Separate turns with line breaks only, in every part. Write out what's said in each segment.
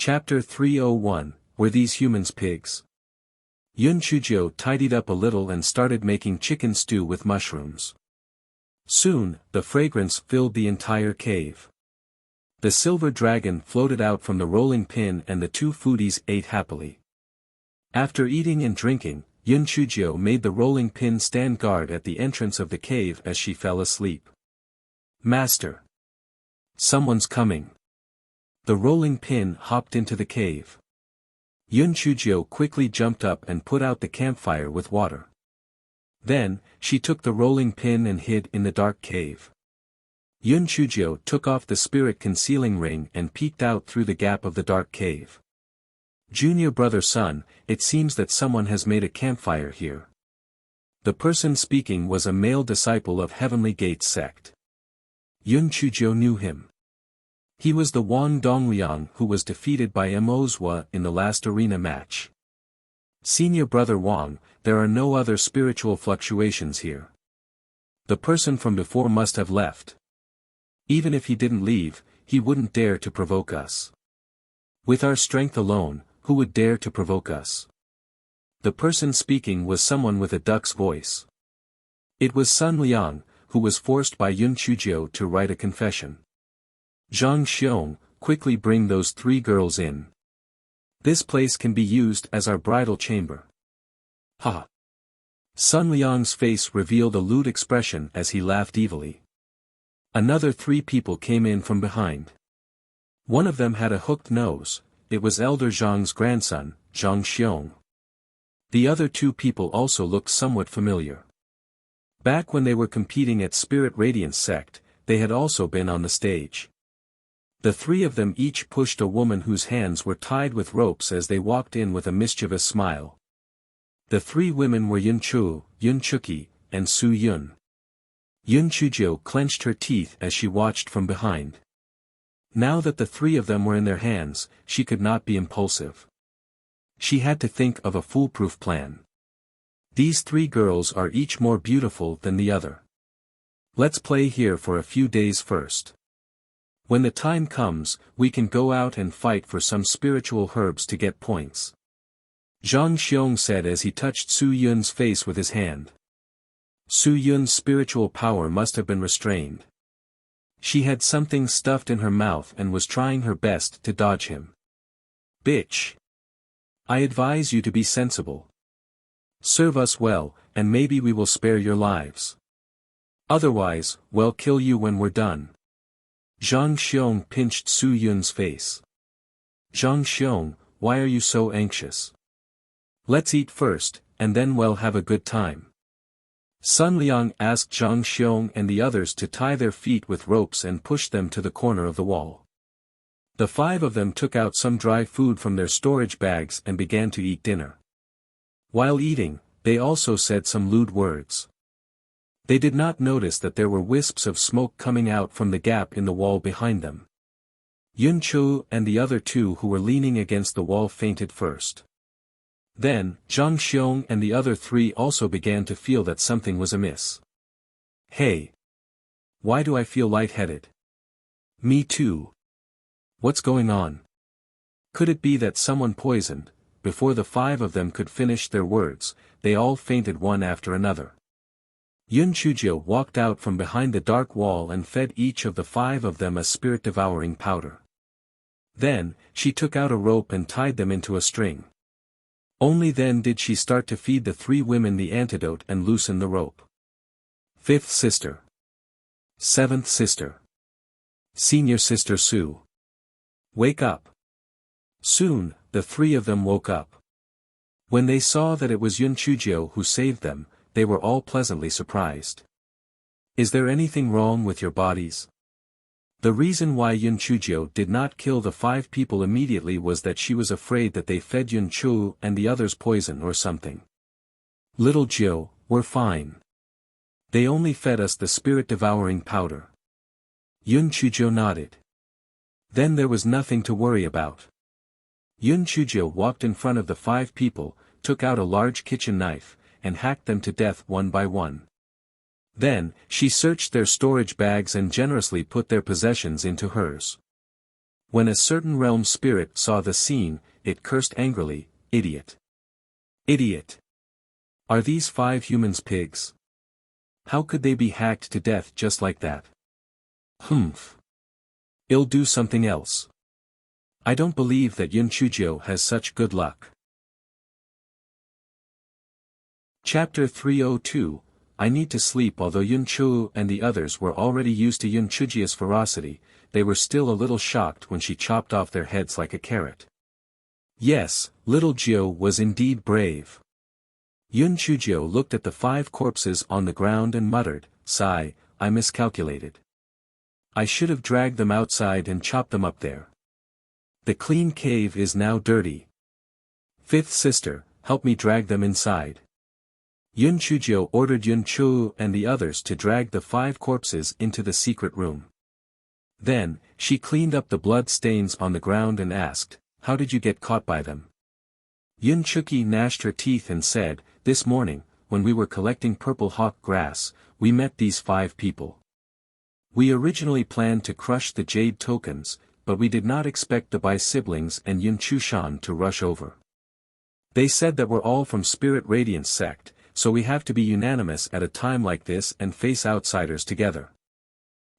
Chapter 301, Were These Humans Pigs? Yun Chuzhou tidied up a little and started making chicken stew with mushrooms. Soon, the fragrance filled the entire cave. The silver dragon floated out from the rolling pin and the two foodies ate happily. After eating and drinking, Yun Chuzhou made the rolling pin stand guard at the entrance of the cave as she fell asleep. Master! Someone's coming. The rolling pin hopped into the cave. Yun Chuzhou quickly jumped up and put out the campfire with water. Then, she took the rolling pin and hid in the dark cave. Yun Chuzhou took off the spirit concealing ring and peeked out through the gap of the dark cave. Junior brother son, it seems that someone has made a campfire here. The person speaking was a male disciple of Heavenly Gates sect. Yun Chuzhou knew him. He was the Wang Dongliang who was defeated by Mozhua in the last arena match. Senior brother Wang, there are no other spiritual fluctuations here. The person from before must have left. Even if he didn't leave, he wouldn't dare to provoke us. With our strength alone, who would dare to provoke us? The person speaking was someone with a duck's voice. It was Sun Liang, who was forced by Yun Chuzhou to write a confession. Zhang Xiong, quickly bring those three girls in. This place can be used as our bridal chamber. Ha! Sun Liang's face revealed a lewd expression as he laughed evilly. Another three people came in from behind. One of them had a hooked nose, it was Elder Zhang's grandson, Zhang Xiong. The other two people also looked somewhat familiar. Back when they were competing at Spirit Radiance Sect, they had also been on the stage. The three of them each pushed a woman whose hands were tied with ropes as they walked in with a mischievous smile. The three women were Yun Chu, Yun Chuki, and Su Yun. Yun Chuzhou clenched her teeth as she watched from behind. Now that the three of them were in their hands, she could not be impulsive. She had to think of a foolproof plan. These three girls are each more beautiful than the other. Let's play here for a few days first. When the time comes, we can go out and fight for some spiritual herbs to get points. Zhang Xiong said as he touched Su Yun's face with his hand. Su Yun's spiritual power must have been restrained. She had something stuffed in her mouth and was trying her best to dodge him. Bitch! I advise you to be sensible. Serve us well, and maybe we will spare your lives. Otherwise, we'll kill you when we're done. Zhang Xiong pinched Su Yun's face. Zhang Xiong, why are you so anxious? Let's eat first, and then we'll have a good time. Sun Liang asked Zhang Xiong and the others to tie their feet with ropes and push them to the corner of the wall. The five of them took out some dry food from their storage bags and began to eat dinner. While eating, they also said some lewd words. They did not notice that there were wisps of smoke coming out from the gap in the wall behind them. Yun Chu and the other two who were leaning against the wall fainted first. Then, Zhang Xiong and the other three also began to feel that something was amiss. Hey! Why do I feel lightheaded? Me too. What's going on? Could it be that someone poisoned? Before the five of them could finish their words, they all fainted one after another. Yun Chuzhou walked out from behind the dark wall and fed each of the five of them a spirit-devouring powder. Then, she took out a rope and tied them into a string. Only then did she start to feed the three women the antidote and loosen the rope. Fifth sister. Seventh sister. Senior sister Su. Wake up. Soon, the three of them woke up. When they saw that it was Yun Chuzhou who saved them, they were all pleasantly surprised. Is there anything wrong with your bodies? The reason why Yun Chuzhou did not kill the five people immediately was that she was afraid that they fed Yun Chu and the others poison or something. Little Jiu, we're fine. They only fed us the spirit-devouring powder. Yun Chuzhou nodded. Then there was nothing to worry about. Yun Chuzhou walked in front of the five people, took out a large kitchen knife, and hacked them to death one by one. Then, she searched their storage bags and generously put their possessions into hers. When a certain realm spirit saw the scene, it cursed angrily, "Idiot! Idiot! Are these 5 humans pigs? How could they be hacked to death just like that? Humph! I'll do something else. I don't believe that Yun Chujio has such good luck." Chapter 302, I need to sleep. Although Yun Chu and the others were already used to Yun Chujio's ferocity, they were still a little shocked when she chopped off their heads like a carrot. Yes, little Jiu was indeed brave. Yun Chujio looked at the 5 corpses on the ground and muttered, "Sigh, I miscalculated. I should have dragged them outside and chopped them up there. The clean cave is now dirty. 5th sister, help me drag them inside." Yun Chujio ordered Yun Chu and the others to drag the 5 corpses into the secret room. Then, she cleaned up the blood stains on the ground and asked, "How did you get caught by them?" Yun Chuki gnashed her teeth and said, "This morning, when we were collecting purple hawk grass, we met these 5 people. We originally planned to crush the jade tokens, but we did not expect the Bai siblings and Yun Chushan to rush over. They said that we're all from Spirit Radiance sect, so we have to be unanimous at a time like this and face outsiders together.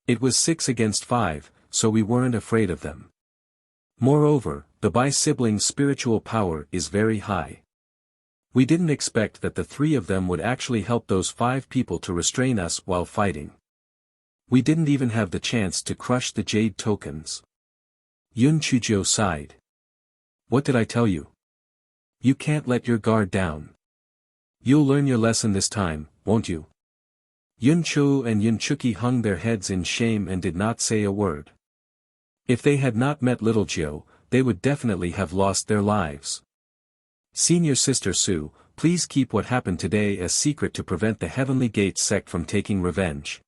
It was 6 against 5, so we weren't afraid of them. Moreover, the Bai siblings' spiritual power is very high. We didn't expect that the 3 of them would actually help those 5 people to restrain us while fighting. We didn't even have the chance to crush the jade tokens." Yun Chujio sighed. "What did I tell you? You can't let your guard down. You'll learn your lesson this time, won't you?" Yun Chu and Yun Chuki hung their heads in shame and did not say a word. If they had not met little Jiu, they would definitely have lost their lives. "Senior Sister Su, please keep what happened today a secret to prevent the Heavenly Gate sect from taking revenge."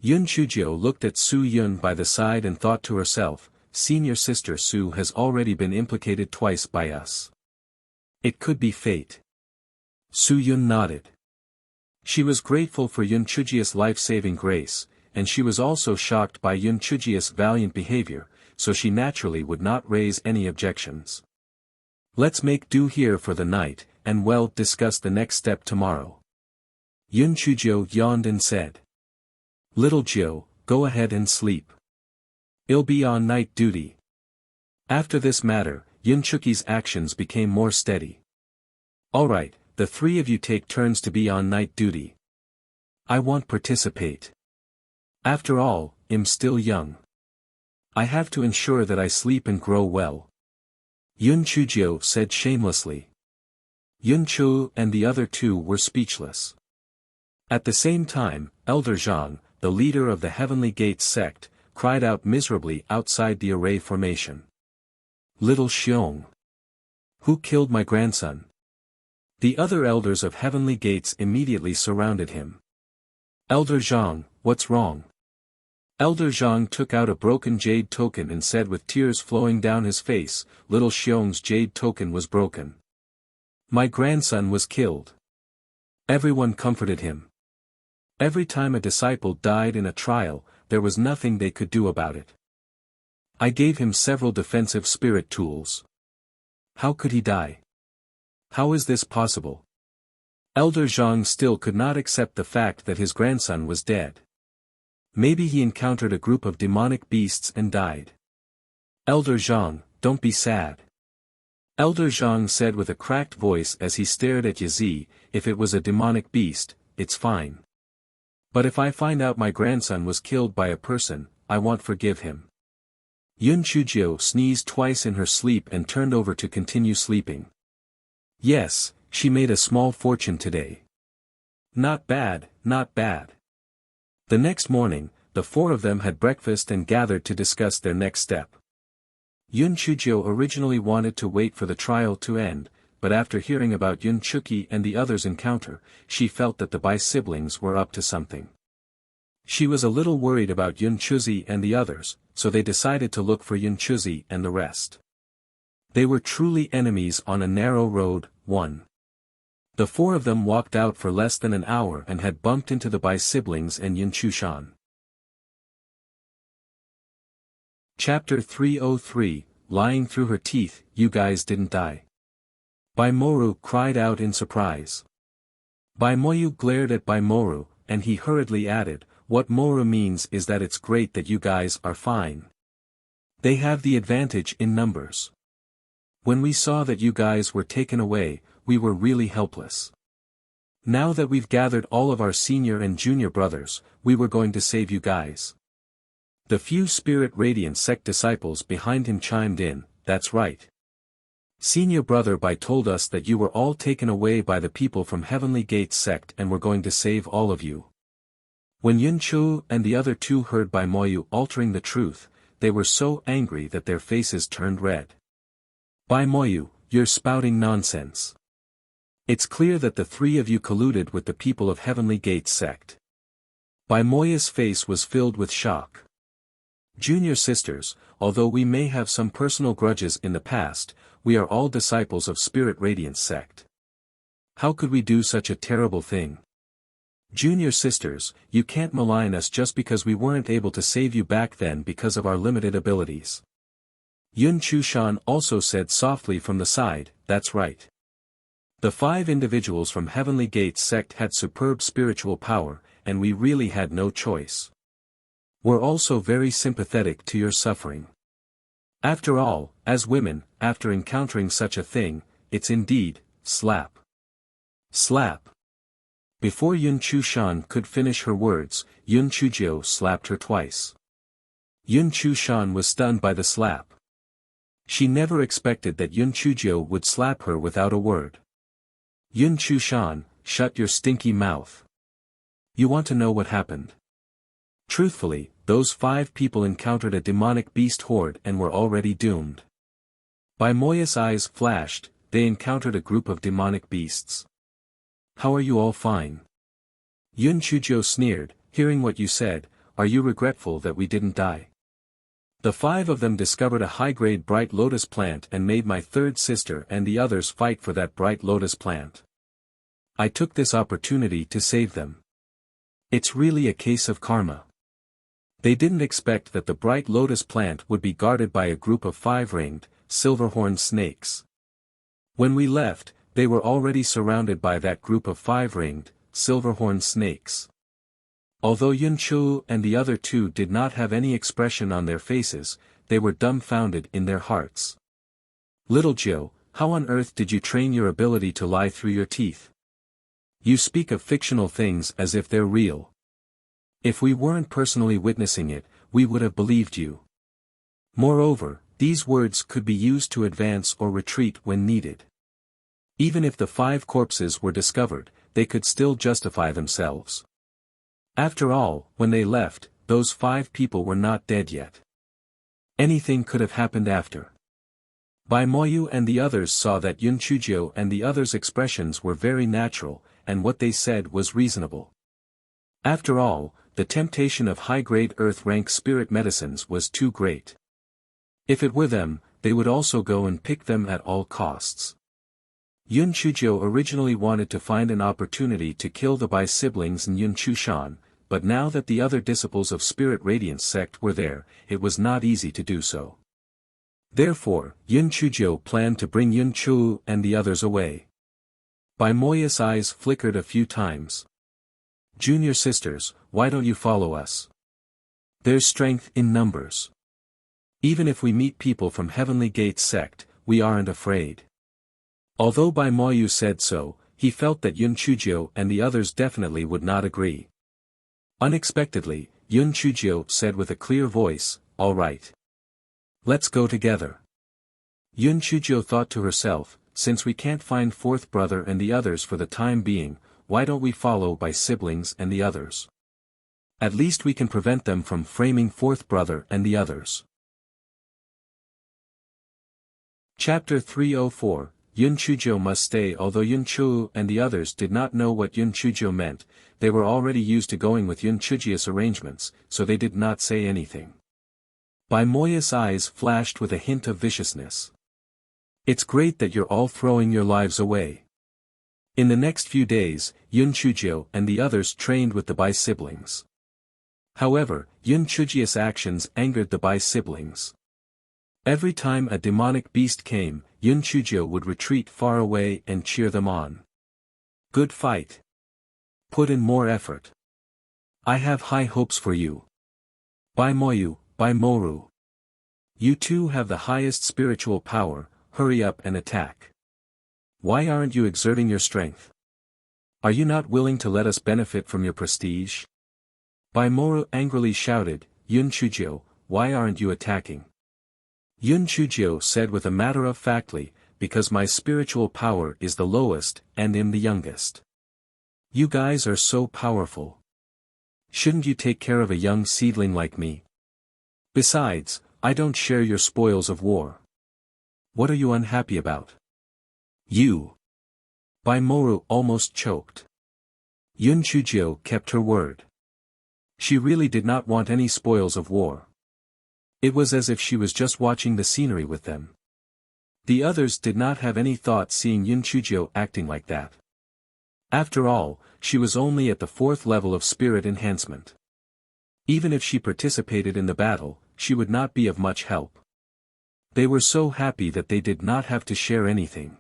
Yun Chujio looked at Su Yun by the side and thought to herself, "Senior Sister Su has already been implicated twice by us. It could be fate." Su Yun nodded. She was grateful for Yun Chujio's life-saving grace, and she was also shocked by Yun Chujio's valiant behavior, so she naturally would not raise any objections. "Let's make do here for the night, and discuss the next step tomorrow." Yun Chujio yawned and said. "Little Jiu, go ahead and sleep. I'll be on night duty." After this matter, Yun Chuki's actions became more steady. "All right, the 3 of you take turns to be on night duty. I won't participate. After all, I'm still young. I have to ensure that I sleep and grow well." Yun Chujio said shamelessly. Yun Chu and the other 2 were speechless. At the same time, Elder Zhang, the leader of the Heavenly Gates sect, cried out miserably outside the array formation. "Little Xiong! Who killed my grandson?" The other elders of Heavenly Gates immediately surrounded him. "Elder Zhang, what's wrong?" Elder Zhang took out a broken jade token and said with tears flowing down his face, "Little Xiong's jade token was broken. My grandson was killed." Everyone comforted him. Every time a disciple died in a trial, there was nothing they could do about it. "I gave him several defensive spirit tools. How could he die? How is this possible?" Elder Zhang still could not accept the fact that his grandson was dead. Maybe he encountered a group of demonic beasts and died. "Elder Zhang, don't be sad." Elder Zhang said with a cracked voice as he stared at Yazi, "If it was a demonic beast, it's fine. But if I find out my grandson was killed by a person, I won't forgive him." Yun Chujio sneezed twice in her sleep and turned over to continue sleeping. Yes, she made a small fortune today. Not bad, not bad. The next morning, the 4 of them had breakfast and gathered to discuss their next step. Yun Chujio originally wanted to wait for the trial to end, but after hearing about Yun Chuki and the others' encounter, she felt that the Bai siblings were up to something. She was a little worried about Yun Chuzi and the others, so they decided to look for Yun Chuzi and the rest. They were truly enemies on a narrow road. 1. The 4 of them walked out for less than an hour and had bumped into the Bai siblings and Yun Chushan. Chapter 303, Lying Through Her Teeth, You Guys Didn't Die. Baimoru cried out in surprise. Baimoyu glared at Baimoru, and he hurriedly added, "What Moru means is that it's great that you guys are fine. They have the advantage in numbers. When we saw that you guys were taken away, we were really helpless. Now that we've gathered all of our senior and junior brothers, we were going to save you guys." The few Spirit Radiant sect disciples behind him chimed in, "That's right. Senior Brother Bai told us that you were all taken away by the people from Heavenly Gates sect and were going to save all of you." When Yunchu and the other two heard Baimoyu altering the truth, they were so angry that their faces turned red. "Baimoyu, you're spouting nonsense. It's clear that the three of you colluded with the people of Heavenly Gates sect." Baimoya's face was filled with shock. "Junior sisters, although we may have some personal grudges in the past, we are all disciples of Spirit Radiance sect. How could we do such a terrible thing? Junior sisters, you can't malign us just because we weren't able to save you back then because of our limited abilities." Yun Chushan also said softly from the side, "That's right. The 5 individuals from Heavenly Gates sect had superb spiritual power, and we really had no choice. We're also very sympathetic to your suffering. After all, as women, after encountering such a thing, it's indeed, slap. Slap." Before Yun Chushan could finish her words, Yun Chujio slapped her twice. Yun Chushan was stunned by the slap. She never expected that Yun Chujio would slap her without a word. "Yun Chushan, shut your stinky mouth. You want to know what happened? Truthfully, those 5 people encountered a demonic beast horde and were already doomed." Baimoya's eyes flashed, "They encountered a group of demonic beasts. How are you all fine?" Yun Chujio sneered, "Hearing what you said, are you regretful that we didn't die? The 5 of them discovered a high-grade bright lotus plant and made my 3rd sister and the others fight for that bright lotus plant. I took this opportunity to save them. It's really a case of karma. They didn't expect that the bright lotus plant would be guarded by a group of 5-ringed, silver-horned snakes. When we left, they were already surrounded by that group of 5-ringed, silver-horned snakes." Although Yun Chu and the other 2 did not have any expression on their faces, they were dumbfounded in their hearts. "Little Jiu, how on earth did you train your ability to lie through your teeth? You speak of fictional things as if they're real. If we weren't personally witnessing it, we would have believed you. Moreover, these words could be used to advance or retreat when needed. Even if the 5 corpses were discovered, they could still justify themselves. After all, when they left, those 5 people were not dead yet. Anything could have happened after." Baimoyu and the others saw that Yun Chujio and the others' expressions were very natural, and what they said was reasonable. After all, the temptation of high-grade earth-rank spirit medicines was too great. If it were them, they would also go and pick them at all costs. Yun Chujio originally wanted to find an opportunity to kill the Bai siblings and Yun Chushan, but now that the other disciples of Spirit Radiance sect were there, it was not easy to do so. Therefore, Yun Chujio planned to bring Yun Chu and the others away. Baimoya's eyes flickered a few times. "Junior sisters, why don't you follow us? There's strength in numbers. Even if we meet people from Heavenly Gates sect, we aren't afraid." Although Baimoyu said so, he felt that Yun Chujio and the others definitely would not agree. Unexpectedly, Yun Chujio said with a clear voice, "All right. Let's go together." Yun Chujio thought to herself, "Since we can't find 4th brother and the others for the time being, why don't we follow Bai siblings and the others? At least we can prevent them from framing 4th brother and the others." Chapter 304, Yun Chujio must stay. Although Yun Chu and the others did not know what Yun Chujio meant, they were already used to going with Yun Chujio's arrangements, so they did not say anything. Baimoya's eyes flashed with a hint of viciousness. "It's great that you're all throwing your lives away." In the next few days, Yun Chujio and the others trained with the Bai siblings. However, Yun Chujia's actions angered the Bai siblings. Every time a demonic beast came, Yun Chujio would retreat far away and cheer them on. Good fight. Put in more effort. I have high hopes for you. Bai Moyu, Bai Moru. You two have the highest spiritual power, hurry up and attack. Why aren't you exerting your strength? Are you not willing to let us benefit from your prestige? Bai Moru angrily shouted, Yun Chujio, why aren't you attacking? Yun Chujio said with a matter-of-factly, because my spiritual power is the lowest and am the youngest. You guys are so powerful. Shouldn't you take care of a young seedling like me? Besides, I don't share your spoils of war. What are you unhappy about? You. Bai Moru almost choked. Yun Chujio kept her word. She really did not want any spoils of war. It was as if she was just watching the scenery with them. The others did not have any thought seeing Yun Chujio acting like that. After all, she was only at the 4th level of spirit enhancement. Even if she participated in the battle, she would not be of much help. They were so happy that they did not have to share anything.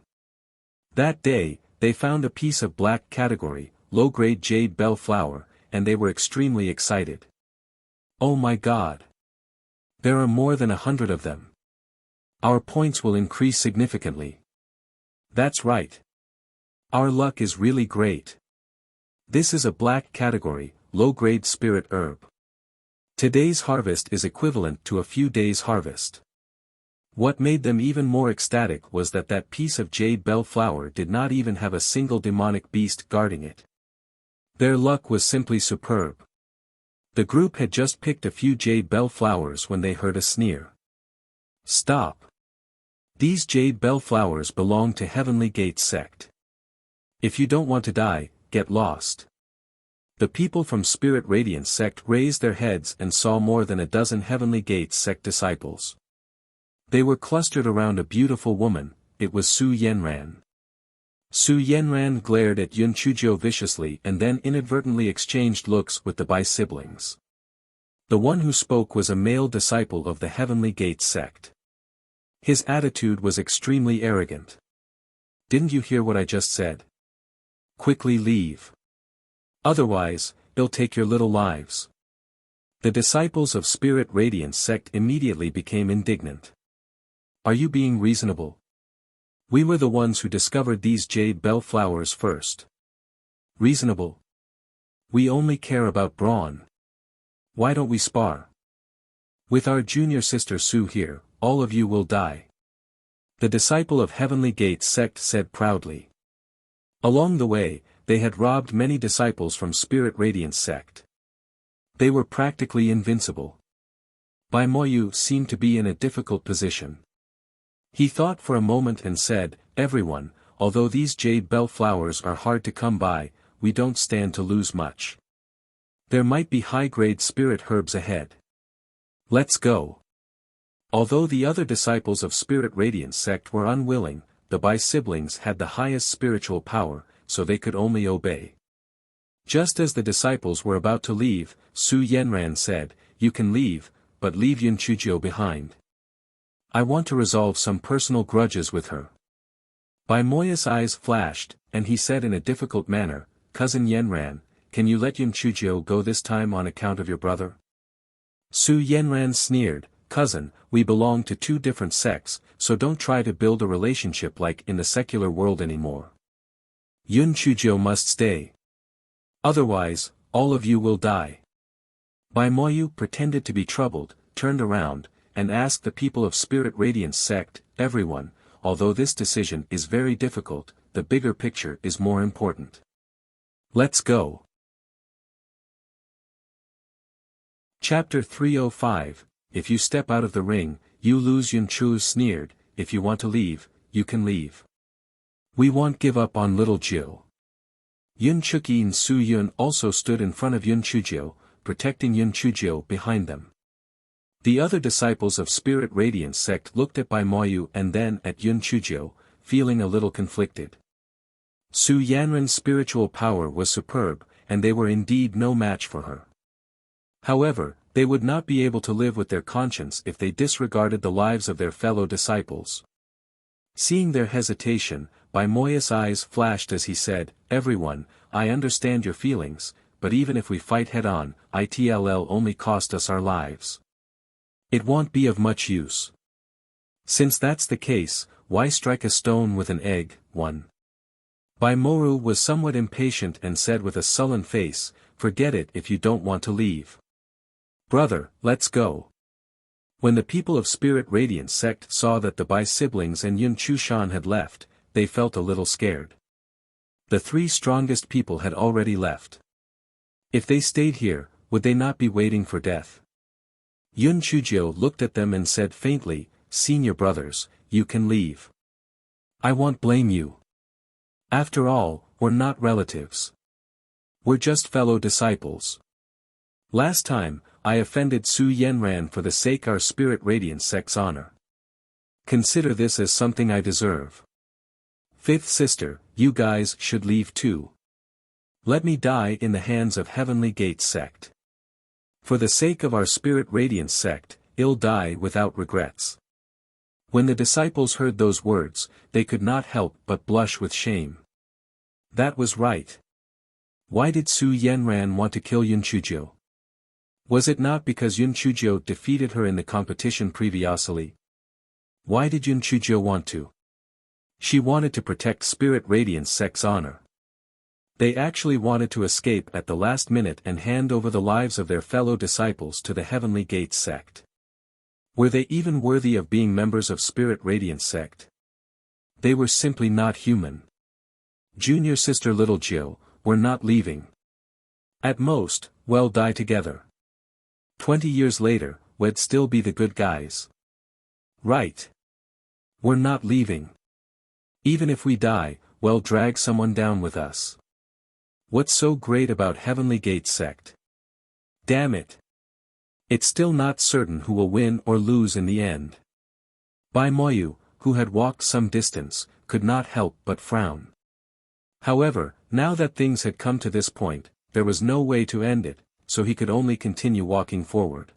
That day, they found a piece of black category, low-grade jade bell flower, and they were extremely excited. Oh my God! There are more than 100 of them. Our points will increase significantly. That's right. Our luck is really great. This is a black category, low-grade spirit herb. Today's harvest is equivalent to a few days' harvest. What made them even more ecstatic was that that piece of jade bell flower did not even have a single demonic beast guarding it. Their luck was simply superb. The group had just picked a few jade bell flowers when they heard a sneer. Stop! These jade bell flowers belong to Heavenly Gate sect. If you don't want to die, get lost. The people from Spirit Radiance sect raised their heads and saw more than a dozen Heavenly Gate sect disciples. They were clustered around a beautiful woman. It was Su Yenran. Su Yenran glared at Yun Chujio viciously and then inadvertently exchanged looks with the Bai siblings. The one who spoke was a male disciple of the Heavenly Gate sect. His attitude was extremely arrogant. Didn't you hear what I just said? Quickly leave. Otherwise, it'll take your little lives. The disciples of Spirit Radiance sect immediately became indignant. Are you being reasonable? We were the ones who discovered these jade bell flowers first. Reasonable? We only care about brawn. Why don't we spar? With our junior sister Su here, all of you will die. The disciple of Heavenly Gate sect said proudly. Along the way, they had robbed many disciples from Spirit Radiance sect. They were practically invincible. Bai Moyu seemed to be in a difficult position. He thought for a moment and said, everyone, although these jade bell flowers are hard to come by, we don't stand to lose much. There might be high-grade spirit herbs ahead. Let's go. Although the other disciples of Spirit Radiance sect were unwilling, the Bai siblings had the highest spiritual power, so they could only obey. Just as the disciples were about to leave, Su Yenran said, you can leave, but leave Yun Chujio behind. I want to resolve some personal grudges with her. Bai Moya's eyes flashed, and he said in a difficult manner, Cousin Yenran, can you let Yun Chujio go this time on account of your brother? Su Yenran sneered, Cousin, we belong to two different sects, so don't try to build a relationship like in the secular world anymore. Yun Chujio must stay. Otherwise, all of you will die. Bai Moyu pretended to be troubled, turned around, and asked the people of Spirit Radiance sect, everyone, although this decision is very difficult, the bigger picture is more important. Let's go. Chapter 305, If you step out of the ring, you lose. Yun Chu sneered, if you want to leave, you can leave. We won't give up on little Jiu. Yun Chuki and Su Yun also stood in front of Yun Chujio, protecting Yun Chujio behind them. The other disciples of Spirit Radiance sect looked at Bai Moyu and then at Yun Chujio, feeling a little conflicted. Su Yanran's spiritual power was superb, and they were indeed no match for her. However, they would not be able to live with their conscience if they disregarded the lives of their fellow disciples. Seeing their hesitation, Baimoyu's eyes flashed as he said, "Everyone, I understand your feelings, but even if we fight head-on, it'll only cost us our lives. It won't be of much use. Since that's the case, why strike a stone with an egg, one?" Baimoru was somewhat impatient and said with a sullen face, "Forget it if you don't want to leave. Brother, let's go." When the people of Spirit Radiance sect saw that the Bai siblings and Yun Chushan had left, they felt a little scared. The three strongest people had already left. If they stayed here, would they not be waiting for death? Yun Chujio looked at them and said faintly, "Senior brothers, you can leave. I won't blame you. After all, we're not relatives. We're just fellow disciples. Last time, I offended Su Yenran for the sake our Spirit Radiance sect's honor. Consider this as something I deserve. Fifth sister, you guys should leave too. Let me die in the hands of Heavenly Gate sect. For the sake of our Spirit Radiance sect, I'll die without regrets." When the disciples heard those words, they could not help but blush with shame. That was right. Why did Su Yenran want to kill Yun Chujio? Was it not because Yun Chujio defeated her in the competition previously? Why did Yun Chujio want to? She wanted to protect Spirit Radiance sect's honor. They actually wanted to escape at the last minute and hand over the lives of their fellow disciples to the Heavenly Gate sect. Were they even worthy of being members of Spirit Radiance sect? They were simply not human. Junior sister Little Jill, we're not leaving. At most, we'll die together. 20 years later, we'd still be the good guys. Right. We're not leaving. Even if we die, we'll drag someone down with us. What's so great about Heavenly Gate sect? Damn it. It's still not certain who will win or lose in the end. Baimoyu, who had walked some distance, could not help but frown. However, now that things had come to this point, there was no way to end it, so he could only continue walking forward.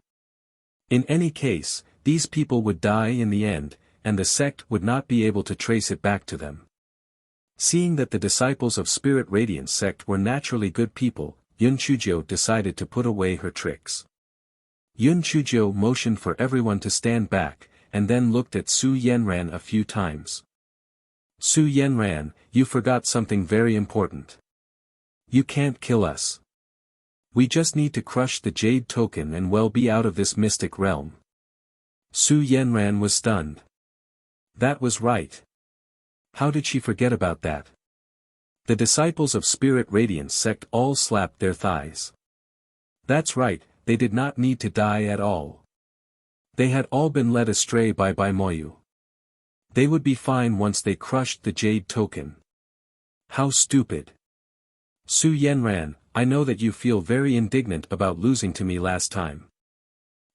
In any case, these people would die in the end, and the sect would not be able to trace it back to them. Seeing that the disciples of Spirit Radiance sect were naturally good people, Yun Chujio decided to put away her tricks. Yun Chujio motioned for everyone to stand back, and then looked at Su Yenran a few times. "Su Yenran, you forgot something very important. You can't kill us. We just need to crush the jade token and we'll be out of this mystic realm." Su Yenran was stunned. That was right. How did she forget about that? The disciples of Spirit Radiance sect all slapped their thighs. That's right, they did not need to die at all. They had all been led astray by Baimoyu. They would be fine once they crushed the jade token. How stupid. Su Yenran, I know that you feel very indignant about losing to me last time.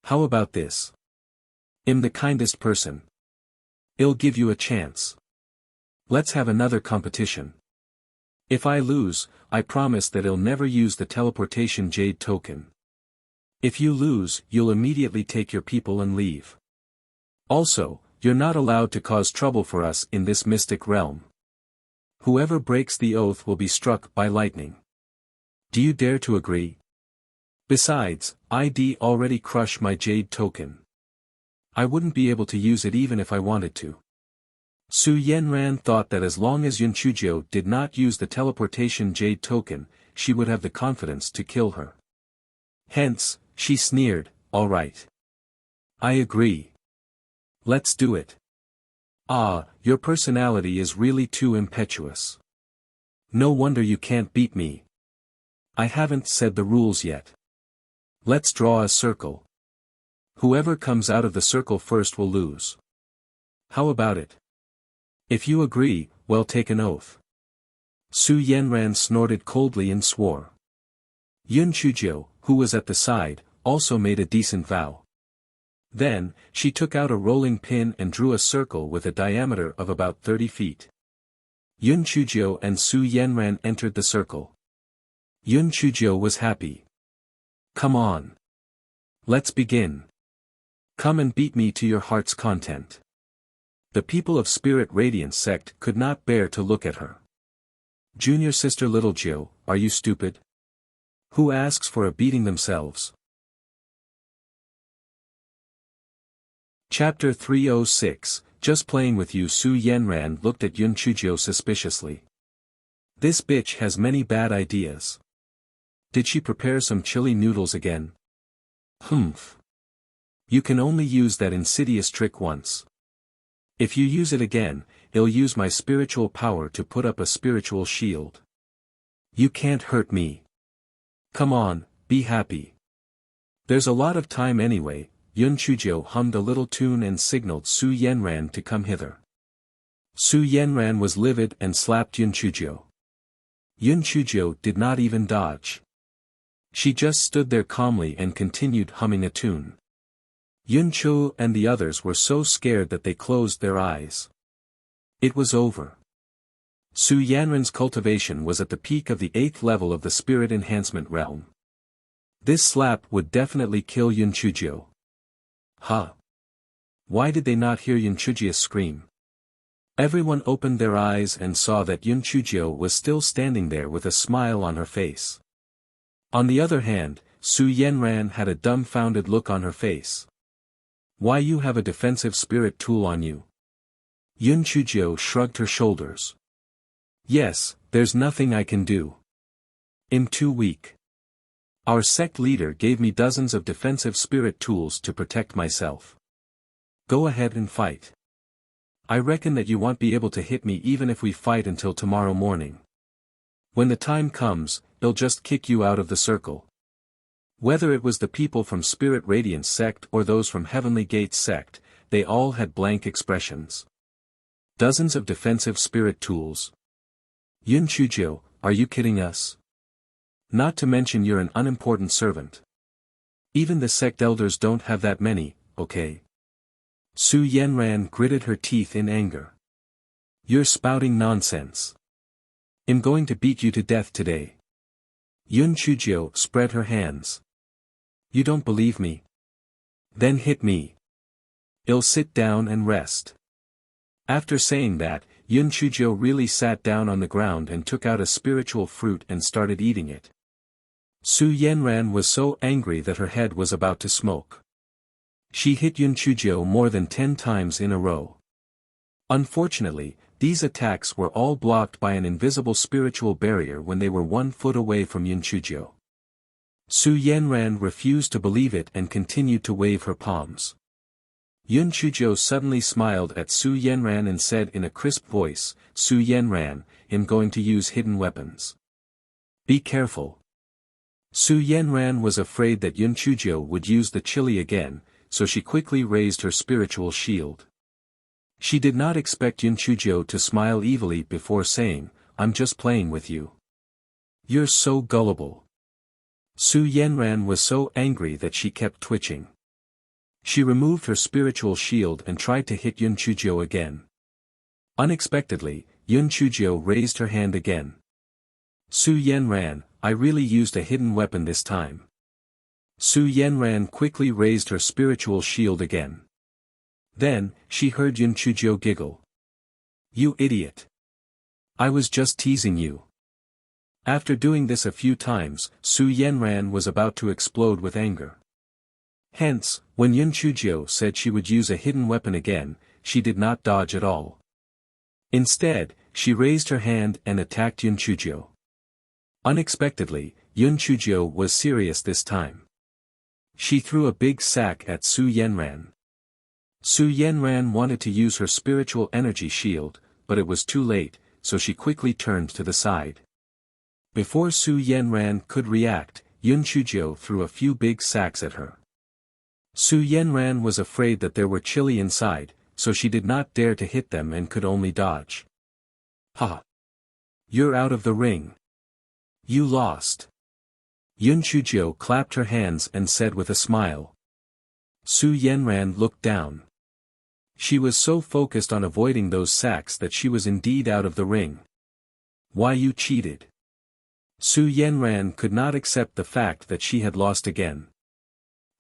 How about this? I'm the kindest person. I'll give you a chance. Let's have another competition. If I lose, I promise that I'll never use the teleportation jade token. If you lose, you'll immediately take your people and leave. Also, you're not allowed to cause trouble for us in this mystic realm. Whoever breaks the oath will be struck by lightning. Do you dare to agree? Besides, I'd already crushed my jade token. I wouldn't be able to use it even if I wanted to. Su Yenran thought that as long as Yun Chujio did not use the teleportation jade token, she would have the confidence to kill her. Hence, she sneered, "All right. I agree. Let's do it. Ah, your personality is really too impetuous. No wonder you can't beat me. I haven't said the rules yet. Let's draw a circle. Whoever comes out of the circle first will lose. How about it? If you agree, we'll take an oath." Su Yenran snorted coldly and swore. Yun Chujio, who was at the side, also made a decent vow. Then, she took out a rolling pin and drew a circle with a diameter of about 30 feet. Yun Chujio and Su Yenran entered the circle. Yun Chujio was happy. "Come on. Let's begin. Come and beat me to your heart's content. The people of Spirit Radiance sect could not bear to look at her. Junior sister Little Jill, are you stupid? Who asks for a beating themselves? Chapter 306, Just Playing with You. Su Yanran looked at Yun Chujio suspiciously. This bitch has many bad ideas. Did she prepare some chili noodles again? Humph. You can only use that insidious trick once. If you use it again, I'll use my spiritual power to put up a spiritual shield. You can't hurt me. Come on, be happy. There's a lot of time anyway. Yun Chujio hummed a little tune and signaled Su Yanran to come hither. Su Yanran was livid and slapped Yun Chujio. Yun Chujio did not even dodge. She just stood there calmly and continued humming a tune. Yun Chu and the others were so scared that they closed their eyes. It was over. Su Yanran's cultivation was at the peak of the 8th level of the spirit enhancement realm. This slap would definitely kill Yun Chujio. Huh? Why did they not hear Yun Chujio scream? Everyone opened their eyes and saw that Yun Chujio was still standing there with a smile on her face. On the other hand, Su Yanran had a dumbfounded look on her face. Why you have a defensive spirit tool on you? Yun Chujio shrugged her shoulders. Yes, there's nothing I can do. I'm too weak. Our sect leader gave me dozens of defensive spirit tools to protect myself. Go ahead and fight. I reckon that you won't be able to hit me even if we fight until tomorrow morning. When the time comes, I'll just kick you out of the circle. Whether it was the people from Spirit Radiance sect or those from Heavenly Gates sect, they all had blank expressions. Dozens of defensive spirit tools. Yun Chujio, are you kidding us? Not to mention you're an unimportant servant. Even the sect elders don't have that many, okay? Su Yanran gritted her teeth in anger. You're spouting nonsense. I'm going to beat you to death today. Yun Chujio spread her hands. You don't believe me? Then hit me. I'll sit down and rest. After saying that, Yun Chujio really sat down on the ground and took out a spiritual fruit and started eating it. Su Yanran was so angry that her head was about to smoke. She hit Yun Chujio more than 10 times in a row. Unfortunately, these attacks were all blocked by an invisible spiritual barrier when they were 1 foot away from Yun Chujio. Su Yanran refused to believe it and continued to wave her palms. Yun Chujio suddenly smiled at Su Yanran and said in a crisp voice, Su Yanran, I'm going to use hidden weapons. Be careful. Su Yanran was afraid that Yun Chujio would use the chili again, so she quickly raised her spiritual shield. She did not expect Yun Chujio to smile evilly before saying, I'm just playing with you. You're so gullible. Su Yanran was so angry that she kept twitching. She removed her spiritual shield and tried to hit Yun Chujio again. Unexpectedly, Yun Chujio raised her hand again. Su Yanran, I really used a hidden weapon this time. Su Yanran quickly raised her spiritual shield again. Then, she heard Yun Chujio giggle. You idiot. I was just teasing you. After doing this a few times, Su Yanran was about to explode with anger. Hence, when Yun Chujio said she would use a hidden weapon again, she did not dodge at all. Instead, she raised her hand and attacked Yun Chujio. Unexpectedly, Yun Chujio was serious this time. She threw a big sack at Su Yanran. Su Yanran wanted to use her spiritual energy shield, but it was too late, so she quickly turned to the side. Before Su Yanran could react, Yun Chujio threw a few big sacks at her. Su Yanran was afraid that there were chili inside, so she did not dare to hit them and could only dodge. Ha! You're out of the ring. You lost. Yun Chujio clapped her hands and said with a smile. Su Yanran looked down. She was so focused on avoiding those sacks that she was indeed out of the ring. Why you cheated? Su Yanran could not accept the fact that she had lost again.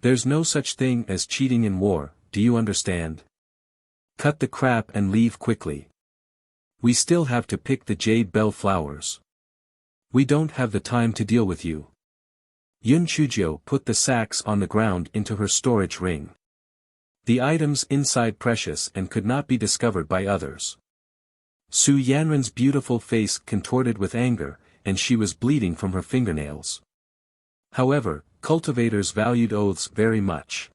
There's no such thing as cheating in war, do you understand? Cut the crap and leave quickly. We still have to pick the jade bell flowers. We don't have the time to deal with you. Yun Chujio put the sacks on the ground into her storage ring. The items inside precious and could not be discovered by others. Su Yanren's beautiful face contorted with anger, and she was bleeding from her fingernails. However, cultivators valued oaths very much.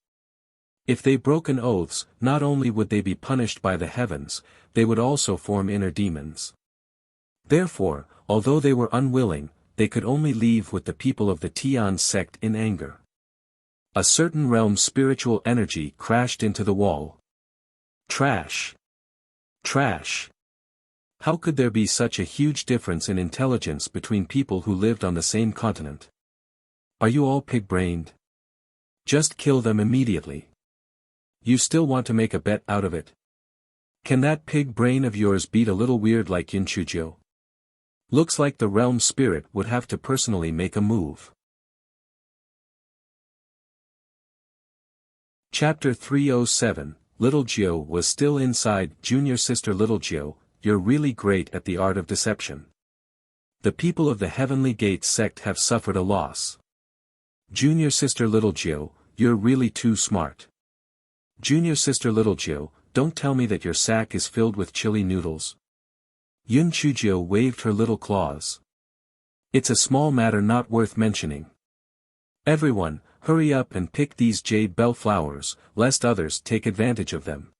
If they broke an oaths, not only would they be punished by the heavens, they would also form inner demons. Therefore, although they were unwilling, they could only leave with the people of the Tian sect in anger. A certain realm's spiritual energy crashed into the wall. Trash. Trash. How could there be such a huge difference in intelligence between people who lived on the same continent? Are you all pig-brained? Just kill them immediately. You still want to make a bet out of it? Can that pig brain of yours beat a little weird like Yunchujo? Looks like the realm spirit would have to personally make a move. Chapter 307, Little Gio was still inside. Junior sister Little Gio, you're really great at the art of deception. The people of the Heavenly Gate sect have suffered a loss. Junior sister Little Gio, you're really too smart. Junior sister Little Gio, don't tell me that your sack is filled with chili noodles. Yun Chujio waved her little claws. It's a small matter not worth mentioning. Everyone, hurry up and pick these jade bell flowers, lest others take advantage of them.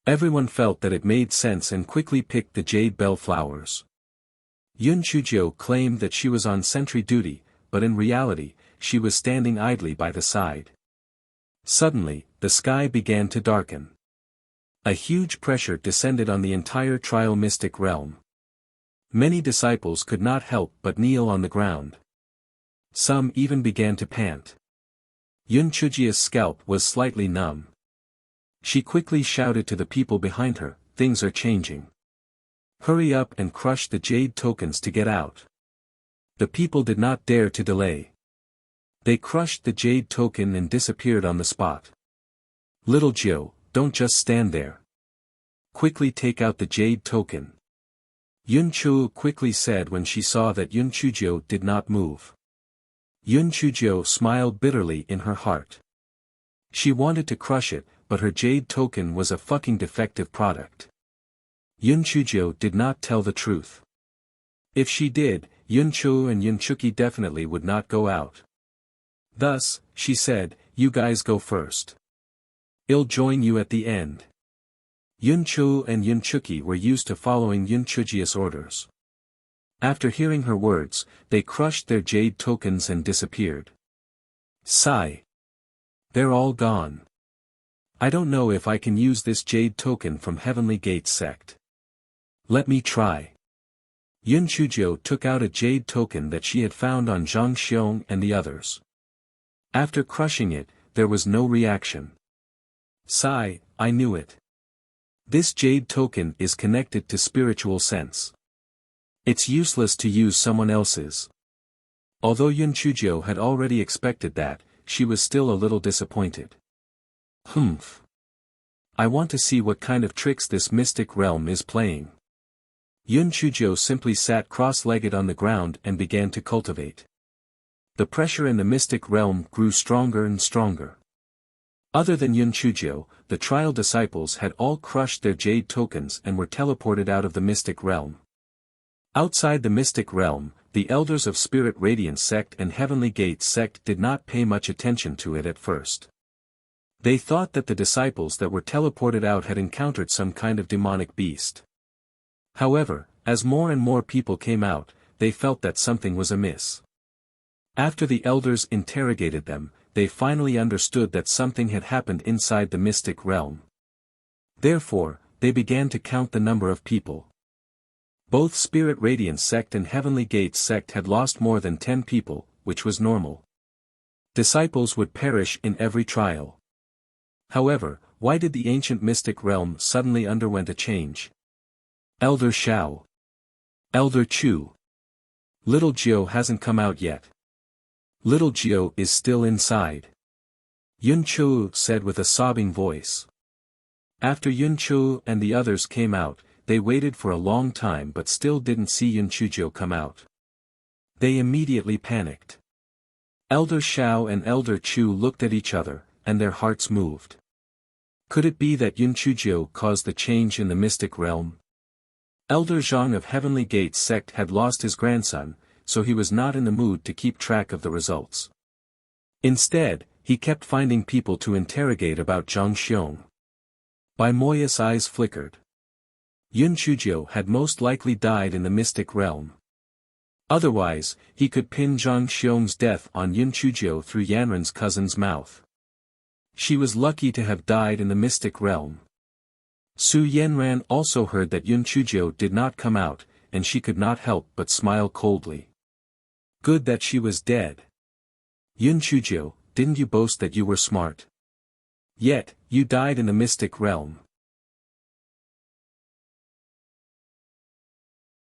Everyone felt that it made sense and quickly picked the jade bell flowers. Yun Chujio claimed that she was on sentry duty, but in reality, she was standing idly by the side. Suddenly, the sky began to darken. A huge pressure descended on the entire trial mystic realm. Many disciples could not help but kneel on the ground. Some even began to pant. Yun Chujia's scalp was slightly numb. She quickly shouted to the people behind her, things are changing. Hurry up and crush the jade tokens to get out. The people did not dare to delay. They crushed the jade token and disappeared on the spot. Little Gio, don't just stand there. Quickly take out the jade token. Yun Chu quickly said when she saw that Yun Chujio did not move. Yun Chujio smiled bitterly in her heart. She wanted to crush it, but her jade token was a fucking defective product. Yun Chujio did not tell the truth. If she did, Yun Chu and Yun Chuki definitely would not go out. Thus, she said, you guys go first. I'll join you at the end. Yun Chu and Yun Chuki were used to following Yun Chujia's orders. After hearing her words, they crushed their jade tokens and disappeared. Sigh. They're all gone. I don't know if I can use this jade token from Heavenly Gate sect. Let me try. Yun Chujio took out a jade token that she had found on Zhang Xiong and the others. After crushing it, there was no reaction. Sigh, I knew it. This jade token is connected to spiritual sense. It's useless to use someone else's. Although Yun Chujio had already expected that, she was still a little disappointed. Humph. I want to see what kind of tricks this mystic realm is playing. Yun Chujio simply sat cross-legged on the ground and began to cultivate. The pressure in the mystic realm grew stronger and stronger. Other than Yun Chujio, the trial disciples had all crushed their jade tokens and were teleported out of the mystic realm. Outside the mystic realm, the elders of Spirit Radiance sect and Heavenly Gate sect did not pay much attention to it at first. They thought that the disciples that were teleported out had encountered some kind of demonic beast. However, as more and more people came out, they felt that something was amiss. After the elders interrogated them, they finally understood that something had happened inside the mystic realm. Therefore, they began to count the number of people. Both Spirit Radiance sect and Heavenly Gate sect had lost more than 10 people, which was normal. Disciples would perish in every trial. However, why did the ancient mystic realm suddenly underwent a change? Elder Shao. Elder Chu. Little Gio hasn't come out yet. Little Gio is still inside. Yun Chou said with a sobbing voice. After Yun Chou and the others came out, they waited for a long time but still didn't see Yun Chuzhou come out. They immediately panicked. Elder Shao and Elder Chu looked at each other, and their hearts moved. Could it be that Yun Chuzhou caused the change in the mystic realm? Elder Zhang of Heavenly Gate sect had lost his grandson, so he was not in the mood to keep track of the results. Instead, he kept finding people to interrogate about Zhang Xiong. Bai Moya's eyes flickered. Yun Chuzhou had most likely died in the mystic realm. Otherwise, he could pin Zhang Xiong's death on Yun Chuzhou through Yanren's cousin's mouth. She was lucky to have died in the mystic realm. Su Yanran also heard that Yun Chuzhou did not come out, and she could not help but smile coldly. Good that she was dead. Yun Chuzhou, didn't you boast that you were smart? Yet, you died in the mystic realm.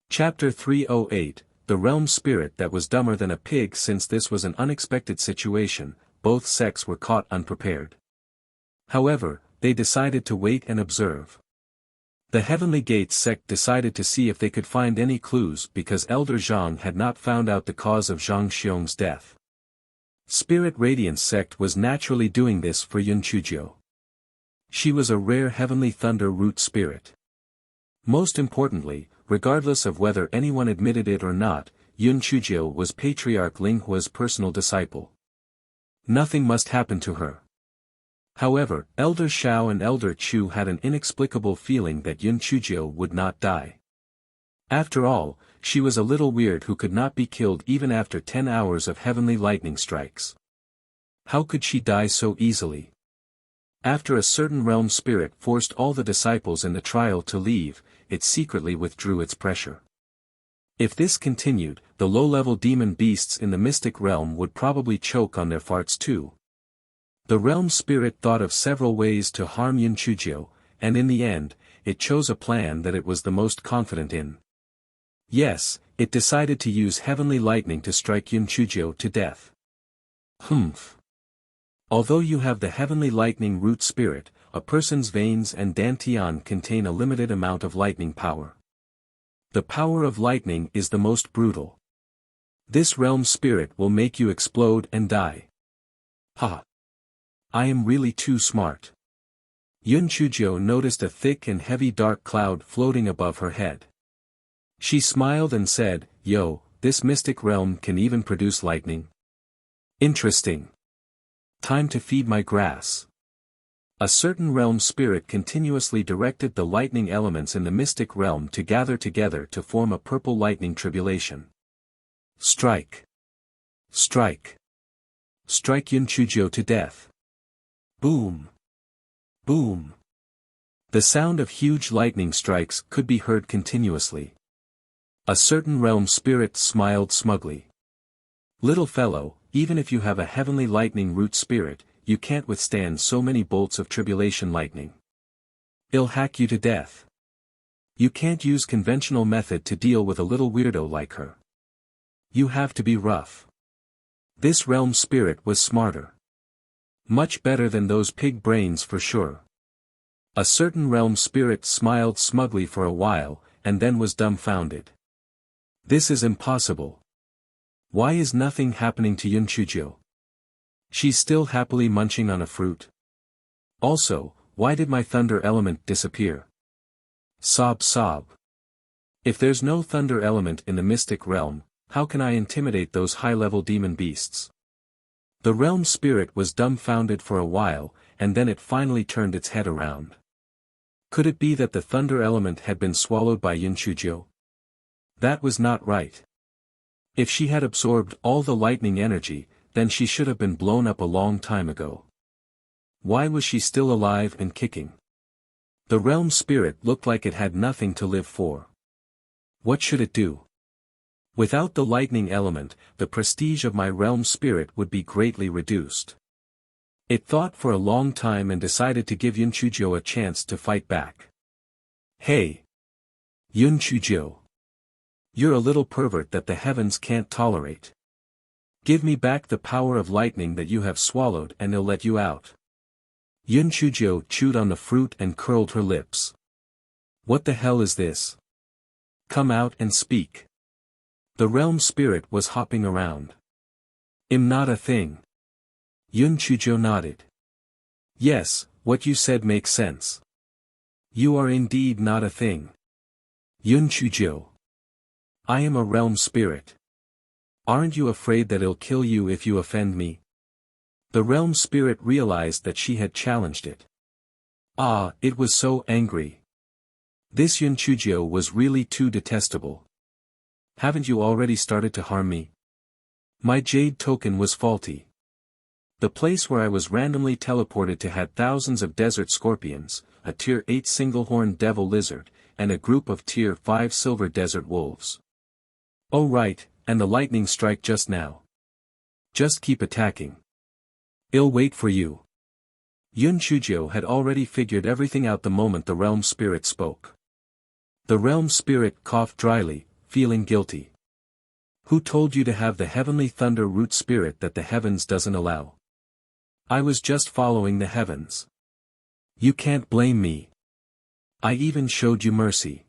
Chapter 308, The Realm Spirit That Was Dumber Than a Pig. Since this was an unexpected situation, both sects were caught unprepared. However, they decided to wait and observe. The Heavenly Gate sect decided to see if they could find any clues because Elder Zhang had not found out the cause of Zhang Xiong's death. Spirit Radiance sect was naturally doing this for Yun Chuzhou. She was a rare Heavenly Thunder root spirit. Most importantly, regardless of whether anyone admitted it or not, Yun Chuzhou was Patriarch Ling Hua's personal disciple. Nothing must happen to her. However, Elder Shao and Elder Chu had an inexplicable feeling that Yun Chuzhou would not die. After all, she was a little weird who could not be killed even after 10 hours of heavenly lightning strikes. How could she die so easily? After a certain realm spirit forced all the disciples in the trial to leave, it secretly withdrew its pressure. If this continued, the low-level demon beasts in the mystic realm would probably choke on their farts too. The realm spirit thought of several ways to harm Yun Chuzhou, and in the end, it chose a plan that it was the most confident in. Yes, it decided to use heavenly lightning to strike Yun Chuzhou to death. Humph. Although you have the heavenly lightning root spirit, a person's veins and dantian contain a limited amount of lightning power. The power of lightning is the most brutal. This realm spirit will make you explode and die. Ha! I am really too smart. Yun Chuzhou noticed a thick and heavy dark cloud floating above her head. She smiled and said, "Yo, this mystic realm can even produce lightning. Interesting. Time to feed my grass." A certain realm spirit continuously directed the lightning elements in the mystic realm to gather together to form a purple lightning tribulation. Strike! Strike! Strike Yun Chuzhou to death! Boom! Boom! The sound of huge lightning strikes could be heard continuously. A certain realm spirit smiled smugly. "Little fellow, even if you have a heavenly lightning root spirit, you can't withstand so many bolts of tribulation lightning. It'll hack you to death. You can't use conventional method to deal with a little weirdo like her. You have to be rough." This realm spirit was smarter. Much better than those pig brains for sure. A certain realm spirit smiled smugly for a while, and then was dumbfounded. This is impossible. Why is nothing happening to Yun Chuzhou? She's still happily munching on a fruit. Also, why did my thunder element disappear? Sob sob. If there's no thunder element in the mystic realm, how can I intimidate those high-level demon beasts? The realm spirit was dumbfounded for a while, and then it finally turned its head around. Could it be that the thunder element had been swallowed by Yun Chuzhou? That was not right. If she had absorbed all the lightning energy, then she should have been blown up a long time ago. Why was she still alive and kicking? The realm spirit looked like it had nothing to live for. What should it do? Without the lightning element, the prestige of my realm spirit would be greatly reduced. It thought for a long time and decided to give Yun Chuzhou a chance to fight back. Hey! Yun Chuzhou! You're a little pervert that the heavens can't tolerate. Give me back the power of lightning that you have swallowed and I'll let you out. Yun Chujio chewed on the fruit and curled her lips. What the hell is this? Come out and speak. The realm spirit was hopping around. I'm not a thing. Yun Chujio nodded. Yes, what you said makes sense. You are indeed not a thing. Yun Chujio. I am a realm spirit. Aren't you afraid that I'll kill you if you offend me? The realm spirit realized that she had challenged it. Ah, it was so angry. This Yun Chujio was really too detestable. Haven't you already started to harm me? My jade token was faulty. The place where I was randomly teleported to had thousands of desert scorpions, a tier 8 single-horned devil lizard, and a group of tier 5 silver desert wolves. Oh right, and the lightning strike just now. Just keep attacking. I'll wait for you. Yun Chujio had already figured everything out the moment the realm spirit spoke. The realm spirit coughed dryly, feeling guilty. Who told you to have the heavenly thunder root spirit that the heavens doesn't allow? I was just following the heavens. You can't blame me. I even showed you mercy.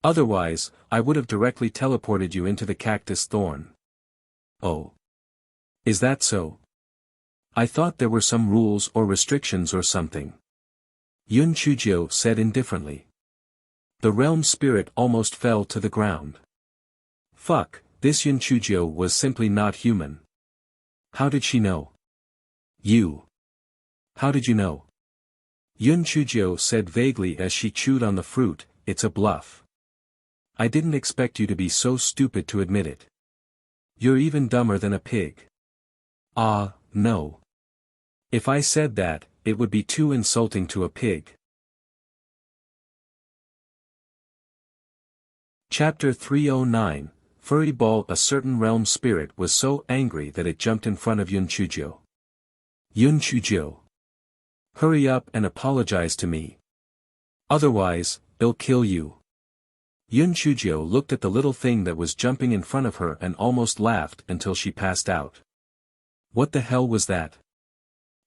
Otherwise, I would have directly teleported you into the cactus thorn. Oh. Is that so? I thought there were some rules or restrictions or something. Yun Chujio said indifferently. The realm spirit almost fell to the ground. Fuck, this Yun Chujio was simply not human. How did she know? You. How did you know? Yun Chujio said vaguely as she chewed on the fruit, it's a bluff. I didn't expect you to be so stupid to admit it. You're even dumber than a pig. Ah, no. If I said that, it would be too insulting to a pig. Chapter 309, Furry Ball. A certain realm spirit was so angry that it jumped in front of Yun Chujio. Yun Chujio. Hurry up and apologize to me. Otherwise, I'll kill you. Yun Chujio looked at the little thing that was jumping in front of her and almost laughed until she passed out. What the hell was that?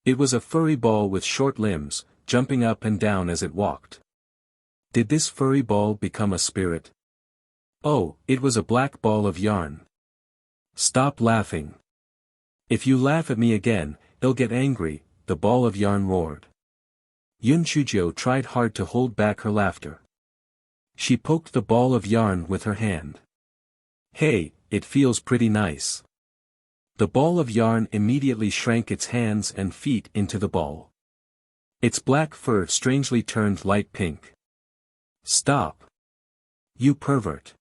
It was a furry ball with short limbs, jumping up and down as it walked. Did this furry ball become a spirit? Oh, it was a black ball of yarn. Stop laughing. If you laugh at me again, I'll get angry, the ball of yarn roared. Yun Chujio tried hard to hold back her laughter. She poked the ball of yarn with her hand. Hey, it feels pretty nice. The ball of yarn immediately shrank its hands and feet into the ball. Its black fur strangely turned light pink. Stop. You pervert.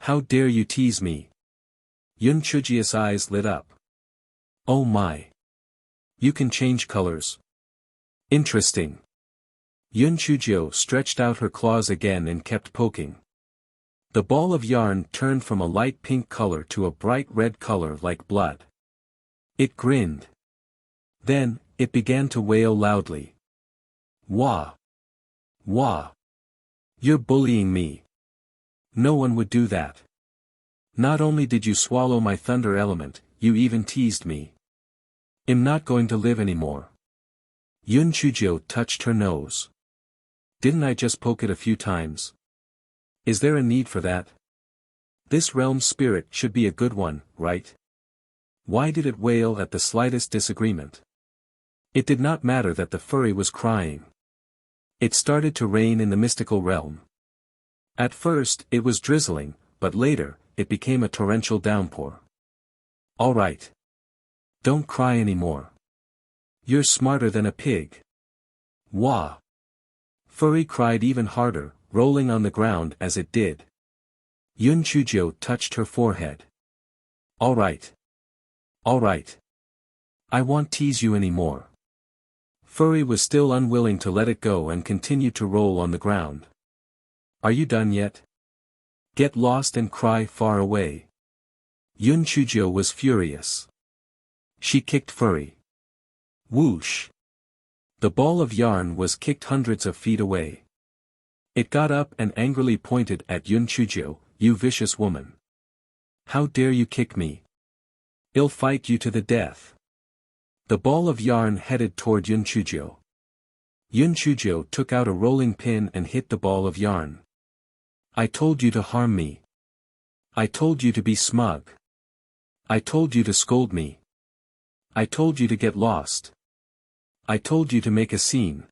How dare you tease me? Yun Chujio's eyes lit up. Oh my. You can change colors. Interesting. Yun Chujio stretched out her claws again and kept poking. The ball of yarn turned from a light pink color to a bright red color like blood. It grinned. Then, it began to wail loudly. Wah! Wah! You're bullying me. No one would do that. Not only did you swallow my thunder element, you even teased me. I'm not going to live anymore. Yun Chujio touched her nose. Didn't I just poke it a few times? Is there a need for that? This realm spirit should be a good one, right? Why did it wail at the slightest disagreement? It did not matter that the furry was crying. It started to rain in the mystical realm. At first, it was drizzling, but later, it became a torrential downpour. All right. Don't cry anymore. You're smarter than a pig. Wah! Furry cried even harder, rolling on the ground as it did. Yun Chujio touched her forehead. All right. All right. I won't tease you anymore. Furry was still unwilling to let it go and continued to roll on the ground. Are you done yet? Get lost and cry far away. Yun Chujio was furious. She kicked Furry. Whoosh! The ball of yarn was kicked hundreds of feet away. It got up and angrily pointed at Yun Chujio, you vicious woman. How dare you kick me? I'll fight you to the death. The ball of yarn headed toward Yun Chuzhou. Yun Chuzhou took out a rolling pin and hit the ball of yarn. I told you to harm me. I told you to be smug. I told you to scold me. I told you to get lost. I told you to make a scene.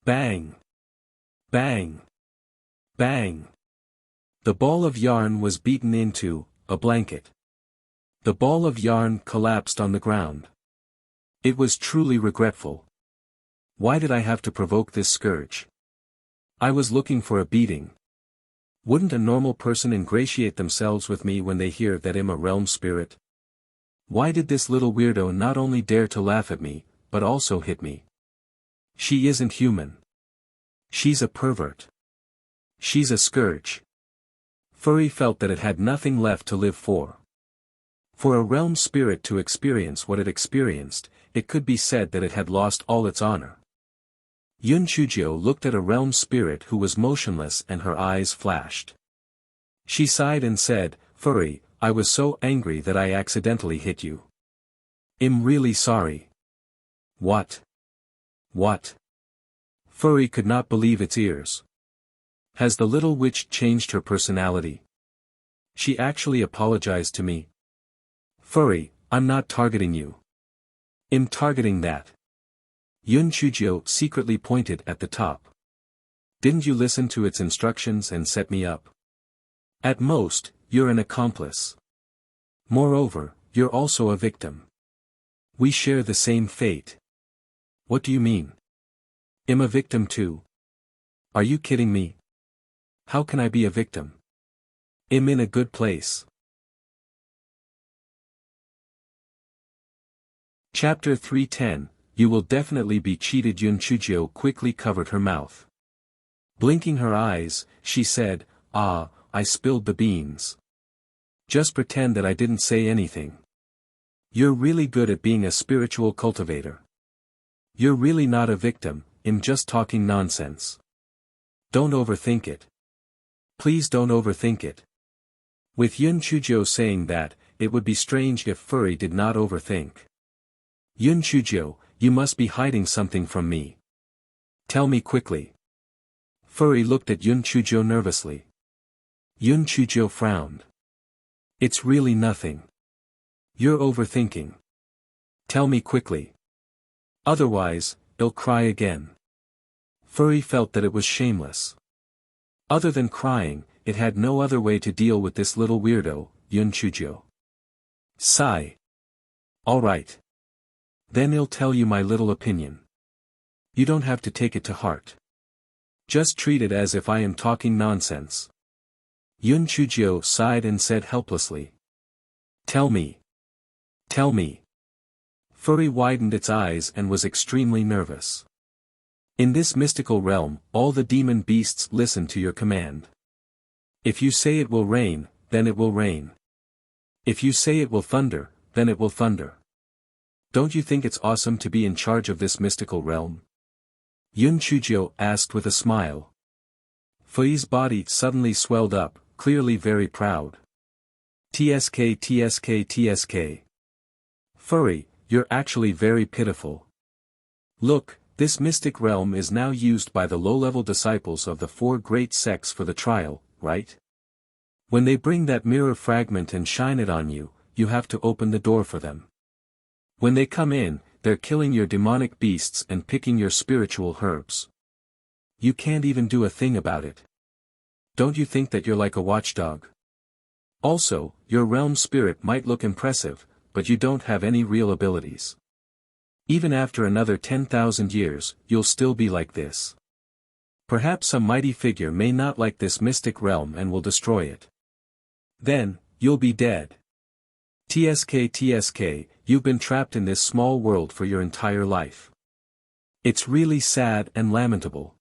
Bang! Bang! Bang! The ball of yarn was beaten into a blanket. The ball of yarn collapsed on the ground. It was truly regretful. Why did I have to provoke this scourge? I was looking for a beating. Wouldn't a normal person ingratiate themselves with me when they hear that I'm a realm spirit? Why did this little weirdo not only dare to laugh at me, but also hit me? She isn't human. She's a pervert. She's a scourge. Furry felt that it had nothing left to live for. For a realm spirit to experience what it experienced, it could be said that it had lost all its honor. Yun Chuzhou looked at a realm spirit who was motionless and her eyes flashed. She sighed and said, "Furry, I was so angry that I accidentally hit you. I'm really sorry." What? What? Furry could not believe its ears. Has the little witch changed her personality? She actually apologized to me. Furry, I'm not targeting you. I'm targeting that. Yun Chuzhou secretly pointed at the top. Didn't you listen to its instructions and set me up? At most, you're an accomplice. Moreover, you're also a victim. We share the same fate. What do you mean? I'm a victim too. Are you kidding me? How can I be a victim? I'm in a good place. Chapter 310, You will definitely be cheated. Yun Chuzhou quickly covered her mouth. Blinking her eyes, she said, "Ah, I spilled the beans. Just pretend that I didn't say anything. You're really good at being a spiritual cultivator. You're really not a victim, I'm just talking nonsense. Don't overthink it. Please don't overthink it." With Yun Chuzhou saying that, it would be strange if Furry did not overthink. Yun Chuzhou, you must be hiding something from me. Tell me quickly. Furry looked at Yun Chuzhou nervously. Yun Chuzhou frowned. It's really nothing. You're overthinking. Tell me quickly. Otherwise, I'll cry again. Furry felt that it was shameless. Other than crying, it had no other way to deal with this little weirdo, Yun Chuzhou. Sigh. All right. Then I'll tell you my little opinion. You don't have to take it to heart. Just treat it as if I am talking nonsense. Yun Chuzhou sighed and said helplessly. Tell me. Tell me. Furry widened its eyes and was extremely nervous. In this mystical realm, all the demon beasts listen to your command. If you say it will rain, then it will rain. If you say it will thunder, then it will thunder. Don't you think it's awesome to be in charge of this mystical realm? Yun Chuzhou asked with a smile. Furry's body suddenly swelled up, clearly very proud. TSK TSK TSK. Furry, you're actually very pitiful. Look, this mystic realm is now used by the low-level disciples of the four great sects for the trial, right? When they bring that mirror fragment and shine it on you, you have to open the door for them. When they come in, they're killing your demonic beasts and picking your spiritual herbs. You can't even do a thing about it. Don't you think that you're like a watchdog? Also, your realm spirit might look impressive, but you don't have any real abilities. Even after another 10,000 years, you'll still be like this. Perhaps some mighty figure may not like this mystic realm and will destroy it. Then, you'll be dead. TSK TSK, you've been trapped in this small world for your entire life. It's really sad and lamentable.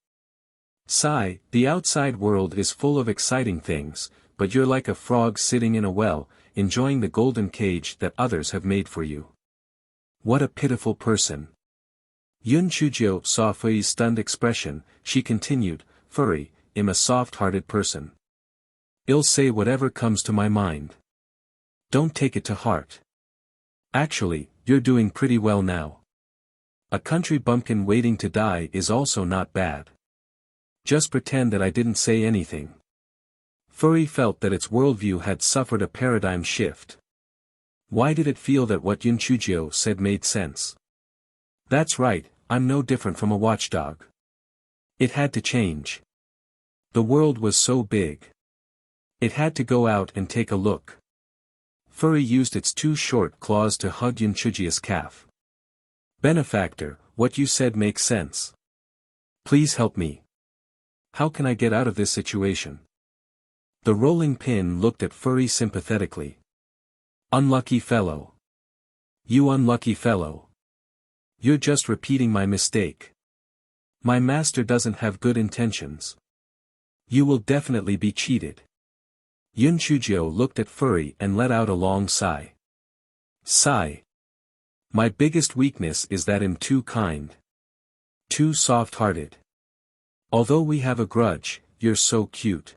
Sigh, the outside world is full of exciting things, but you're like a frog sitting in a well, enjoying the golden cage that others have made for you. What a pitiful person. Yun Chuzhou saw Furry's stunned expression. She continued, Furry, I'm a soft-hearted person. I'll say whatever comes to my mind. Don't take it to heart. Actually, you're doing pretty well now. A country bumpkin waiting to die is also not bad. Just pretend that I didn't say anything. Furry felt that its worldview had suffered a paradigm shift. Why did it feel that what Yun Chujio said made sense? That's right, I'm no different from a watchdog. It had to change. The world was so big. It had to go out and take a look. Furry used its two short claws to hug Yun Chujio's calf. Benefactor, what you said makes sense. Please help me. How can I get out of this situation? The rolling pin looked at Furry sympathetically. Unlucky fellow. You unlucky fellow. You're just repeating my mistake. My master doesn't have good intentions. You will definitely be cheated. Yun Chujio looked at Furry and let out a long sigh. Sigh. My biggest weakness is that I'm too kind. Too soft-hearted. Although we have a grudge, you're so cute.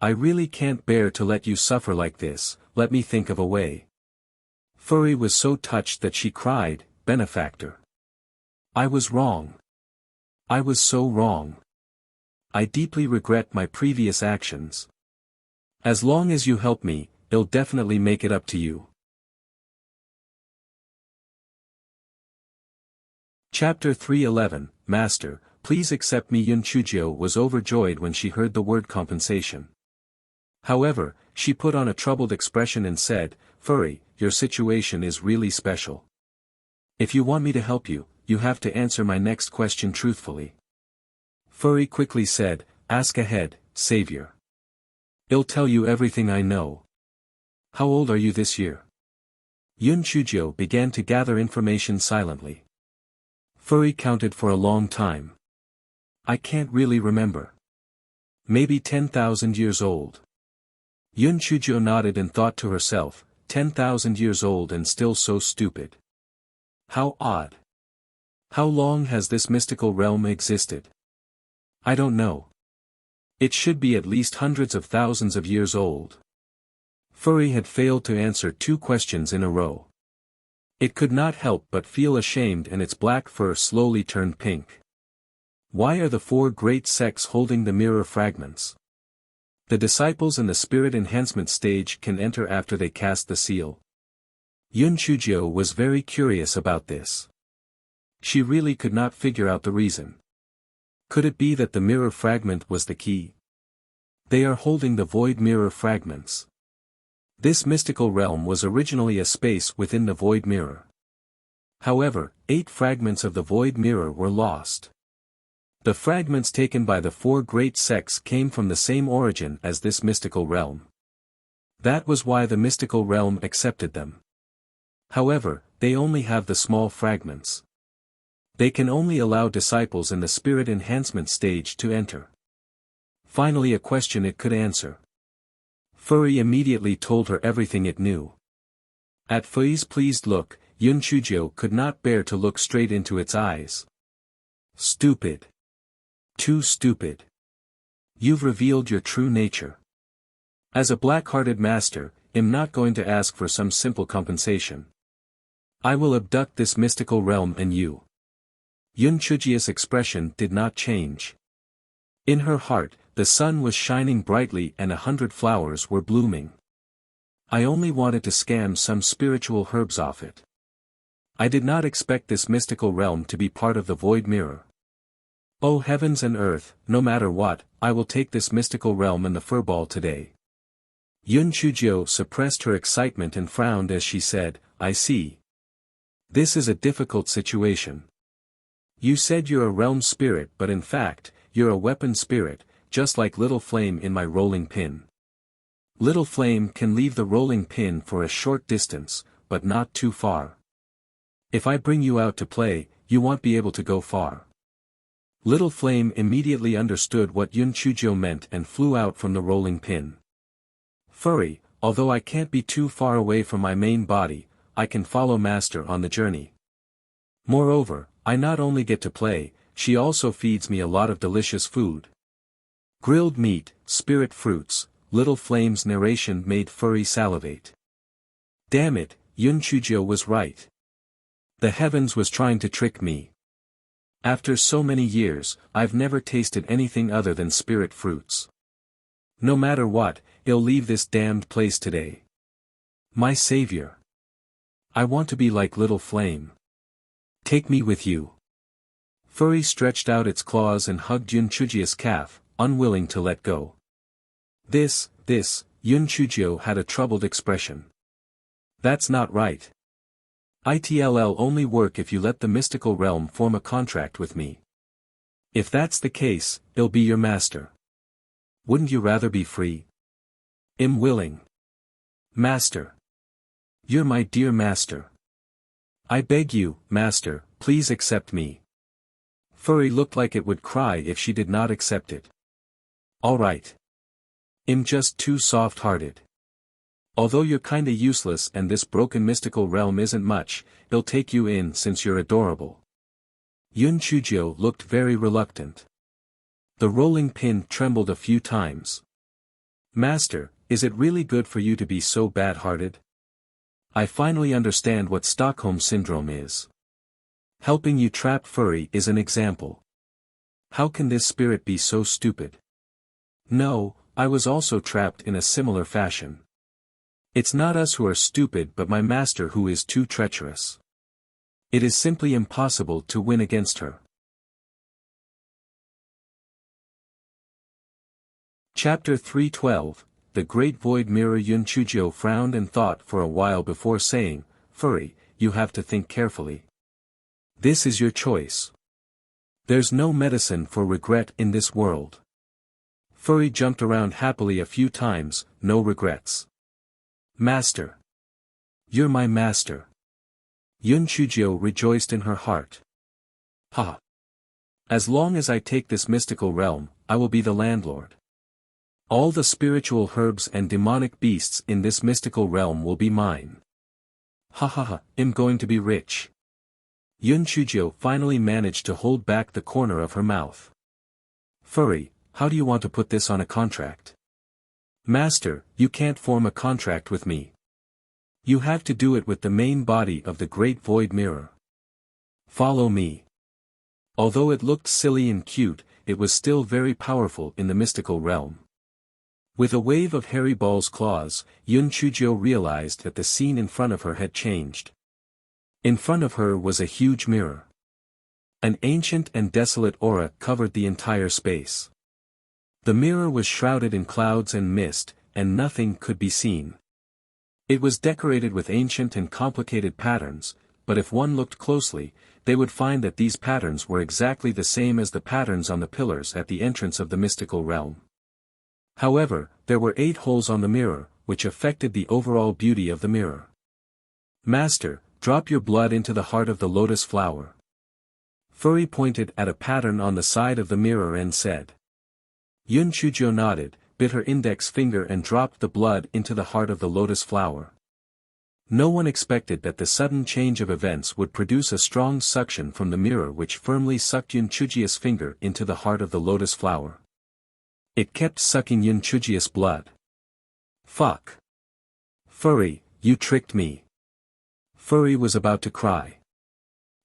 I really can't bear to let you suffer like this, let me think of a way. Furry was so touched that she cried, Benefactor. I was wrong. I was so wrong. I deeply regret my previous actions. As long as you help me, I'll definitely make it up to you. Chapter 311, Master, please accept me. Yun Chujio was overjoyed when she heard the word compensation. However, she put on a troubled expression and said, Furry, your situation is really special. If you want me to help you, you have to answer my next question truthfully. Furry quickly said, ask ahead, Savior. I'll tell you everything I know. How old are you this year? Yun Chujio began to gather information silently. Furry counted for a long time. I can't really remember. Maybe 10,000 years old. Yun Chujio nodded and thought to herself, 10,000 years old and still so stupid. How odd. How long has this mystical realm existed? I don't know. It should be at least hundreds of thousands of years old. Furry had failed to answer 2 questions in a row. It could not help but feel ashamed and its black fur slowly turned pink. Why are the 4 great sects holding the mirror fragments? The disciples in the spirit enhancement stage can enter after they cast the seal. Yun Chujio was very curious about this. She really could not figure out the reason. Could it be that the mirror fragment was the key? They are holding the void mirror fragments. This mystical realm was originally a space within the void mirror. However, 8 fragments of the void mirror were lost. The fragments taken by the 4 great sects came from the same origin as this mystical realm. That was why the mystical realm accepted them. However, they only have the small fragments. They can only allow disciples in the spirit enhancement stage to enter. Finally, a question it could answer. Furry immediately told her everything it knew. At Furry's pleased look, Yun Chujio could not bear to look straight into its eyes. Stupid. Too stupid. You've revealed your true nature. As a black-hearted master, I'm not going to ask for some simple compensation. I will abduct this mystical realm and you. Yun Chujio's expression did not change. In her heart, the sun was shining brightly and 100 flowers were blooming. I only wanted to scam some spiritual herbs off it. I did not expect this mystical realm to be part of the void mirror. Oh heavens and earth, no matter what, I will take this mystical realm and the furball today. Yun Chujio suppressed her excitement and frowned as she said, I see. This is a difficult situation. You said you're a realm spirit, but in fact, you're a weapon spirit, just like Little Flame in my rolling pin. Little Flame can leave the rolling pin for a short distance, but not too far. If I bring you out to play, you won't be able to go far. Little Flame immediately understood what Yun Chujio meant and flew out from the rolling pin. Furry, although I can't be too far away from my main body, I can follow Master on the journey. Moreover, I not only get to play, she also feeds me a lot of delicious food. Grilled meat, spirit fruits, Little Flame's narration made Furry salivate. Damn it, Yun Chujio was right. The heavens was trying to trick me. After so many years, I've never tasted anything other than spirit fruits. No matter what, I'll leave this damned place today. My savior. I want to be like little flame. Take me with you. Furry stretched out its claws and hugged Yun Chujio's calf, unwilling to let go. This, Yun Chujio had a troubled expression. That's not right. It'll only work if you let the mystical realm form a contract with me. If that's the case, I'll be your master. Wouldn't you rather be free? I'm willing. Master. You're my dear master. I beg you, master, please accept me. Furry looked like it would cry if she did not accept it. All right. I'm just too soft-hearted. Although you're kinda useless and this broken mystical realm isn't much, I'll take you in since you're adorable. Yun Chujio looked very reluctant. The rolling pin trembled a few times. Master, is it really good for you to be so bad-hearted? I finally understand what Stockholm Syndrome is. Helping you trap Furry is an example. How can this spirit be so stupid? No, I was also trapped in a similar fashion. It's not us who are stupid but my master who is too treacherous. It is simply impossible to win against her. Chapter 312, The Great Void Mirror. Yun Chujio frowned and thought for a while before saying, Furry, you have to think carefully. This is your choice. There's no medicine for regret in this world. Furry jumped around happily a few times, no regrets. Master. You're my master. Yun Chujio rejoiced in her heart. Ha! As long as I take this mystical realm, I will be the landlord. All the spiritual herbs and demonic beasts in this mystical realm will be mine. Ha ha ha, I'm going to be rich. Yun Chujio finally managed to hold back the corner of her mouth. Furry, how do you want to put this on a contract? Master, you can't form a contract with me. You have to do it with the main body of the Great Void Mirror. Follow me. Although it looked silly and cute, it was still very powerful in the mystical realm. With a wave of Hairy Ball's claws, Yun Chujio realized that the scene in front of her had changed. In front of her was a huge mirror. An ancient and desolate aura covered the entire space. The mirror was shrouded in clouds and mist, and nothing could be seen. It was decorated with ancient and complicated patterns, but if one looked closely, they would find that these patterns were exactly the same as the patterns on the pillars at the entrance of the mystical realm. However, there were 8 holes on the mirror, which affected the overall beauty of the mirror. Master, drop your blood into the heart of the lotus flower. Furry pointed at a pattern on the side of the mirror and said. Yun Chujio nodded, bit her index finger and dropped the blood into the heart of the lotus flower. No one expected that the sudden change of events would produce a strong suction from the mirror which firmly sucked Yun Chujio's finger into the heart of the lotus flower. It kept sucking Yun Chujio's blood. Fuck. Furry, you tricked me. Furry was about to cry.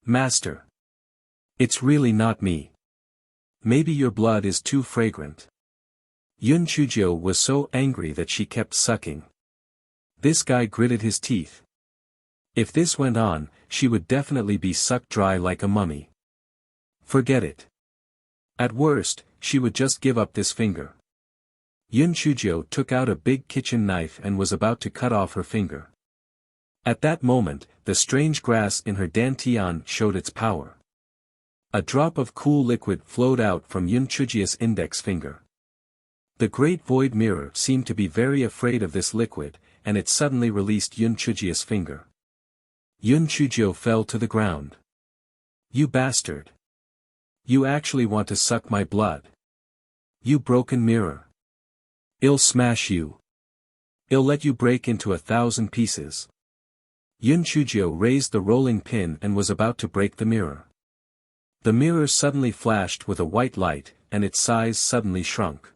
Master. It's really not me. Maybe your blood is too fragrant. Yun Chujio was so angry that she kept sucking. This guy gritted his teeth. If this went on, she would definitely be sucked dry like a mummy. Forget it. At worst, she would just give up this finger. Yun Chujio took out a big kitchen knife and was about to cut off her finger. At that moment, the strange grass in her dantian showed its power. A drop of cool liquid flowed out from Yun Chujio's index finger. The Great Void Mirror seemed to be very afraid of this liquid, and it suddenly released Yun Chujio's finger. Yun Chujio fell to the ground. You bastard. You actually want to suck my blood. You broken mirror. I'll smash you. I'll let you break into 1,000 pieces. Yun Chujio raised the rolling pin and was about to break the mirror. The mirror suddenly flashed with a white light, and its size suddenly shrunk.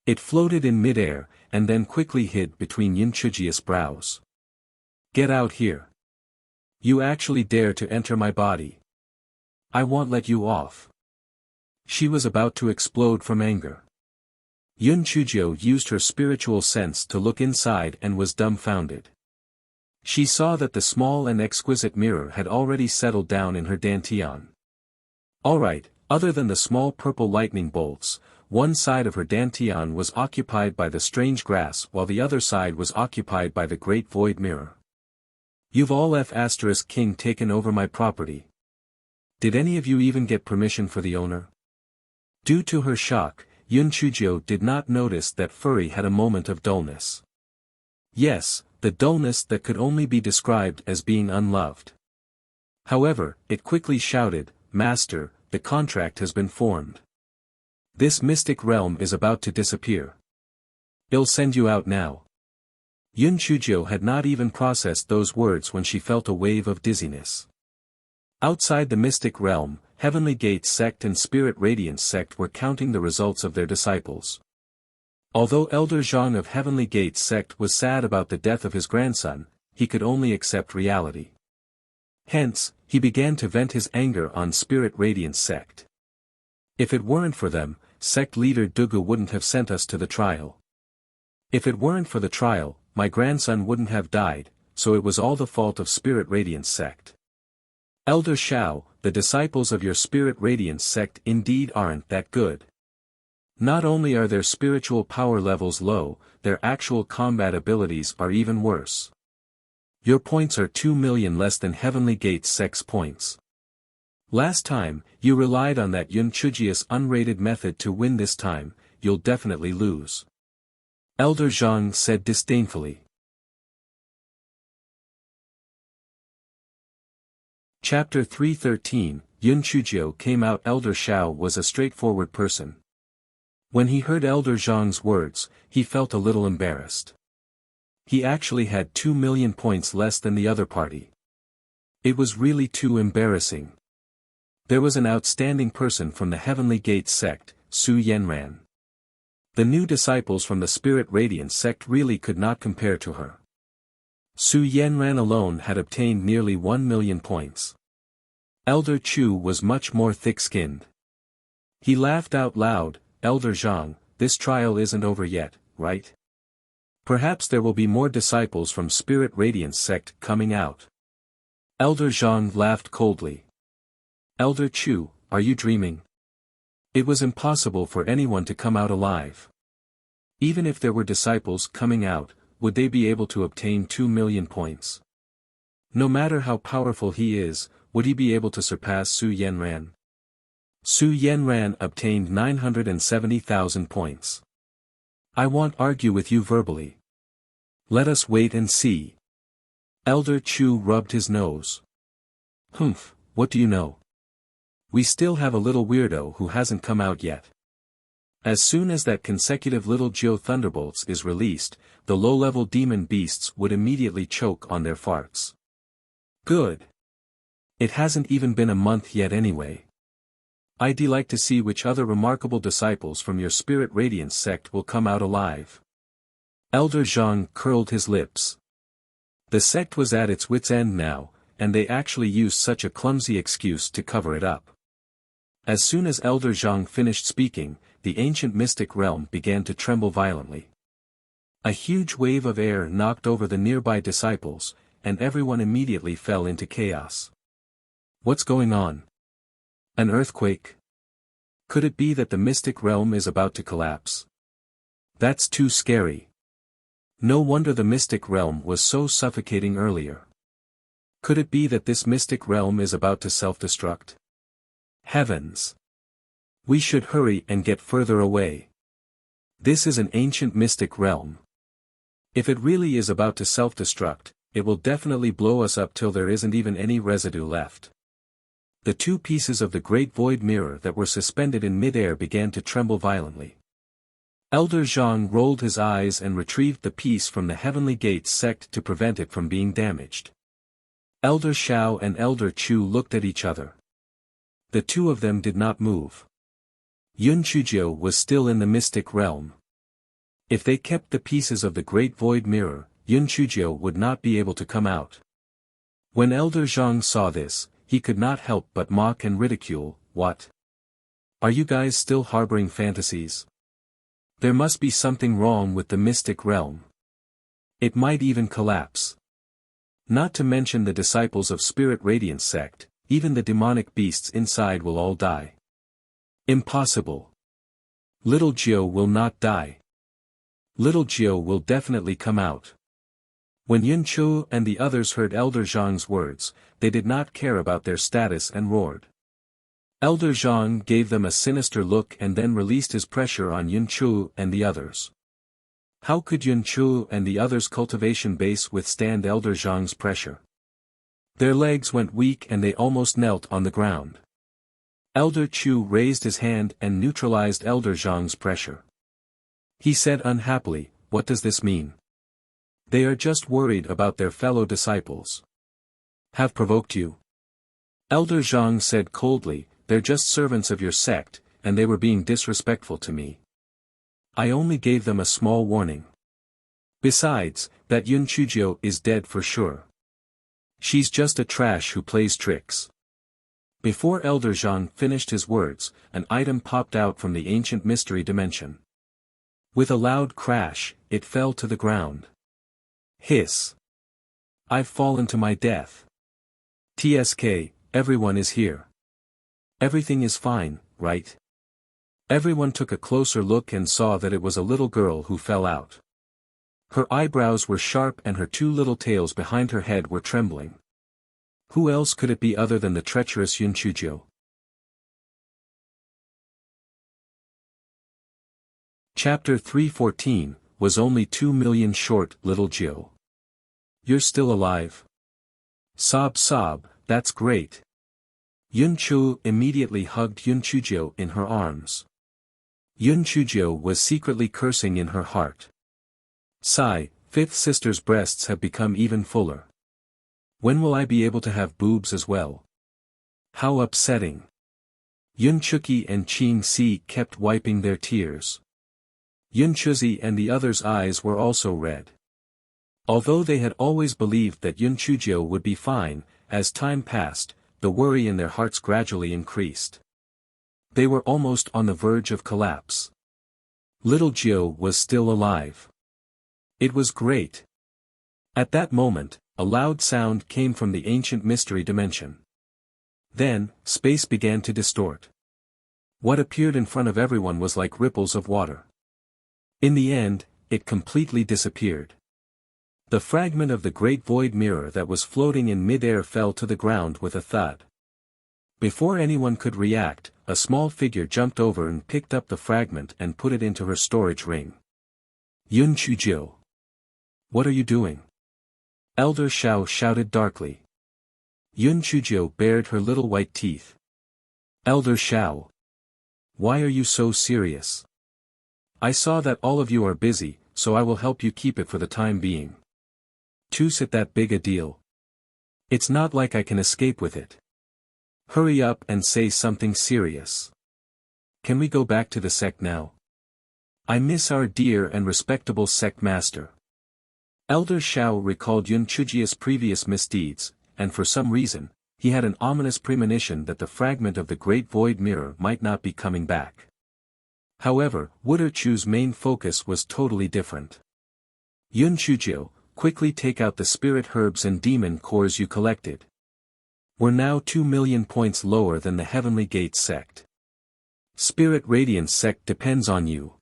It floated in midair, and then quickly hid between Yun Chujio's brows. Get out here. You actually dare to enter my body. I won't let you off. She was about to explode from anger. Yun Chujio used her spiritual sense to look inside and was dumbfounded. She saw that the small and exquisite mirror had already settled down in her dantian. Alright, other than the small purple lightning bolts, one side of her dantian was occupied by the strange grass while the other side was occupied by the great void mirror. You've all F***king taken over my property. Did any of you even get permission for the owner? Due to her shock, Yun Chujio did not notice that Furry had a moment of dullness. Yes, the dullness that could only be described as being unloved. However, it quickly shouted, Master, the contract has been formed. This mystic realm is about to disappear. I'll send you out now. Yun Chujio had not even processed those words when she felt a wave of dizziness. Outside the mystic realm, Heavenly Gate sect and Spirit Radiance sect were counting the results of their disciples. Although Elder Zhang of Heavenly Gate sect was sad about the death of his grandson, he could only accept reality. Hence, he began to vent his anger on Spirit Radiance sect. If it weren't for them, sect leader Dugu wouldn't have sent us to the trial. If it weren't for the trial, my grandson wouldn't have died, so it was all the fault of Spirit Radiance sect. Elder Shao, the disciples of your Spirit Radiance sect indeed aren't that good. Not only are their spiritual power levels low, their actual combat abilities are even worse. Your points are 2 million less than Heavenly Gate sect's points. Last time, you relied on that Yun Chujio's unrated method to win. This time, you'll definitely lose. Elder Zhang said disdainfully. Chapter 313, Yun Chujio came out. Elder Shao was a straightforward person. When he heard Elder Zhang's words, he felt a little embarrassed. He actually had 2 million points less than the other party. It was really too embarrassing. There was an outstanding person from the Heavenly Gate sect, Su Yenran. The new disciples from the Spirit Radiance sect really could not compare to her. Su Yenran alone had obtained nearly 1 million points. Elder Chu was much more thick-skinned. He laughed out loud, Elder Zhang, this trial isn't over yet, right? Perhaps there will be more disciples from Spirit Radiance sect coming out. Elder Zhang laughed coldly. Elder Chu, are you dreaming? It was impossible for anyone to come out alive. Even if there were disciples coming out, would they be able to obtain 2 million points? No matter how powerful he is, would he be able to surpass Su Yenran? Su Yenran obtained 970,000 points. I won't argue with you verbally. Let us wait and see. Elder Chu rubbed his nose. Humph, what do you know? We still have a little weirdo who hasn't come out yet. As soon as that consecutive little Geo Thunderbolts is released, the low-level demon beasts would immediately choke on their farts. Good. It hasn't even been a month yet anyway. I'd like to see which other remarkable disciples from your Spirit Radiance sect will come out alive. Elder Zhang curled his lips. The sect was at its wit's end now, and they actually used such a clumsy excuse to cover it up. As soon as Elder Zhang finished speaking, the ancient mystic realm began to tremble violently. A huge wave of air knocked over the nearby disciples, and everyone immediately fell into chaos. What's going on? An earthquake? Could it be that the mystic realm is about to collapse? That's too scary. No wonder the mystic realm was so suffocating earlier. Could it be that this mystic realm is about to self-destruct? Heavens! We should hurry and get further away. This is an ancient mystic realm. If it really is about to self-destruct, it will definitely blow us up till there isn't even any residue left. The two pieces of the great void mirror that were suspended in mid-air began to tremble violently. Elder Zhang rolled his eyes and retrieved the piece from the Heavenly Gate sect to prevent it from being damaged. Elder Shao and Elder Chu looked at each other. The two of them did not move. Yun Chujio was still in the mystic realm. If they kept the pieces of the great void mirror, Yun Chujio would not be able to come out. When Elder Zhang saw this, he could not help but mock and ridicule. What? Are you guys still harboring fantasies? There must be something wrong with the mystic realm. It might even collapse. Not to mention the disciples of Spirit Radiance sect, even the demonic beasts inside will all die. Impossible. Little Jiao will not die. Little Jiao will definitely come out. When Yun Chu and the others heard Elder Zhang's words, they did not care about their status and roared. Elder Zhang gave them a sinister look and then released his pressure on Yun Chu and the others. How could Yun Chu and the others' cultivation base withstand Elder Zhang's pressure? Their legs went weak and they almost knelt on the ground. Elder Chu raised his hand and neutralized Elder Zhang's pressure. He said unhappily, "What does this mean? They are just worried about their fellow disciples. Have provoked you?" Elder Zhang said coldly, "They're just servants of your sect, and they were being disrespectful to me. I only gave them a small warning. Besides, that Yun Chujio is dead for sure. She's just a trash who plays tricks." Before Elder Zhang finished his words, an item popped out from the ancient mystery dimension. With a loud crash, it fell to the ground. Hiss. I've fallen to my death. TSK, everyone is here. Everything is fine, right? Everyone took a closer look and saw that it was a little girl who fell out. Her eyebrows were sharp and her two little tails behind her head were trembling. Who else could it be other than the treacherous Yun Chujio? Chapter 314, was only 2 million short, little Jill. You're still alive? Sob sob, that's great. Yun Chu immediately hugged Yun Chujio in her arms. Yun Chujio was secretly cursing in her heart. Sigh, fifth sister's breasts have become even fuller. When will I be able to have boobs as well? How upsetting. Yun Chuki and Qing Si kept wiping their tears. Yun Chuzi and the others' eyes were also red. Although they had always believed that Yun Chujio would be fine, as time passed, the worry in their hearts gradually increased. They were almost on the verge of collapse. Little Jiao was still alive. It was great. At that moment, a loud sound came from the ancient mystery dimension. Then, space began to distort. What appeared in front of everyone was like ripples of water. In the end, it completely disappeared. The fragment of the great void mirror that was floating in mid-air fell to the ground with a thud. Before anyone could react, a small figure jumped over and picked up the fragment and put it into her storage ring. Yun Chujio. What are you doing? Elder Xiao shouted darkly. Yun Chujio bared her little white teeth. Elder Xiao. Why are you so serious? I saw that all of you are busy, so I will help you keep it for the time being. Two's it that big a deal? It's not like I can escape with it. Hurry up and say something serious. Can we go back to the sect now? I miss our dear and respectable sect master. Elder Xiao recalled Yun Chujio's previous misdeeds, and for some reason, he had an ominous premonition that the fragment of the Great Void Mirror might not be coming back. However, Wooder Chu's main focus was totally different. Yun Chujio, quickly take out the spirit herbs and demon cores you collected. We're now 2 million points lower than the Heavenly Gate sect. Spirit Radiance sect depends on you.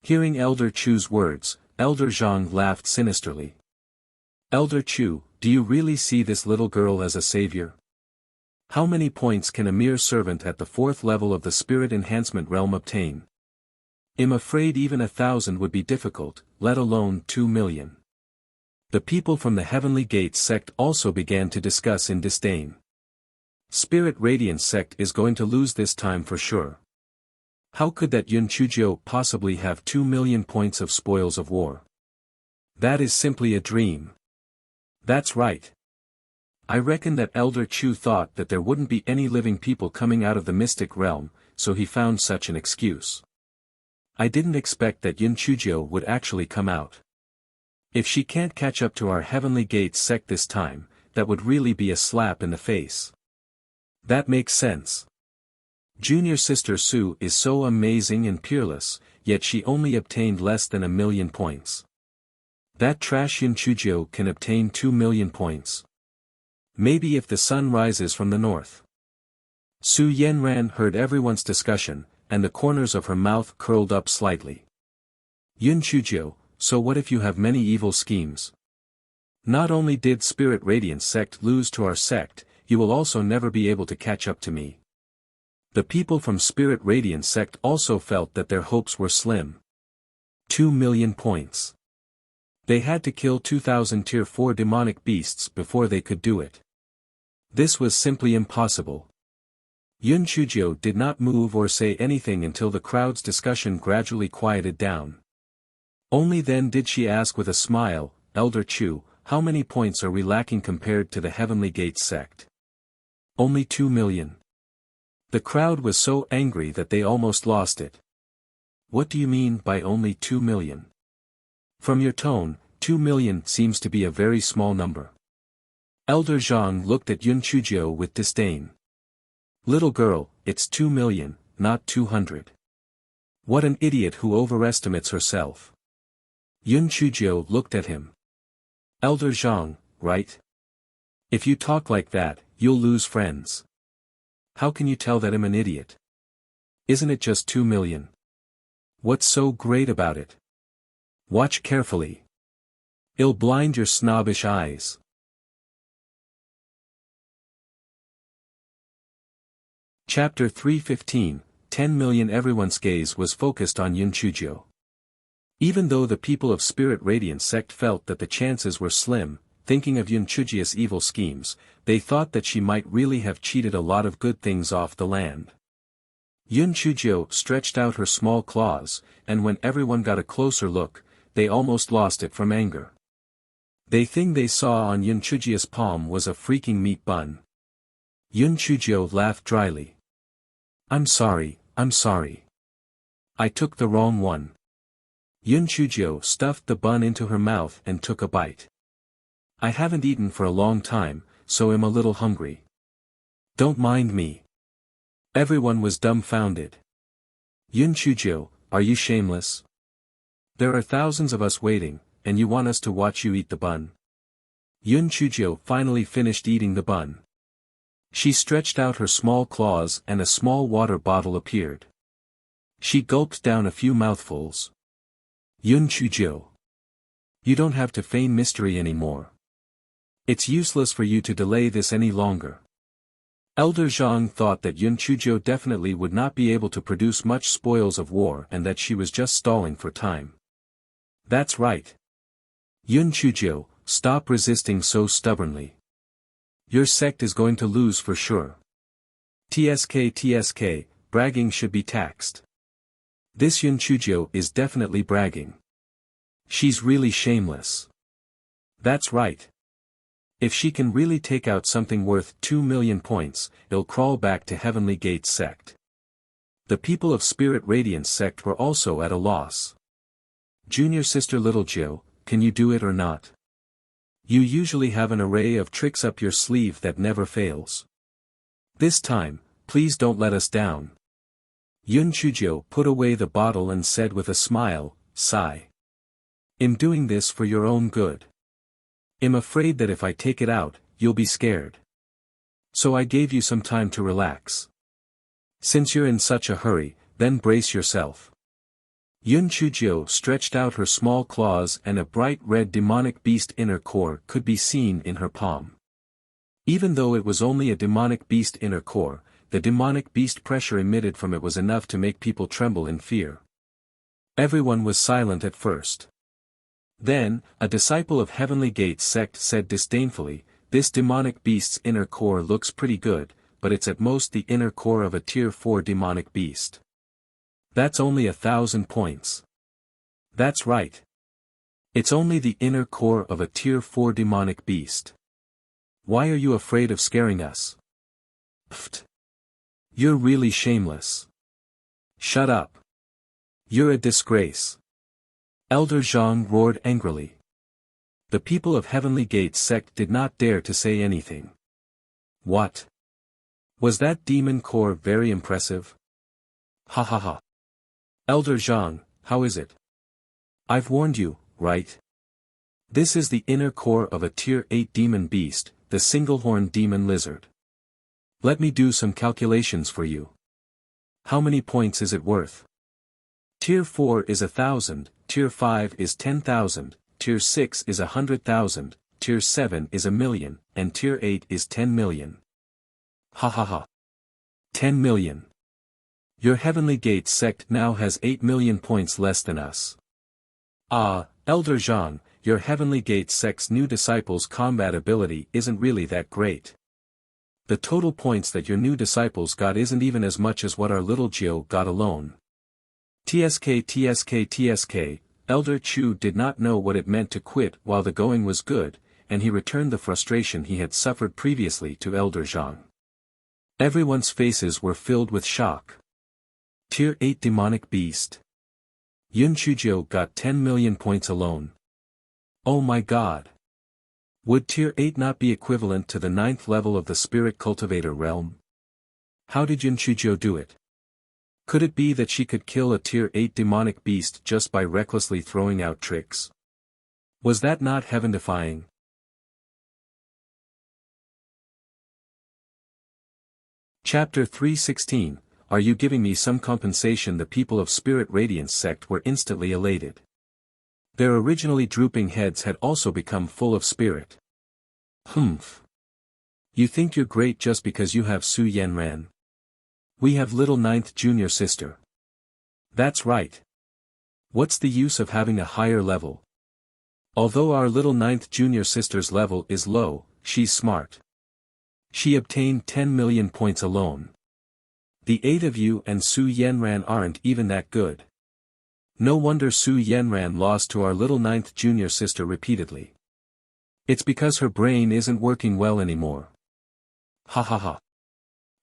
Hearing Elder Chu's words, Elder Zhang laughed sinisterly. Elder Chu, do you really see this little girl as a savior? How many points can a mere servant at the 4th level of the Spirit Enhancement Realm obtain? I'm afraid even 1,000 would be difficult, let alone 2 million. The people from the Heavenly Gate sect also began to discuss in disdain. Spirit Radiance sect is going to lose this time for sure. How could that Yun Chujio possibly have 2 million points of spoils of war? That is simply a dream. That's right. I reckon that Elder Chu thought that there wouldn't be any living people coming out of the mystic realm, so he found such an excuse. I didn't expect that Yun Chujio would actually come out. If she can't catch up to our Heavenly Gate sect this time, that would really be a slap in the face. That makes sense. Junior sister Sue is so amazing and peerless, yet she only obtained less than 1,000,000 points. That trash Yun Chujio can obtain 2,000,000 points. Maybe if the sun rises from the north. Su Yenran heard everyone's discussion, and the corners of her mouth curled up slightly. Yun Chujio, so what if you have many evil schemes? Not only did Spirit Radiance sect lose to our sect, you will also never be able to catch up to me. The people from Spirit Radiance sect also felt that their hopes were slim. 2,000,000 points. They had to kill 2,000 Tier 4 demonic beasts before they could do it. This was simply impossible. Yun Chujio did not move or say anything until the crowd's discussion gradually quieted down. Only then did she ask with a smile, Elder Chu, how many points are we lacking compared to the Heavenly Gate sect? Only 2,000,000. The crowd was so angry that they almost lost it. What do you mean by only 2,000,000? From your tone, 2,000,000 seems to be a very small number. Elder Zhang looked at Yun Chujio with disdain. Little girl, it's 2,000,000, not 200. What an idiot who overestimates herself. Yun Chujio looked at him. Elder Zhang, right? If you talk like that, you'll lose friends. How can you tell that I'm an idiot? Isn't it just 2,000,000? What's so great about it? Watch carefully. It'll blind your snobbish eyes. Chapter 315, 10,000,000. Everyone's gaze was focused on Yun Chujio. Even though the people of Spirit Radiance sect felt that the chances were slim, thinking of Yun Chujio's evil schemes, they thought that she might really have cheated a lot of good things off the land. Yun Chujio stretched out her small claws, and when everyone got a closer look, they almost lost it from anger. The thing they saw on Yun Chujio's palm was a freaking meat bun. Yun Chujio laughed dryly. I'm sorry. I took the wrong one. Yun Chujio stuffed the bun into her mouth and took a bite. I haven't eaten for a long time, so I'm a little hungry. Don't mind me. Everyone was dumbfounded. Yun Chujio, are you shameless? There are thousands of us waiting, and you want us to watch you eat the bun? Yun Chujio finally finished eating the bun. She stretched out her small claws and a small water bottle appeared. She gulped down a few mouthfuls. Yun Chujio. You don't have to feign mystery anymore. It's useless for you to delay this any longer. Elder Zhang thought that Yun Chujio definitely would not be able to produce much spoils of war and that she was just stalling for time. That's right. Yun Chujio, stop resisting so stubbornly. Your sect is going to lose for sure. TSK, bragging should be taxed. This Yun Chujio is definitely bragging. She's really shameless. That's right. If she can really take out something worth 2,000,000 points, it'll crawl back to Heavenly Gate sect. The people of Spirit Radiance sect were also at a loss. Junior sister Little Jill, can you do it or not? You usually have an array of tricks up your sleeve that never fails. This time, please don't let us down. Yun Chujio put away the bottle and said with a smile, sigh. I'm doing this for your own good. I'm afraid that if I take it out, you'll be scared. So I gave you some time to relax. Since you're in such a hurry, then brace yourself. Yun Chujio stretched out her small claws and a bright red demonic beast inner core could be seen in her palm. Even though it was only a demonic beast inner core, the demonic beast pressure emitted from it was enough to make people tremble in fear. Everyone was silent at first. Then, a disciple of Heavenly Gate sect said disdainfully, this demonic beast's inner core looks pretty good, but it's at most the inner core of a Tier 4 demonic beast. That's only 1,000 points. That's right. It's only the inner core of a Tier 4 demonic beast. Why are you afraid of scaring us? Pfft. You're really shameless. Shut up. You're a disgrace. Elder Zhang roared angrily. The people of Heavenly Gates sect did not dare to say anything. What? Was that demon core very impressive? Ha ha ha. Elder Zhang, how is it? I've warned you, right? This is the inner core of a Tier 8 demon beast, the single-horned demon lizard. Let me do some calculations for you. How many points is it worth? Tier 4 is 1,000, Tier 5 is 10,000, Tier 6 is 100,000, Tier 7 is 1,000,000, and Tier 8 is 10 million. Ha ha ha. 10 million. Your Heavenly Gates sect now has 8 million points less than us. Ah, Elder Zhang, your Heavenly Gates sect's new disciples' combat ability isn't really that great. The total points that your new disciples got isn't even as much as what our little Jiao got alone. TSK, Elder Chu did not know what it meant to quit while the going was good, and he returned the frustration he had suffered previously to Elder Zhang. Everyone's faces were filled with shock. Tier 8 demonic beast. Yun Chujiu got 10 million points alone. Oh my god. Would Tier 8 not be equivalent to the 9th level of the Spirit Cultivator realm? How did Yun Chujiu do it? Could it be that she could kill a Tier 8 demonic beast just by recklessly throwing out tricks? Was that not heaven-defying? Chapter 316, Are you giving me some compensation? The people of Spirit Radiance sect were instantly elated. Their originally drooping heads had also become full of spirit. Humph. You think you're great just because you have Su Yanran? We have little 9th junior sister. That's right. What's the use of having a higher level? Although our little 9th junior sister's level is low, she's smart. She obtained 10 million points alone. The 8 of you and Su Yanran aren't even that good. No wonder Su Yanran lost to our little 9th junior sister repeatedly. It's because her brain isn't working well anymore. Ha ha ha.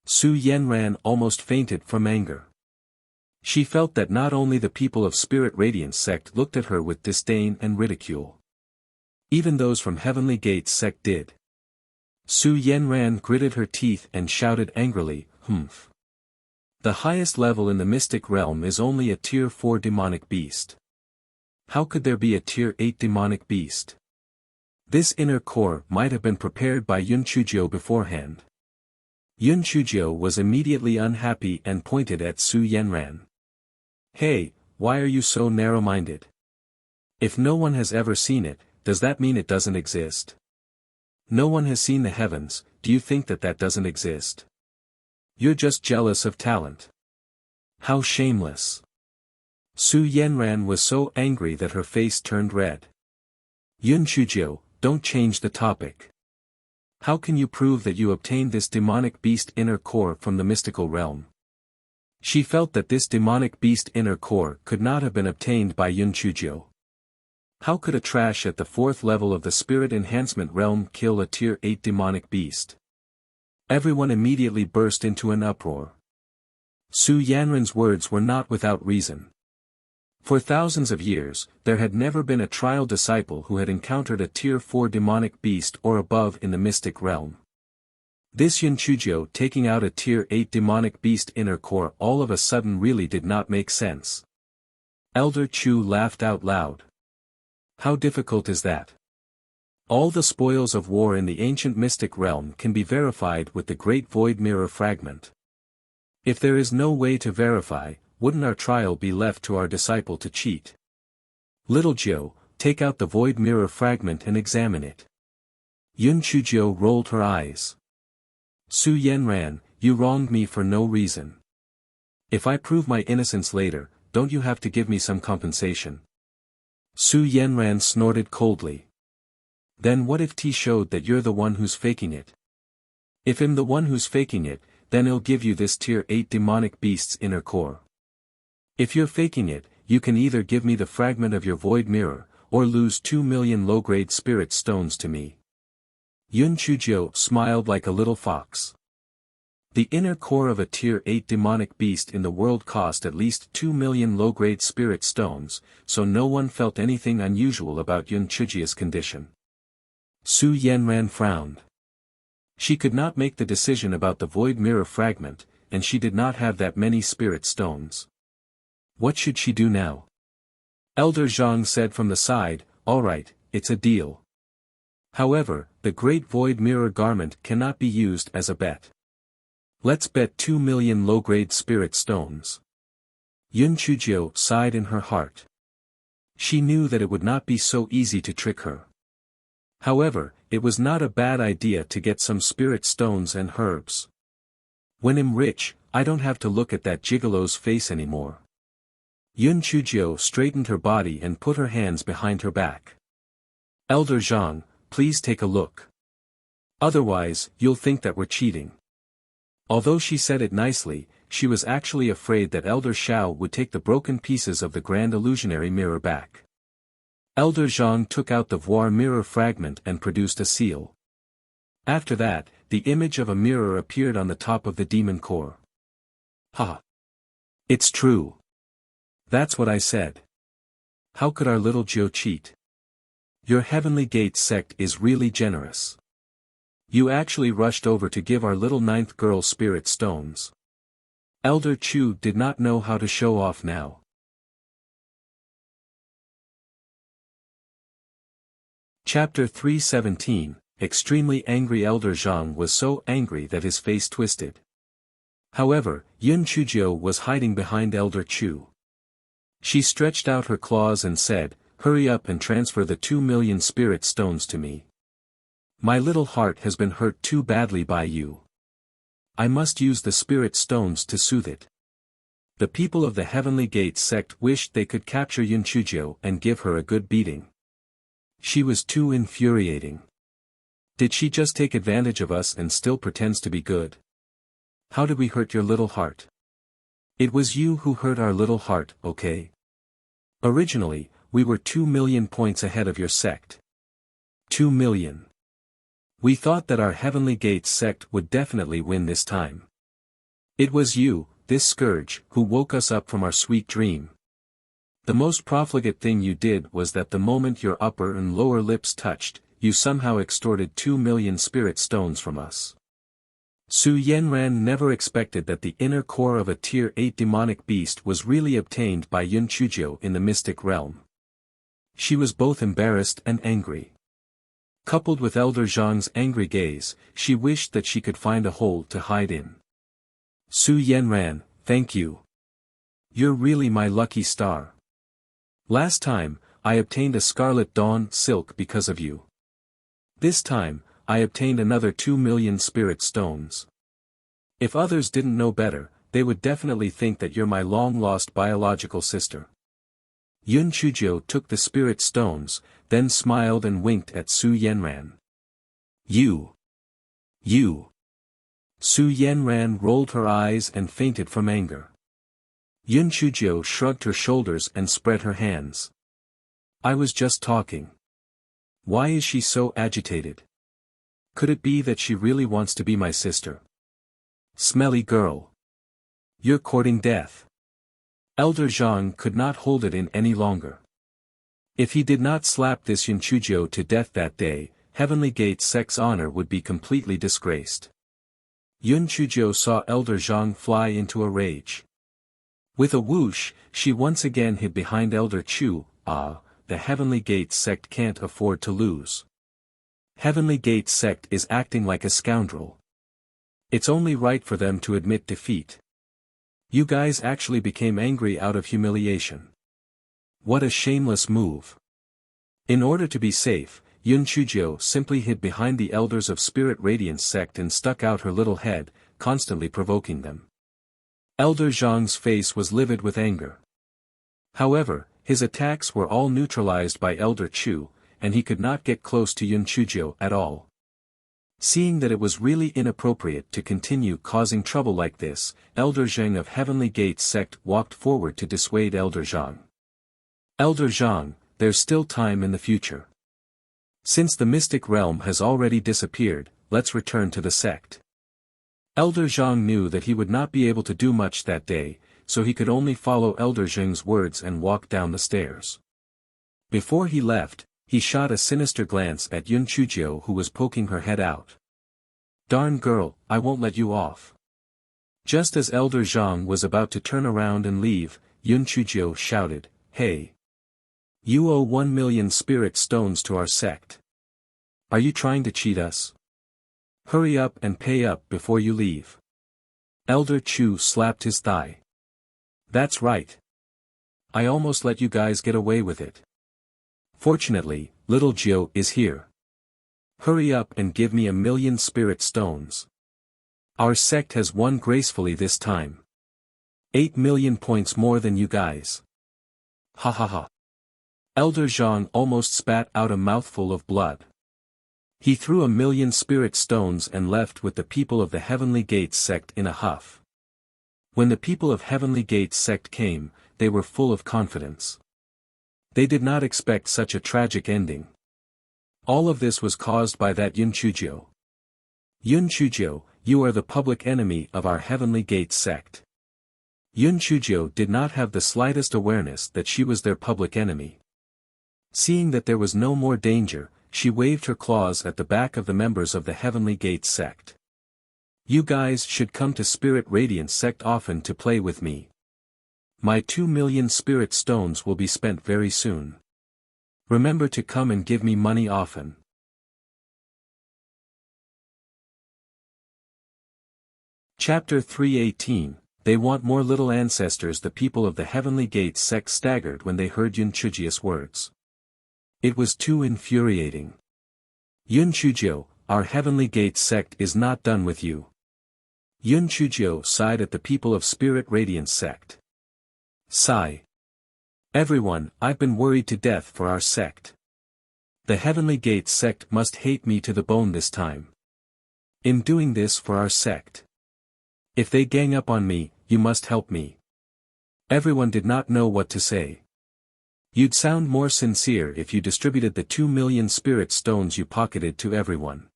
Su Yanran almost fainted from anger. She felt that not only the people of Spirit Radiance sect looked at her with disdain and ridicule. Even those from Heavenly Gates sect did. Su Yanran gritted her teeth and shouted angrily, "Humph. The highest level in the mystic realm is only a Tier 4 demonic beast. How could there be a Tier 8 demonic beast? This inner core might have been prepared by Yun Chujiu beforehand." Yun Chujiu was immediately unhappy and pointed at Su Yanran. Hey, why are you so narrow-minded? If no one has ever seen it, does that mean it doesn't exist? No one has seen the heavens, do you think that that doesn't exist? You're just jealous of talent. How shameless. Su Yanran was so angry that her face turned red. Yun Chujiu, don't change the topic. How can you prove that you obtained this demonic beast inner core from the mystical realm? She felt that this demonic beast inner core could not have been obtained by Yun Chujiu. How could a trash at the 4th level of the Spirit Enhancement realm kill a Tier 8 demonic beast? Everyone immediately burst into an uproar. Su Yanran's words were not without reason. For thousands of years, there had never been a trial disciple who had encountered a Tier 4 demonic beast or above in the mystic realm. This Yun Chujiu taking out a Tier 8 demonic beast inner core all of a sudden really did not make sense. Elder Chu laughed out loud. How difficult is that? All the spoils of war in the ancient mystic realm can be verified with the Great Void Mirror Fragment. If there is no way to verify, wouldn't our trial be left to our disciple to cheat? Little Jiao, take out the Void Mirror Fragment and examine it. Yun Chujiu rolled her eyes. Su Yanran, you wronged me for no reason. If I prove my innocence later, don't you have to give me some compensation? Su Yanran snorted coldly. Then what if T showed that you're the one who's faking it? If I'm the one who's faking it, then I'll give you this Tier 8 demonic beast's inner core. If you're faking it, you can either give me the fragment of your void mirror, or lose 2 million low-grade spirit stones to me. Yun Chujiu smiled like a little fox. The inner core of a Tier 8 demonic beast in the world cost at least 2 million low-grade spirit stones, so no one felt anything unusual about Yun Chujiu's condition. Su Yanran frowned. She could not make the decision about the void mirror fragment, and she did not have that many spirit stones. What should she do now? Elder Zhang said from the side, "All right, it's a deal. However, the great void mirror garment cannot be used as a bet. Let's bet 2 million low-grade spirit stones." Yun Chujio sighed in her heart. She knew that it would not be so easy to trick her. However, it was not a bad idea to get some spirit stones and herbs. When I'm rich, I don't have to look at that gigolo's face anymore. Yun Chujio straightened her body and put her hands behind her back. Elder Zhang, please take a look. Otherwise, you'll think that we're cheating. Although she said it nicely, she was actually afraid that Elder Xiao would take the broken pieces of the grand illusionary mirror back. Elder Zhang took out the voir mirror fragment and produced a seal. After that, the image of a mirror appeared on the top of the demon core. Ha! It's true. That's what I said. How could our little Jiu cheat? Your Heavenly Gate sect is really generous. You actually rushed over to give our little ninth girl spirit stones. Elder Chu did not know how to show off now. Chapter 317. Extremely angry Elder Zhang was so angry that his face twisted. However, Yun Chujio was hiding behind Elder Chu. She stretched out her claws and said, "Hurry up and transfer the 2 million spirit stones to me. My little heart has been hurt too badly by you. I must use the spirit stones to soothe it." The people of the Heavenly Gate sect wished they could capture Yun Chujio and give her a good beating. She was too infuriating. Did she just take advantage of us and still pretends to be good? How did we hurt your little heart? It was you who hurt our little heart, okay? Originally, we were 2 million points ahead of your sect. 2 million. We thought that our Heavenly Gate sect would definitely win this time. It was you, this scourge, who woke us up from our sweet dream. The most profligate thing you did was that the moment your upper and lower lips touched, you somehow extorted 2 million spirit stones from us. Su Yanran never expected that the inner core of a Tier 8 demonic beast was really obtained by Yun Chujio in the mystic realm. She was both embarrassed and angry. Coupled with Elder Zhang's angry gaze, she wished that she could find a hole to hide in. Su Yanran, thank you. You're really my lucky star. Last time, I obtained a Scarlet Dawn silk because of you. This time, I obtained another 2 million spirit stones. If others didn't know better, they would definitely think that you're my long-lost biological sister. Yun Chujio took the spirit stones, then smiled and winked at Su Yanran. You. Su Yanran rolled her eyes and fainted from anger. Yun Chujio shrugged her shoulders and spread her hands. I was just talking. Why is she so agitated? Could it be that she really wants to be my sister? Smelly girl. You're courting death. Elder Zhang could not hold it in any longer. If he did not slap this Yun Chujio to death that day, Heavenly Gate sect's honor would be completely disgraced. Yun Chujio saw Elder Zhang fly into a rage. With a whoosh, she once again hid behind Elder Chu. The Heavenly Gate sect can't afford to lose. Heavenly Gate sect is acting like a scoundrel. It's only right for them to admit defeat. You guys actually became angry out of humiliation. What a shameless move. In order to be safe, Yun Chujio simply hid behind the elders of Spirit Radiance sect and stuck out her little head, constantly provoking them. Elder Zhang's face was livid with anger. However, his attacks were all neutralized by Elder Chu, and he could not get close to Yun Chujio at all. Seeing that it was really inappropriate to continue causing trouble like this, Elder Zhang of Heavenly Gate sect walked forward to dissuade Elder Zhang. Elder Zhang, there's still time in the future. Since the mystic realm has already disappeared, let's return to the sect. Elder Zhang knew that he would not be able to do much that day, so he could only follow Elder Zhang's words and walk down the stairs. Before he left, He shot a sinister glance at Yun Chujio, who was poking her head out. "Darn girl, I won't let you off." Just as Elder Zhang was about to turn around and leave, Yun Chujio shouted, "Hey! You owe 1 million spirit stones to our sect. Are you trying to cheat us? Hurry up and pay up before you leave." Elder Chu slapped his thigh. "That's right. I almost let you guys get away with it. Fortunately, little Jiu is here. Hurry up and give me 1 million spirit stones. Our sect has won gracefully this time. 8 million points more than you guys. Ha ha ha." Elder Zhang almost spat out a mouthful of blood. He threw 1 million spirit stones and left with the people of the Heavenly Gates sect in a huff. When the people of Heavenly Gates sect came, they were full of confidence. They did not expect such a tragic ending. All of this was caused by that Yun Chujio. "Yun Chujio, you are the public enemy of our Heavenly Gates sect." Yun Chujio did not have the slightest awareness that she was their public enemy. Seeing that there was no more danger, she waved her claws at the back of the members of the Heavenly Gates sect. "You guys should come to Spirit Radiance sect often to play with me. My 2 million spirit stones will be spent very soon. Remember to come and give me money often." Chapter 318, They Want More Little Ancestors. The people of the Heavenly Gates sect staggered when they heard Yun Chujio's words. It was too infuriating. "Yun Chujio, our Heavenly Gates sect is not done with you." Yun Chujio sighed at the people of Spirit Radiance sect. Sigh. "Everyone, I've been worried to death for our sect. The Heavenly Gates sect must hate me to the bone this time. I'm doing this for our sect. If they gang up on me, you must help me." Everyone did not know what to say. "You'd sound more sincere if you distributed the 2 million spirit stones you pocketed to everyone."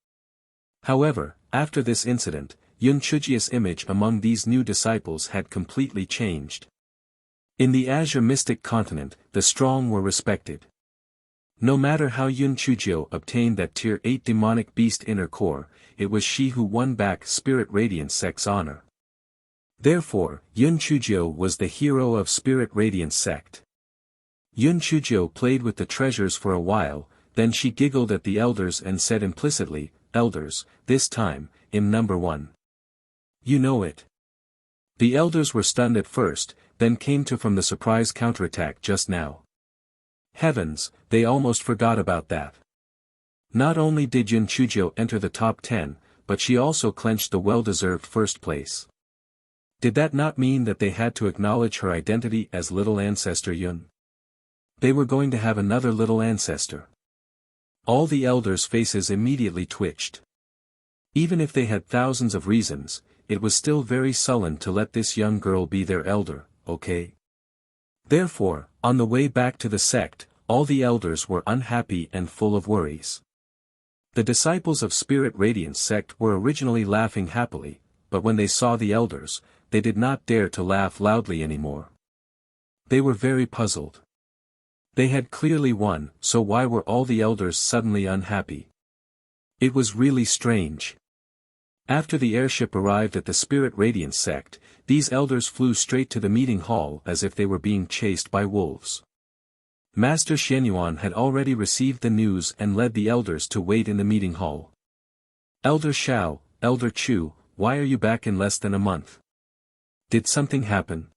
However, after this incident, Yun Chujio's image among these new disciples had completely changed. In the Azure Mystic Continent, the strong were respected. No matter how Yun Chujio obtained that Tier 8 demonic beast inner core, it was she who won back Spirit Radiance sect's honor. Therefore, Yun Chujio was the hero of Spirit Radiance sect. Yun Chujio played with the treasures for a while, then she giggled at the elders and said implicitly, "Elders, this time, I'm number 1. You know it." The elders were stunned at first, then came to from the surprise counterattack just now. Heavens, they almost forgot about that. Not only did Yun Chujio enter the top 10, but she also clinched the well-deserved first place. Did that not mean that they had to acknowledge her identity as Little Ancestor Yun? They were going to have another little ancestor. All the elders' faces immediately twitched. Even if they had thousands of reasons, it was still very sullen to let this young girl be their elder, okay? Therefore, on the way back to the sect, all the elders were unhappy and full of worries. The disciples of Spirit Radiance sect were originally laughing happily, but when they saw the elders, they did not dare to laugh loudly anymore. They were very puzzled. They had clearly won, so why were all the elders suddenly unhappy? It was really strange. After the airship arrived at the Spirit Radiance sect, these elders flew straight to the meeting hall as if they were being chased by wolves. Master Xianyuan had already received the news and led the elders to wait in the meeting hall. "Elder Xiao, Elder Chu, why are you back in less than a month? Did something happen?"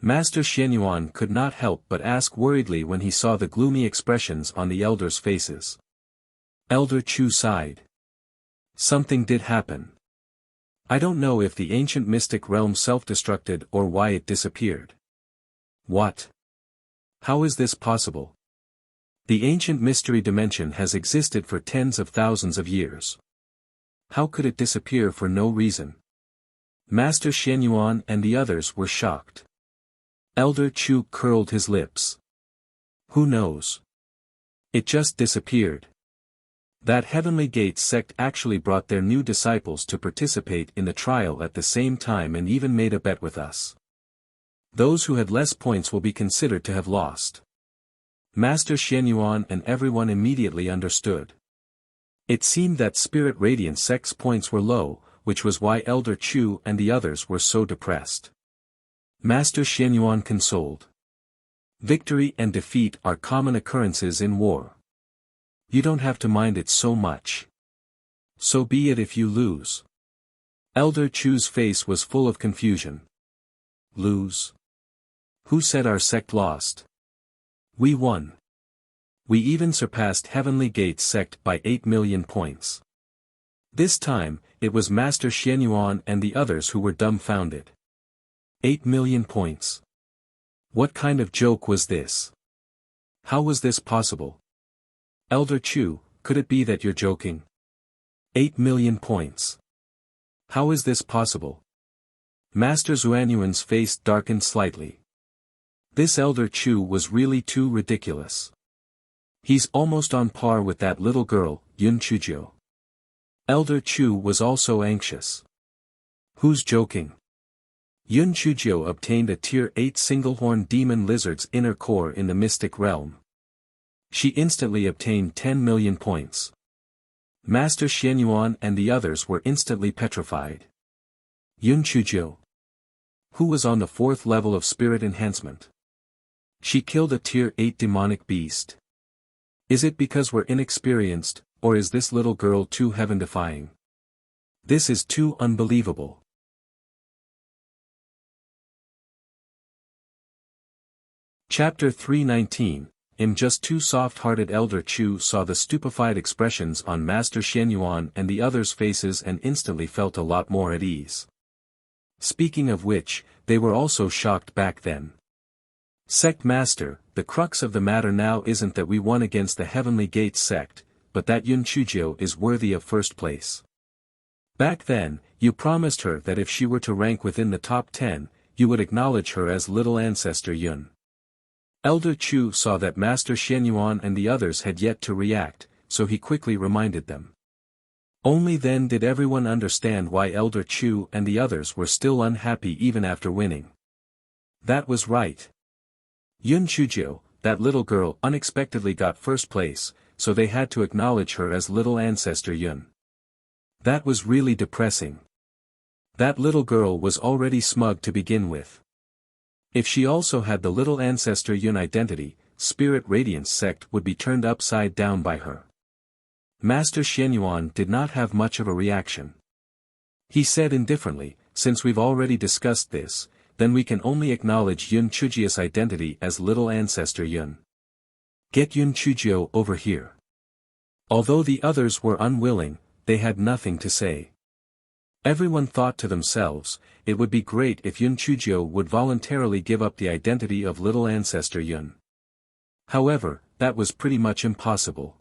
Master Xianyuan could not help but ask worriedly when he saw the gloomy expressions on the elders' faces. Elder Chu sighed. "Something did happen. I don't know if the ancient mystic realm self-destructed or why it disappeared." "What? How is this possible? The ancient mystery dimension has existed for tens of thousands of years. How could it disappear for no reason?" Master Xianyuan and the others were shocked. Elder Chu curled his lips. "Who knows? It just disappeared. That Heavenly Gates sect actually brought their new disciples to participate in the trial at the same time and even made a bet with us. Those who had less points will be considered to have lost. Master Xianyuan and everyone immediately understood. It seemed that spirit radiance sect's points were low, which was why Elder Chu and the others were so depressed. Master Xianyuan consoled. Victory and defeat are common occurrences in war. You don't have to mind it so much. So be it if you lose. Elder Chu's face was full of confusion. Lose? Who said our sect lost? We won. We even surpassed Heavenly Gate's sect by 8 million points. This time, it was Master Xianyuan and the others who were dumbfounded. 8 million points. What kind of joke was this? How was this possible? Elder Chu, could it be that you're joking? 8 million points. How is this possible? Master Xuanyuan's face darkened slightly. This Elder Chu was really too ridiculous. He's almost on par with that little girl, Yun Chujio. Elder Chu was also anxious. Who's joking? Yun Chujio obtained a Tier 8 single-horn demon lizard's inner core in the mystic realm. She instantly obtained 10 million points. Master Xianyuan and the others were instantly petrified. Yun Chujio, who was on the 4th level of spirit enhancement. She killed a Tier 8 demonic beast. Is it because we're inexperienced, or is this little girl too heaven-defying? This is too unbelievable. Chapter 319, I'm just too soft-hearted. Elder Chu saw the stupefied expressions on Master Xianyuan and the others' faces and instantly felt a lot more at ease. Speaking of which, they were also shocked back then. Sect Master, the crux of the matter now isn't that we won against the Heavenly Gate sect, but that Yun Chujio is worthy of first place. Back then, you promised her that if she were to rank within the top 10, you would acknowledge her as little ancestor Yun. Elder Chu saw that Master Xianyuan and the others had yet to react, so he quickly reminded them. Only then did everyone understand why Elder Chu and the others were still unhappy even after winning. That was right. Yun Chujio, that little girl, unexpectedly got first place, so they had to acknowledge her as little ancestor Yun. That was really depressing. That little girl was already smug to begin with. If she also had the little ancestor Yun identity, Spirit Radiance sect would be turned upside down by her. Master Xianyuan did not have much of a reaction. He said indifferently, since we've already discussed this, then we can only acknowledge Yun Chujio's identity as little ancestor Yun. Get Yun Chujio over here. Although the others were unwilling, they had nothing to say. Everyone thought to themselves, it would be great if Yun Chujio would voluntarily give up the identity of little ancestor Yun. However, that was pretty much impossible.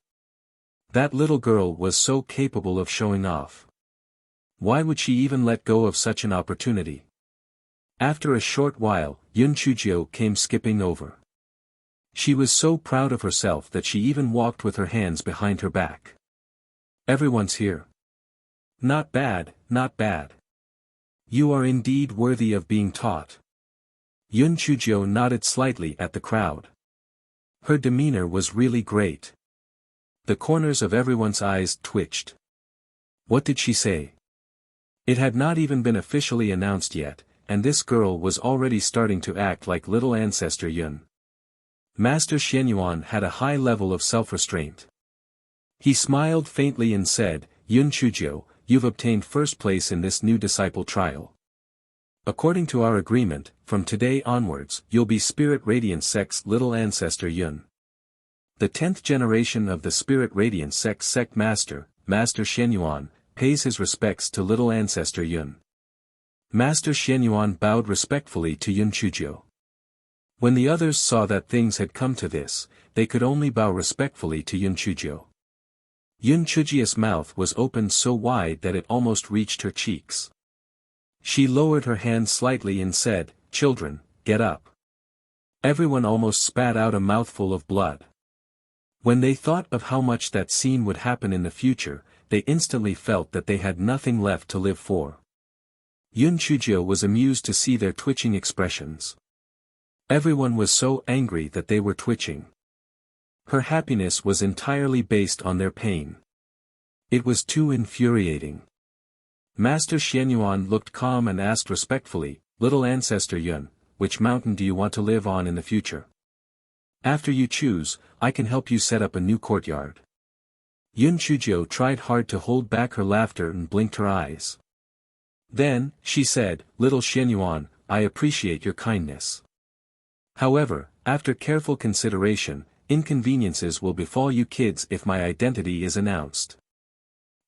That little girl was so capable of showing off. Why would she even let go of such an opportunity? After a short while, Yun Chujio came skipping over. She was so proud of herself that she even walked with her hands behind her back. Everyone's here. Not bad, not bad. You are indeed worthy of being taught. Yun Chujio nodded slightly at the crowd. Her demeanor was really great. The corners of everyone's eyes twitched. What did she say? It had not even been officially announced yet, and this girl was already starting to act like little ancestor Yun. Master Xianyuan had a high level of self-restraint. He smiled faintly and said, Yun Chujio, you've obtained first place in this new disciple trial. According to our agreement, from today onwards, you'll be Spirit Radiance sect's little ancestor Yun. The 10th generation of the Spirit Radiance sect master, Master Xianyuan, pays his respects to little ancestor Yun. Master Xianyuan bowed respectfully to Yun Chujio. When the others saw that things had come to this, they could only bow respectfully to Yun Chujio. Yun Chujio's mouth was opened so wide that it almost reached her cheeks. She lowered her hand slightly and said, Children, get up. Everyone almost spat out a mouthful of blood. When they thought of how much that scene would happen in the future, they instantly felt that they had nothing left to live for. Yun Chujio was amused to see their twitching expressions. Everyone was so angry that they were twitching. Her happiness was entirely based on their pain. It was too infuriating. Master Xianyuan looked calm and asked respectfully, "Little Ancestor Yun, which mountain do you want to live on in the future? After you choose, I can help you set up a new courtyard." Yun Chujio tried hard to hold back her laughter and blinked her eyes. Then, she said, "Little Xianyuan, I appreciate your kindness. However, after careful consideration, inconveniences will befall you kids if my identity is announced.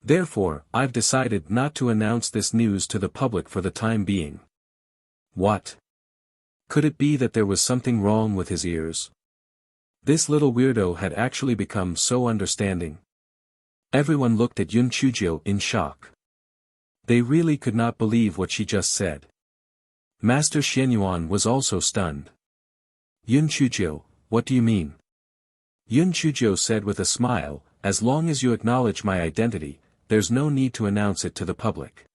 Therefore, I've decided not to announce this news to the public for the time being." What? Could it be that there was something wrong with his ears? This little weirdo had actually become so understanding. Everyone looked at Yun Chujio in shock. They really could not believe what she just said. Master Xianyuan was also stunned. "Yun Chujio, what do you mean?" Yun Chujio said with a smile, "As long as you acknowledge my identity, there's no need to announce it to the public.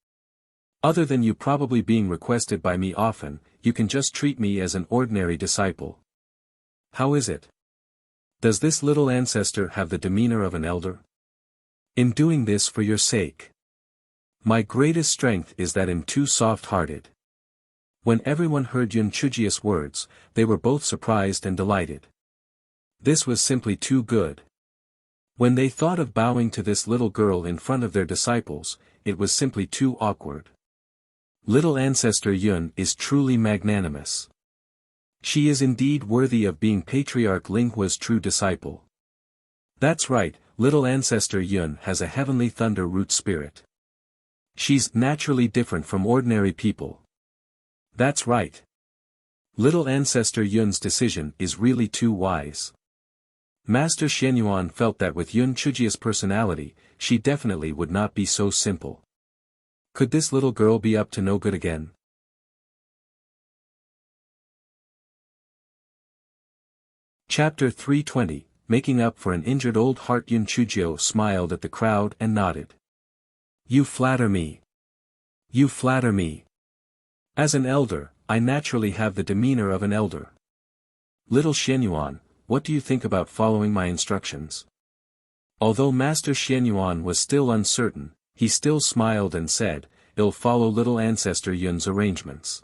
Other than you probably being requested by me often, you can just treat me as an ordinary disciple. How is it? Does this little ancestor have the demeanor of an elder? In doing this for your sake. My greatest strength is that I'm too soft-hearted." When everyone heard Yun Chujio's words, they were both surprised and delighted. This was simply too good. When they thought of bowing to this little girl in front of their disciples, it was simply too awkward. Little Ancestor Yun is truly magnanimous. She is indeed worthy of being Patriarch Linghua's true disciple. That's right, little Ancestor Yun has a heavenly thunder root spirit. She's naturally different from ordinary people. That's right. Little Ancestor Yun's decision is really too wise. Master Xianyuan felt that with Yun Chujio's personality, she definitely would not be so simple. Could this little girl be up to no good again? Chapter 320, Making Up for an Injured Old Heart. Yun Chujio smiled at the crowd and nodded. "You flatter me. You flatter me. As an elder, I naturally have the demeanor of an elder. Little Xianyuan, what do you think about following my instructions?" Although Master Xianyuan was still uncertain, he still smiled and said, "I'll follow little Ancestor Yun's arrangements."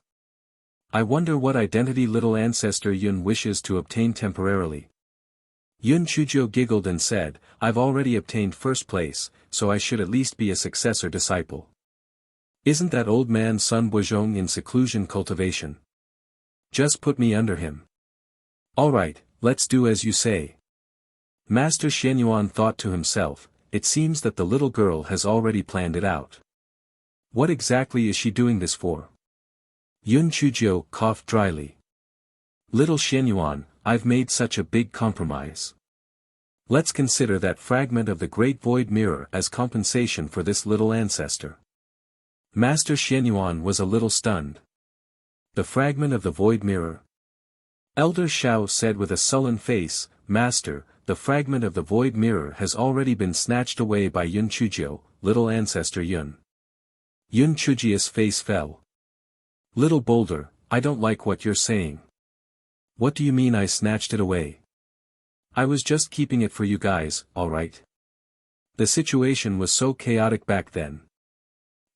I wonder what identity little Ancestor Yun wishes to obtain temporarily. Yun Chujio giggled and said, "I've already obtained first place, so I should at least be a successor disciple. Isn't that old man Sun Buzhong in seclusion cultivation? Just put me under him. Alright, let's do as you say." Master Xianyuan thought to himself, it seems that the little girl has already planned it out. What exactly is she doing this for? Yun Chujio coughed dryly. "Little Xianyuan, I've made such a big compromise. Let's consider that fragment of the Great Void Mirror as compensation for this little ancestor." Master Xianyuan was a little stunned. The fragment of the Void Mirror? Elder Shao said with a sullen face, "Master, the fragment of the Void Mirror has already been snatched away by Yun Chujio, little ancestor Yun." Yun Chujio's face fell. "Little Boulder, I don't like what you're saying. What do you mean I snatched it away? I was just keeping it for you guys, alright? The situation was so chaotic back then.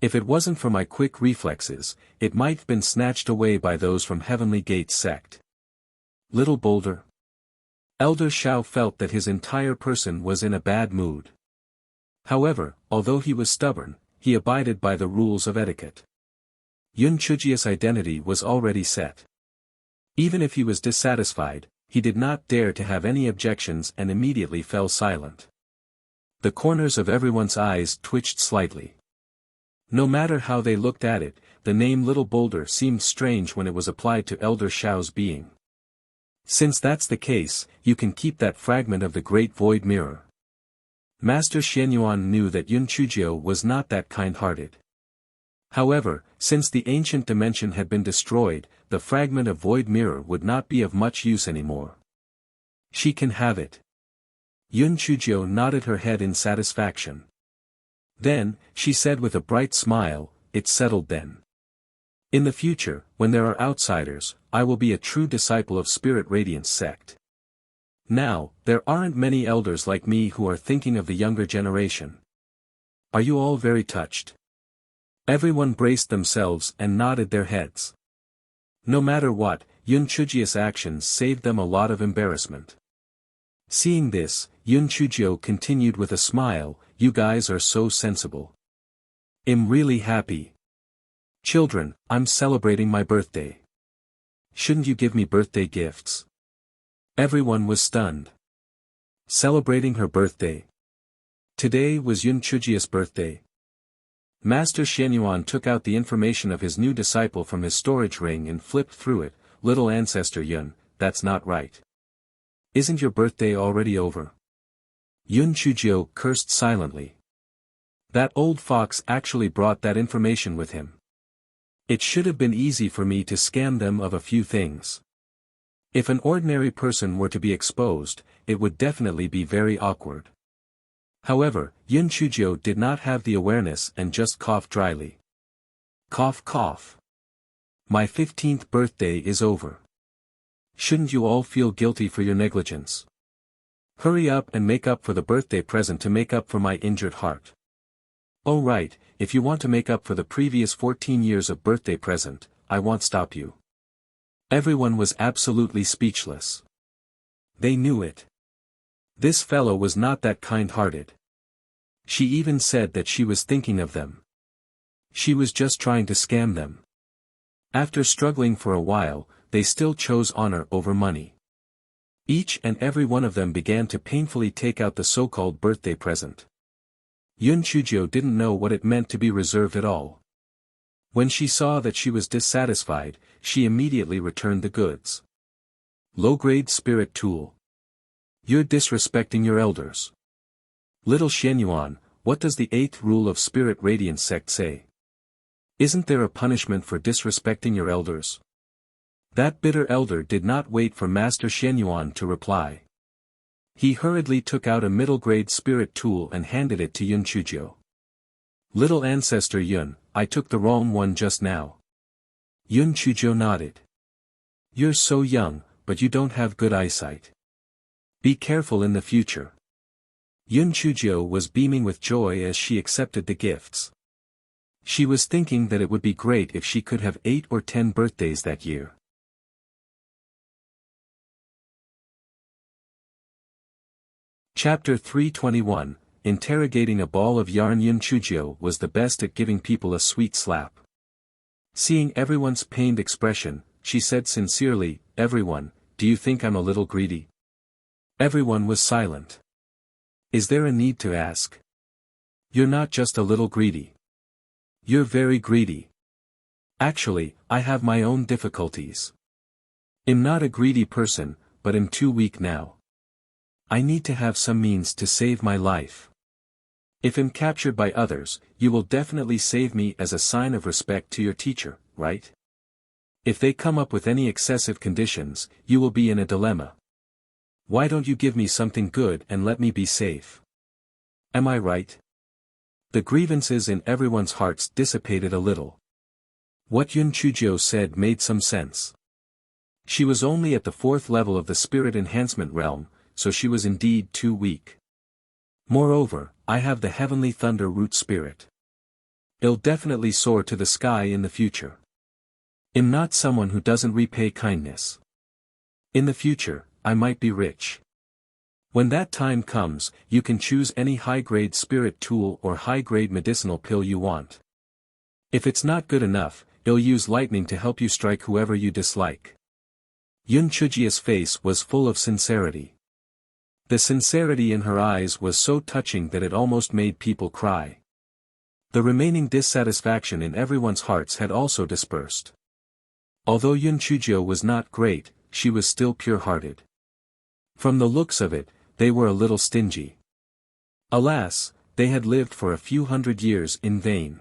If it wasn't for my quick reflexes, it might have been snatched away by those from Heavenly Gates sect." Little Boulder. Elder Shao felt that his entire person was in a bad mood. However, although he was stubborn, he abided by the rules of etiquette. Yun Chujio's identity was already set. Even if he was dissatisfied, he did not dare to have any objections and immediately fell silent. The corners of everyone's eyes twitched slightly. No matter how they looked at it, the name Little Boulder seemed strange when it was applied to Elder Shao's being. Since that's the case, you can keep that fragment of the Great Void Mirror. Master Xianyuan knew that Yun Chujio was not that kind-hearted. However, since the ancient dimension had been destroyed, the fragment of Void Mirror would not be of much use anymore. She can have it. Yun Chujio nodded her head in satisfaction. Then, she said with a bright smile, "It's settled then. In the future, when there are outsiders, I will be a true disciple of Spirit Radiance sect. Now, there aren't many elders like me who are thinking of the younger generation. Are you all very touched? Everyone braced themselves and nodded their heads. No matter what, Yun Chujia's actions saved them a lot of embarrassment. Seeing this, Yun Chujio continued with a smile, "You guys are so sensible. I'm really happy. Children, I'm celebrating my birthday. Shouldn't you give me birthday gifts?" Everyone was stunned. Celebrating her birthday. Today was Yun Chujia's birthday. Master Xianyuan took out the information of his new disciple from his storage ring and flipped through it. "Little ancestor Yun, that's not right. Isn't your birthday already over?" Yun Chujio cursed silently. That old fox actually brought that information with him. It should have been easy for me to scam them of a few things. If an ordinary person were to be exposed, it would definitely be very awkward. However, Yun Chujio did not have the awareness and just coughed dryly. Cough cough. My 15th birthday is over. Shouldn't you all feel guilty for your negligence? Hurry up and make up for the birthday present to make up for my injured heart. Oh right, if you want to make up for the previous 14 years of birthday present, I won't stop you. Everyone was absolutely speechless. They knew it. This fellow was not that kind-hearted. She even said that she was thinking of them. She was just trying to scam them. After struggling for a while, they still chose honor over money. Each and every one of them began to painfully take out the so-called birthday present. Yun Chujio didn't know what it meant to be reserved at all. When she saw that she was dissatisfied, she immediately returned the goods. Low-grade spirit tool. You're disrespecting your elders. Little Xianyuan, what does the 8th rule of Spirit Radiance sect say? Isn't there a punishment for disrespecting your elders? That bitter elder did not wait for Master Xianyuan to reply. He hurriedly took out a middle-grade spirit tool and handed it to Yun Chujio. Little ancestor Yun, I took the wrong one just now. Yun Chujio nodded. You're so young, but you don't have good eyesight. Be careful in the future. Yun Chujio was beaming with joy as she accepted the gifts. She was thinking that it would be great if she could have 8 or 10 birthdays that year. Chapter 321, Interrogating a ball of yarn. Yun Chujio was the best at giving people a sweet slap. Seeing everyone's pained expression, she said sincerely, "Everyone, do you think I'm a little greedy?" Everyone was silent. Is there a need to ask? You're not just a little greedy. You're very greedy. Actually, I have my own difficulties. I'm not a greedy person, but I'm too weak now. I need to have some means to save my life. If I'm captured by others, you will definitely save me as a sign of respect to your teacher, right? If they come up with any excessive conditions, you will be in a dilemma. Why don't you give me something good and let me be safe? Am I right? The grievances in everyone's hearts dissipated a little. What Yun Chujio said made some sense. She was only at the 4th level of the spirit enhancement realm, so she was indeed too weak. Moreover, I have the heavenly thunder root spirit. It'll definitely soar to the sky in the future. I'm not someone who doesn't repay kindness. In the future, I might be rich. When that time comes, you can choose any high-grade spirit tool or high-grade medicinal pill you want. If it's not good enough, I'll use lightning to help you strike whoever you dislike. Yun Chujio's face was full of sincerity. The sincerity in her eyes was so touching that it almost made people cry. The remaining dissatisfaction in everyone's hearts had also dispersed. Although Yun Chujio was not great, she was still pure-hearted. From the looks of it, they were a little stingy. Alas, they had lived for a few hundred years in vain.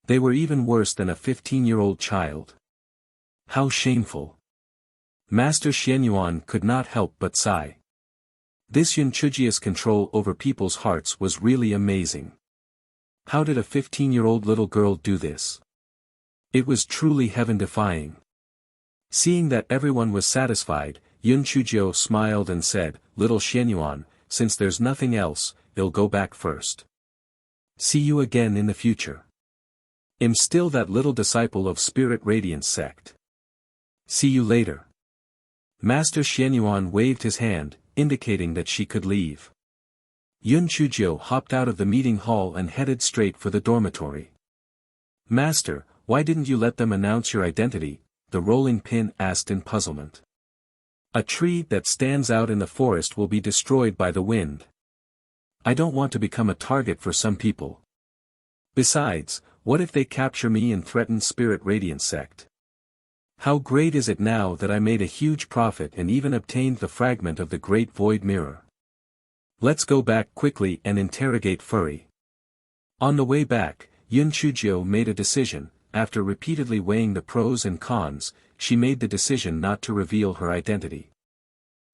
They were even worse than a 15-year-old child. How shameful. Master Xianyuan could not help but sigh. This Yun Chujio's control over people's hearts was really amazing. How did a 15-year-old little girl do this? It was truly heaven-defying. Seeing that everyone was satisfied, Yun Chuzhou smiled and said, "Little Xianyuan, since there's nothing else, I'll go back first. See you again in the future. I'm still that little disciple of Spirit Radiance sect. See you later." Master Xianyuan waved his hand, indicating that she could leave. Yun Chuzhou hopped out of the meeting hall and headed straight for the dormitory. "Master, why didn't you let them announce your identity?" the rolling pin asked in puzzlement. "A tree that stands out in the forest will be destroyed by the wind. I don't want to become a target for some people. Besides, what if they capture me and threaten Spirit Radiance sect? How great is it now that I made a huge profit and even obtained the fragment of the Great Void Mirror. Let's go back quickly and interrogate Furry." On the way back, Yun Chuzhou made a decision. After repeatedly weighing the pros and cons, she made the decision not to reveal her identity.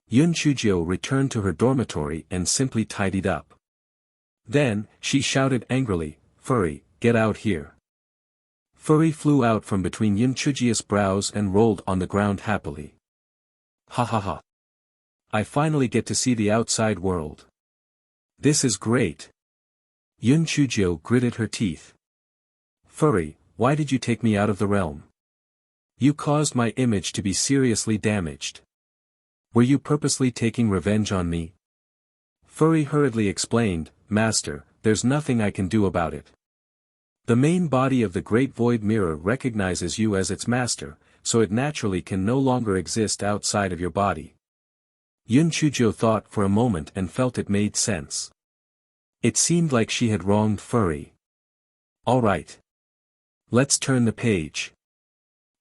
Yun Chuzhou returned to her dormitory and simply tidied up. Then, she shouted angrily, "Furry, get out here." Furry flew out from between Yun Chuzhou's brows and rolled on the ground happily. "Ha ha ha. I finally get to see the outside world. This is great." Yun Chuzhou gritted her teeth. "Furry, why did you take me out of the realm? You caused my image to be seriously damaged. Were you purposely taking revenge on me?" Furry hurriedly explained, "Master, there's nothing I can do about it. The main body of the Great Void Mirror recognizes you as its master, so it naturally can no longer exist outside of your body." Yun Chuzhou thought for a moment and felt it made sense. It seemed like she had wronged Furry. "All right. Let's turn the page.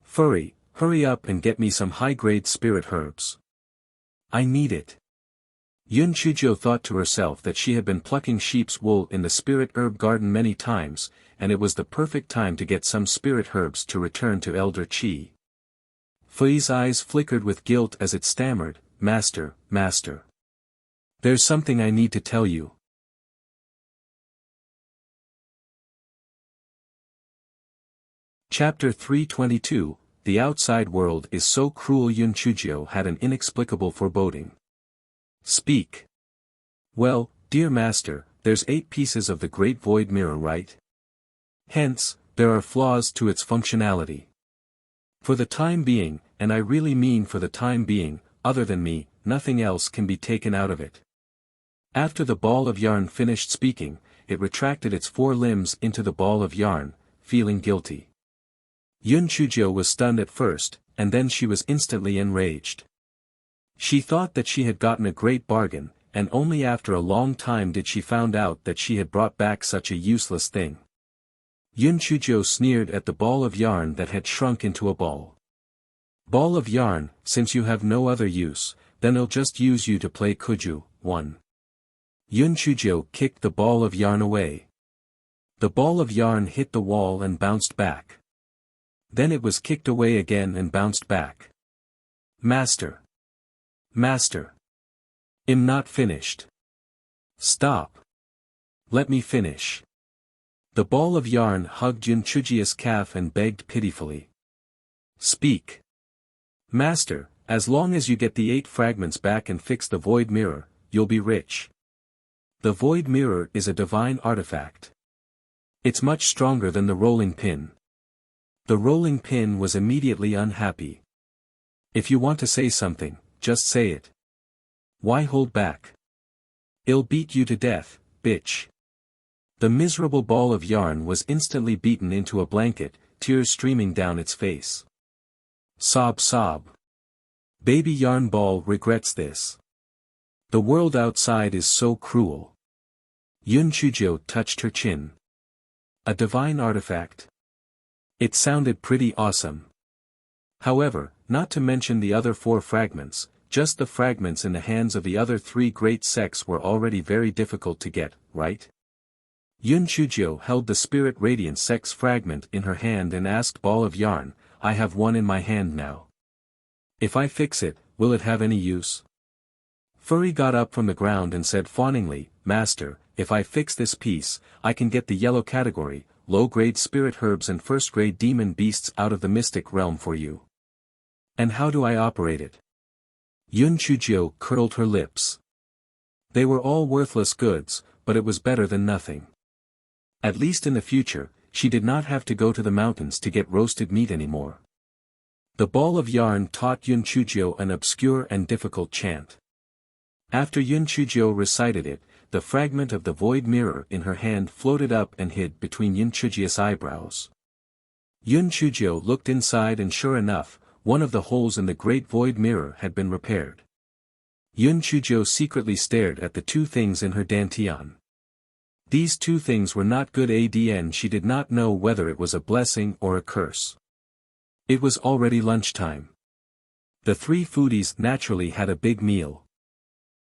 Furry, hurry up and get me some high-grade spirit herbs. I need it." Yun Chuzhou thought to herself that she had been plucking sheep's wool in the spirit herb garden many times, and it was the perfect time to get some spirit herbs to return to Elder Qi. Furry's eyes flickered with guilt as it stammered, "Master, master. There's something I need to tell you." Chapter 322, The Outside World is So Cruel. Yun Chuzhou had an inexplicable foreboding. "Speak." "Well, dear master, there's 8 pieces of the Great Void Mirror, right? Hence, there are flaws to its functionality. For the time being, and I really mean for the time being, other than me, nothing else can be taken out of it." After the ball of yarn finished speaking, it retracted its 4 limbs into the ball of yarn, feeling guilty. Yun Chuzhou was stunned at first, and then she was instantly enraged. She thought that she had gotten a great bargain, and only after a long time did she found out that she had brought back such a useless thing. Yun Chuzhou sneered at the ball of yarn that had shrunk into a ball. "Ball of yarn, since you have no other use, then I'll just use you to play Kuju." 1. Yun Chuzhou kicked the ball of yarn away. The ball of yarn hit the wall and bounced back. Then it was kicked away again and bounced back. "Master! Master! I'm not finished. Stop. Let me finish." The ball of yarn hugged Yun Chuzhou's calf and begged pitifully. "Speak. Master, as long as you get the 8 fragments back and fix the void mirror, you'll be rich. The void mirror is a divine artifact. It's much stronger than the rolling pin." The rolling pin was immediately unhappy. "If you want to say something, just say it. Why hold back? I'll beat you to death, bitch." The miserable ball of yarn was instantly beaten into a blanket, tears streaming down its face. Sob sob. Baby yarn ball regrets this. The world outside is so cruel. Yun Chuzhou touched her chin. A divine artifact? It sounded pretty awesome. However, not to mention the other 4 fragments, just the fragments in the hands of the other 3 great sects were already very difficult to get, right? Yun Chuzhou held the Spirit Radiance sect's fragment in her hand and asked Ball of Yarn, "I have one in my hand now. If I fix it, will it have any use?" Furry got up from the ground and said fawningly, "Master, if I fix this piece, I can get the yellow category, low-grade spirit herbs and first-grade demon beasts out of the mystic realm for you." "And how do I operate it?" Yun Chujio curled her lips. They were all worthless goods, but it was better than nothing. At least in the future, she did not have to go to the mountains to get roasted meat anymore. The ball of yarn taught Yun Chujio an obscure and difficult chant. After Yun Chujio recited it, the fragment of the void mirror in her hand floated up and hid between Yun Chujio's eyebrows. Yun Chujio looked inside and sure enough, one of the holes in the great void mirror had been repaired. Yun Chujio secretly stared at the two things in her dantian. These two things were not good adn. She did not know whether it was a blessing or a curse. It was already lunchtime. The three foodies naturally had a big meal.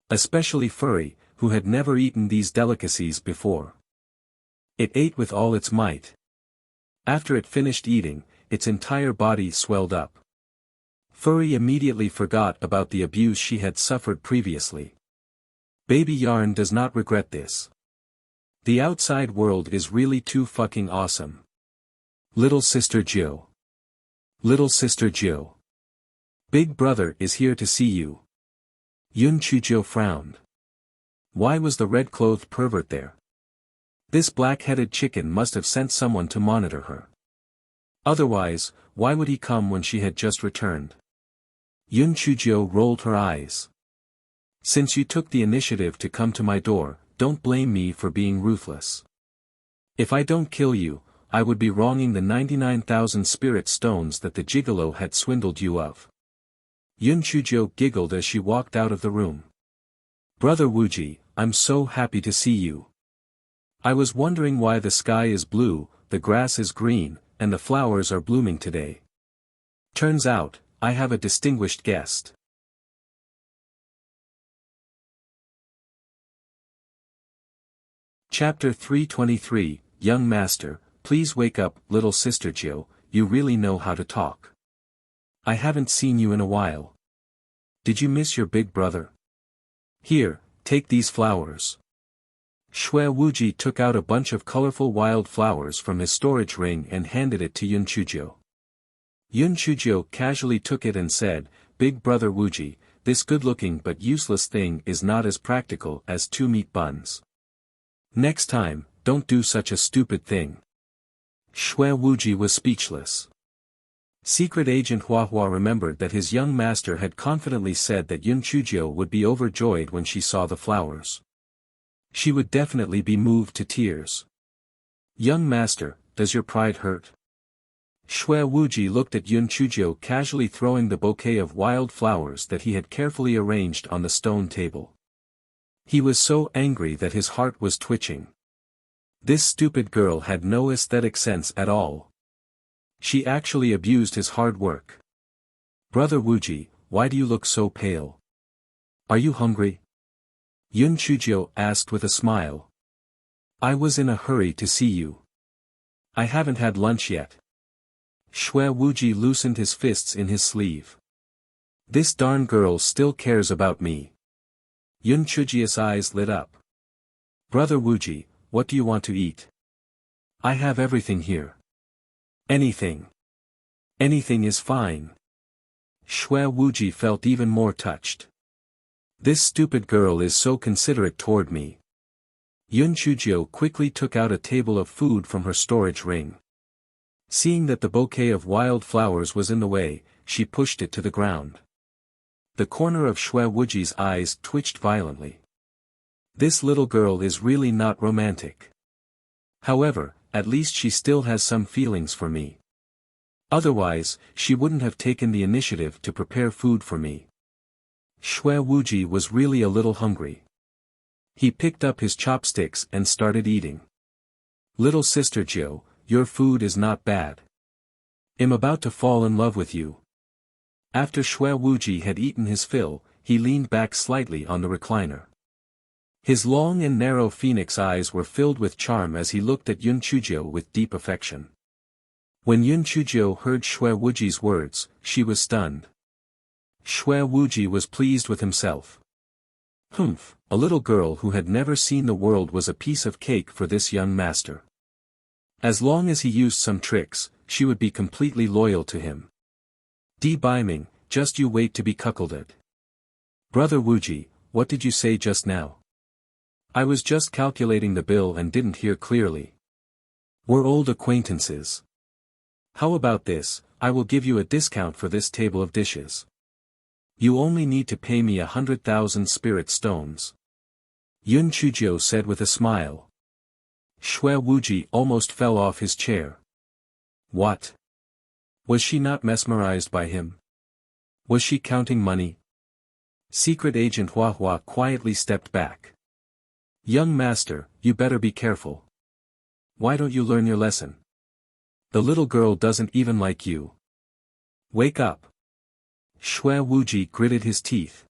Especially Furry, who had never eaten these delicacies before. It ate with all its might. After it finished eating, its entire body swelled up. Furry immediately forgot about the abuse she had suffered previously. Baby Yarn does not regret this. The outside world is really too fucking awesome. Little Sister Jill. Little Sister Jill. Big Brother is here to see you. Yun Chujio frowned. Why was the red-clothed pervert there? This black-headed chicken must have sent someone to monitor her. Otherwise, why would he come when she had just returned? Yun Chujio rolled her eyes. Since you took the initiative to come to my door, don't blame me for being ruthless. If I don't kill you, I would be wronging the 99,000 spirit stones that the gigolo had swindled you of. Yun Chujio giggled as she walked out of the room. Brother Wuji, I'm so happy to see you. I was wondering why the sky is blue, the grass is green, and the flowers are blooming today. Turns out, I have a distinguished guest. Chapter 323, Young Master, please wake up, little sister Jill, you really know how to talk. I haven't seen you in a while. Did you miss your big brother? Here, take these flowers. Shui Wuji took out a bunch of colorful wild flowers from his storage ring and handed it to Yun Chujio. Yun Chujio casually took it and said, Big brother Wuji, this good-looking but useless thing is not as practical as 2 meat buns. Next time, don't do such a stupid thing. Shui Wuji was speechless. Secret Agent Huahua remembered that his young master had confidently said that Yun Chujio would be overjoyed when she saw the flowers. She would definitely be moved to tears. Young master, does your pride hurt? Shui Wuji looked at Yun Chujio casually throwing the bouquet of wild flowers that he had carefully arranged on the stone table. He was so angry that his heart was twitching. This stupid girl had no aesthetic sense at all. She actually abused his hard work. Brother Wuji, why do you look so pale? Are you hungry? Yun Chujio asked with a smile. I was in a hurry to see you. I haven't had lunch yet. Shui Wuji loosened his fists in his sleeve. This darn girl still cares about me. Yun Chujio's eyes lit up. Brother Wuji, what do you want to eat? I have everything here. Anything. Anything is fine. Shui Wuji felt even more touched. This stupid girl is so considerate toward me. Yun Chujio quickly took out a table of food from her storage ring. Seeing that the bouquet of wild flowers was in the way, she pushed it to the ground. The corner of Shui Wuji's eyes twitched violently. This little girl is really not romantic. However, at least she still has some feelings for me. Otherwise, she wouldn't have taken the initiative to prepare food for me. Shui Wuji was really a little hungry. He picked up his chopsticks and started eating. Little sister Jill, your food is not bad. I'm about to fall in love with you. After Shui Wuji had eaten his fill, he leaned back slightly on the recliner. His long and narrow phoenix eyes were filled with charm as he looked at Yun Chujio with deep affection. When Yun Chujio heard Shui Wuji's words, she was stunned. Shui Wuji was pleased with himself. Humph, a little girl who had never seen the world was a piece of cake for this young master. As long as he used some tricks, she would be completely loyal to him. Di Biming, just you wait to be cuckolded. Brother Wuji, what did you say just now? I was just calculating the bill and didn't hear clearly. We're old acquaintances. How about this, I will give you a discount for this table of dishes. You only need to pay me 100,000 spirit stones. Yun Chujio said with a smile. Xue Wuji almost fell off his chair. What? Was she not mesmerized by him? Was she counting money? Secret Agent Huahua quietly stepped back. Young master, you better be careful. Why don't you learn your lesson? The little girl doesn't even like you. Wake up. Xue Wuji gritted his teeth.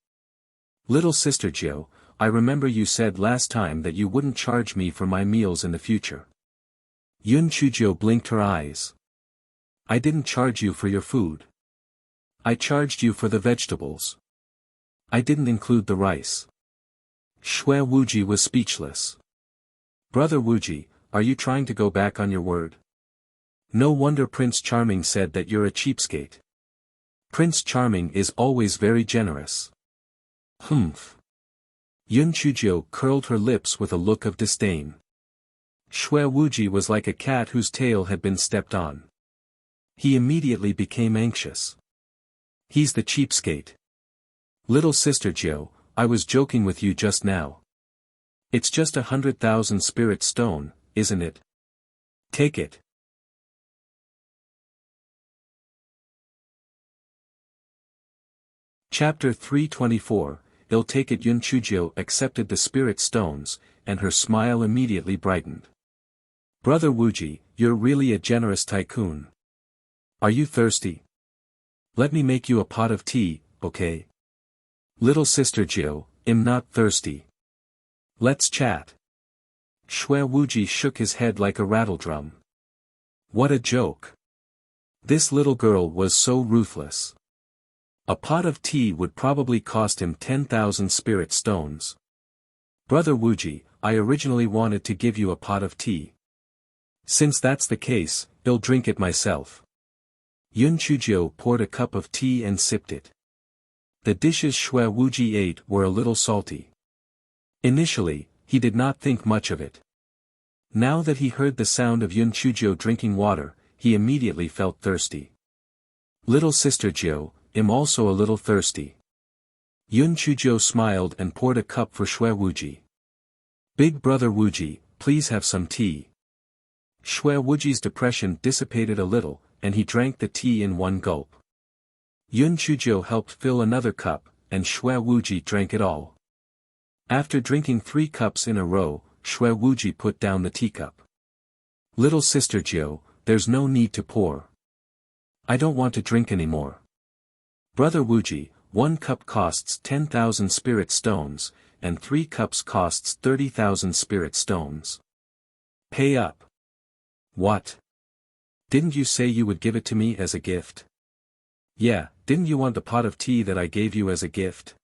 Little sister Jiu, I remember you said last time that you wouldn't charge me for my meals in the future. Yun Chujio blinked her eyes. I didn't charge you for your food. I charged you for the vegetables. I didn't include the rice. Xue Wuji was speechless. Brother Wuji, are you trying to go back on your word? No wonder Prince Charming said that you're a cheapskate. Prince Charming is always very generous. Humph. Yun Chujio curled her lips with a look of disdain. Xue Wuji was like a cat whose tail had been stepped on. He immediately became anxious. He's the cheapskate. Little sister Jiu, I was joking with you just now. It's just 100,000 spirit stone, isn't it? Take it. Chapter 324, I'll take it. Yun Chujio accepted the spirit stones, and her smile immediately brightened. Brother Wuji, you're really a generous tycoon. Are you thirsty? Let me make you a pot of tea, okay? Little sister Jiu, I'm not thirsty. Let's chat. Xue Wuji shook his head like a rattledrum. What a joke. This little girl was so ruthless. A pot of tea would probably cost him 10,000 spirit stones. Brother Wuji, I originally wanted to give you a pot of tea. Since that's the case, I'll drink it myself. Yun Chujio poured a cup of tea and sipped it. The dishes Xue Wuji ate were a little salty. Initially, he did not think much of it. Now that he heard the sound of Yun Chujio drinking water, he immediately felt thirsty. Little sister Jiu, I'm also a little thirsty. Yun Chujio smiled and poured a cup for Xue Wuji. Big brother Wuji, please have some tea. Xue Wuji's depression dissipated a little, and he drank the tea in one gulp. Yun Chujio helped fill another cup, and Xue Wuji drank it all. After drinking 3 cups in a row, Xue Wuji put down the teacup. Little sister Jiu, there's no need to pour. I don't want to drink anymore. Brother Wuji, 1 cup costs 10,000 spirit stones, and 3 cups costs 30,000 spirit stones. Pay up. What? Didn't you say you would give it to me as a gift? Yeah, didn't you want the pot of tea that I gave you as a gift?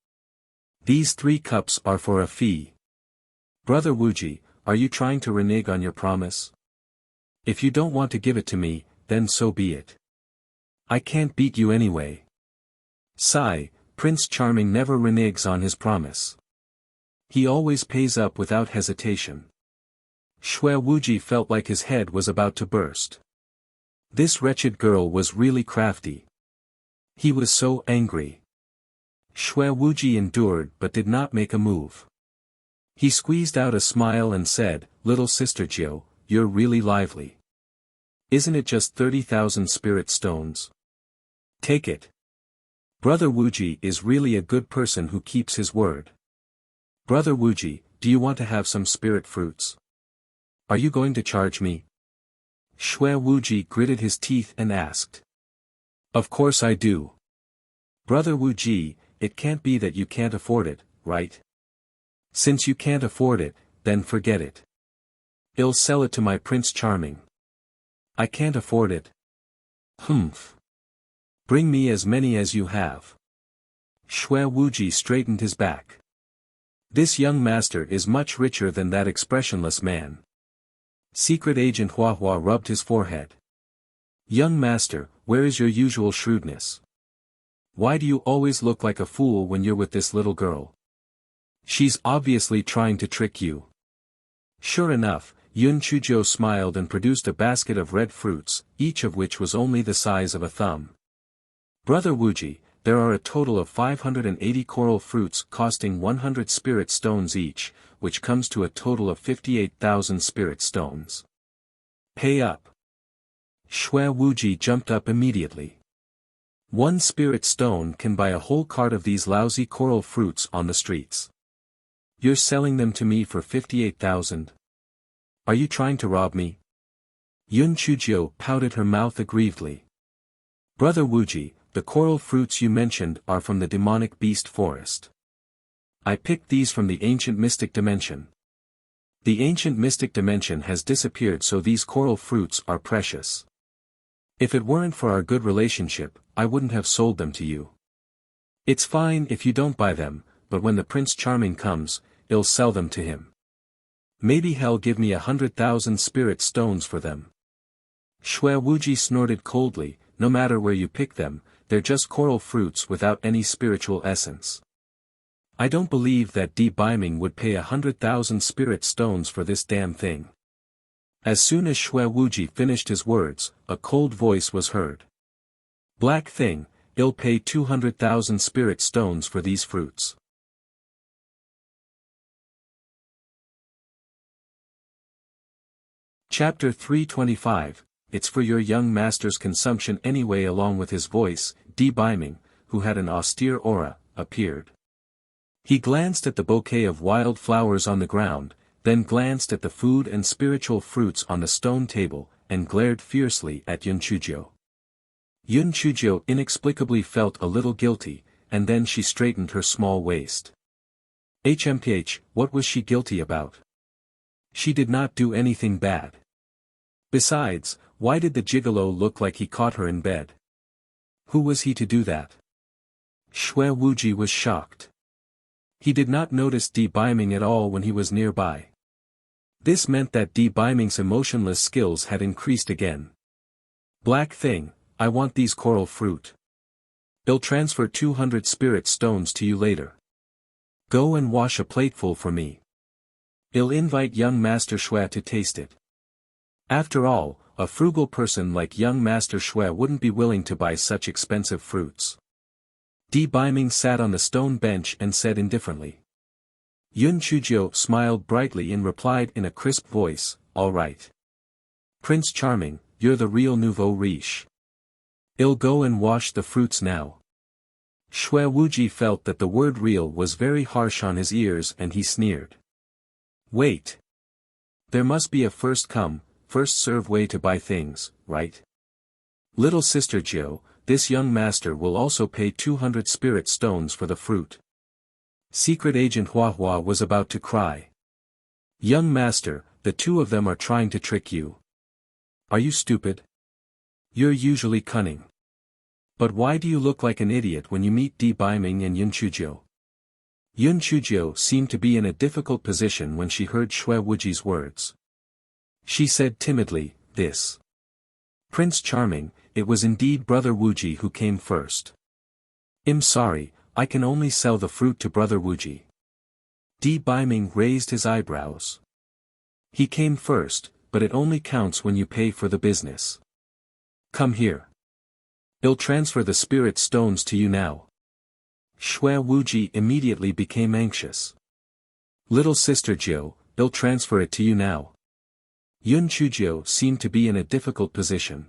These 3 cups are for a fee. Brother Wuji, are you trying to renege on your promise? If you don't want to give it to me, then so be it. I can't beat you anyway. Sigh, Prince Charming never reneges on his promise. He always pays up without hesitation. Xue Wuji felt like his head was about to burst. This wretched girl was really crafty. He was so angry. Xue Wuji endured but did not make a move. He squeezed out a smile and said, Little sister Jiu, you're really lively. Isn't it just 30,000 spirit stones? Take it. Brother Wuji is really a good person who keeps his word. Brother Wuji, do you want to have some spirit fruits? Are you going to charge me? Xue Wuji gritted his teeth and asked. Of course I do. Brother Wuji, it can't be that you can't afford it, right? Since you can't afford it, then forget it. I'll sell it to my Prince Charming. I can't afford it. Humph. Bring me as many as you have. Xue Wuji straightened his back. This young master is much richer than that expressionless man. Secret Agent Huahua rubbed his forehead. Young master, where is your usual shrewdness? Why do you always look like a fool when you're with this little girl? She's obviously trying to trick you. Sure enough, Yun Chuzhou smiled and produced a basket of red fruits, each of which was only the size of a thumb. Brother Wuji, there are a total of 580 coral fruits costing 100 spirit stones each, which comes to a total of 58,000 spirit stones. Pay up. Shui Wuji jumped up immediately. 1 spirit stone can buy a whole cart of these lousy coral fruits on the streets. You're selling them to me for 58,000? Are you trying to rob me? Yun Chuzhou pouted her mouth aggrievedly. Brother Wuji, the coral fruits you mentioned are from the demonic beast forest. I picked these from the ancient mystic dimension. The ancient mystic dimension has disappeared, so these coral fruits are precious. If it weren't for our good relationship, I wouldn't have sold them to you. It's fine if you don't buy them, but when the Prince Charming comes, I'll sell them to him. Maybe he'll give me 100,000 spirit stones for them. Shui Wuji snorted coldly. No matter where you pick them, they're just coral fruits without any spiritual essence. I don't believe that Di Biming would pay 100,000 spirit stones for this damn thing. As soon as Shui Wuji finished his words, a cold voice was heard. Black thing, I'll pay 200,000 spirit stones for these fruits. Chapter 325, It's for your young master's consumption anyway. Along with his voice, Di Biming, who had an austere aura, appeared. He glanced at the bouquet of wild flowers on the ground, then glanced at the food and spiritual fruits on the stone table, and glared fiercely at Yun Chuzhou. Yun Chuzhou inexplicably felt a little guilty, and then she straightened her small waist. HMPH, what was she guilty about? She did not do anything bad. Besides, why did the gigolo look like he caught her in bed? Who was he to do that? Shui Wuji was shocked. He did not notice Di Biming at all when he was nearby. This meant that Di Biming's emotionless skills had increased again. Black thing, I want these coral fruit. I'll transfer 200 spirit stones to you later. Go and wash a plateful for me. I'll invite young Master Shui to taste it. After all, a frugal person like young Master Shui wouldn't be willing to buy such expensive fruits. Di Biming sat on the stone bench and said indifferently. Yun Chuzhou smiled brightly and replied in a crisp voice, all right. Prince Charming, you're the real nouveau riche. I'll go and wash the fruits now. Shui Wuji felt that the word real was very harsh on his ears and he sneered. Wait. There must be a first come, first serve way to buy things, right? Little sister Jiu, this young master will also pay 200 spirit stones for the fruit. Secret Agent Huahua was about to cry. Young master, the two of them are trying to trick you. Are you stupid? You're usually cunning. But why do you look like an idiot when you meet Di Biming and Yun Chuzhou? Yun Chuzhou seemed to be in a difficult position when she heard Shui Wuji's words. She said timidly, this. Prince Charming, it was indeed Brother Wuji who came first. I'm sorry, I can only sell the fruit to Brother Wuji. Di Biming raised his eyebrows. He came first, but it only counts when you pay for the business. Come here. I'll transfer the spirit stones to you now. Shui Wuji immediately became anxious. Little sister Jiu, I'll transfer it to you now. Yun Chuzhou seemed to be in a difficult position.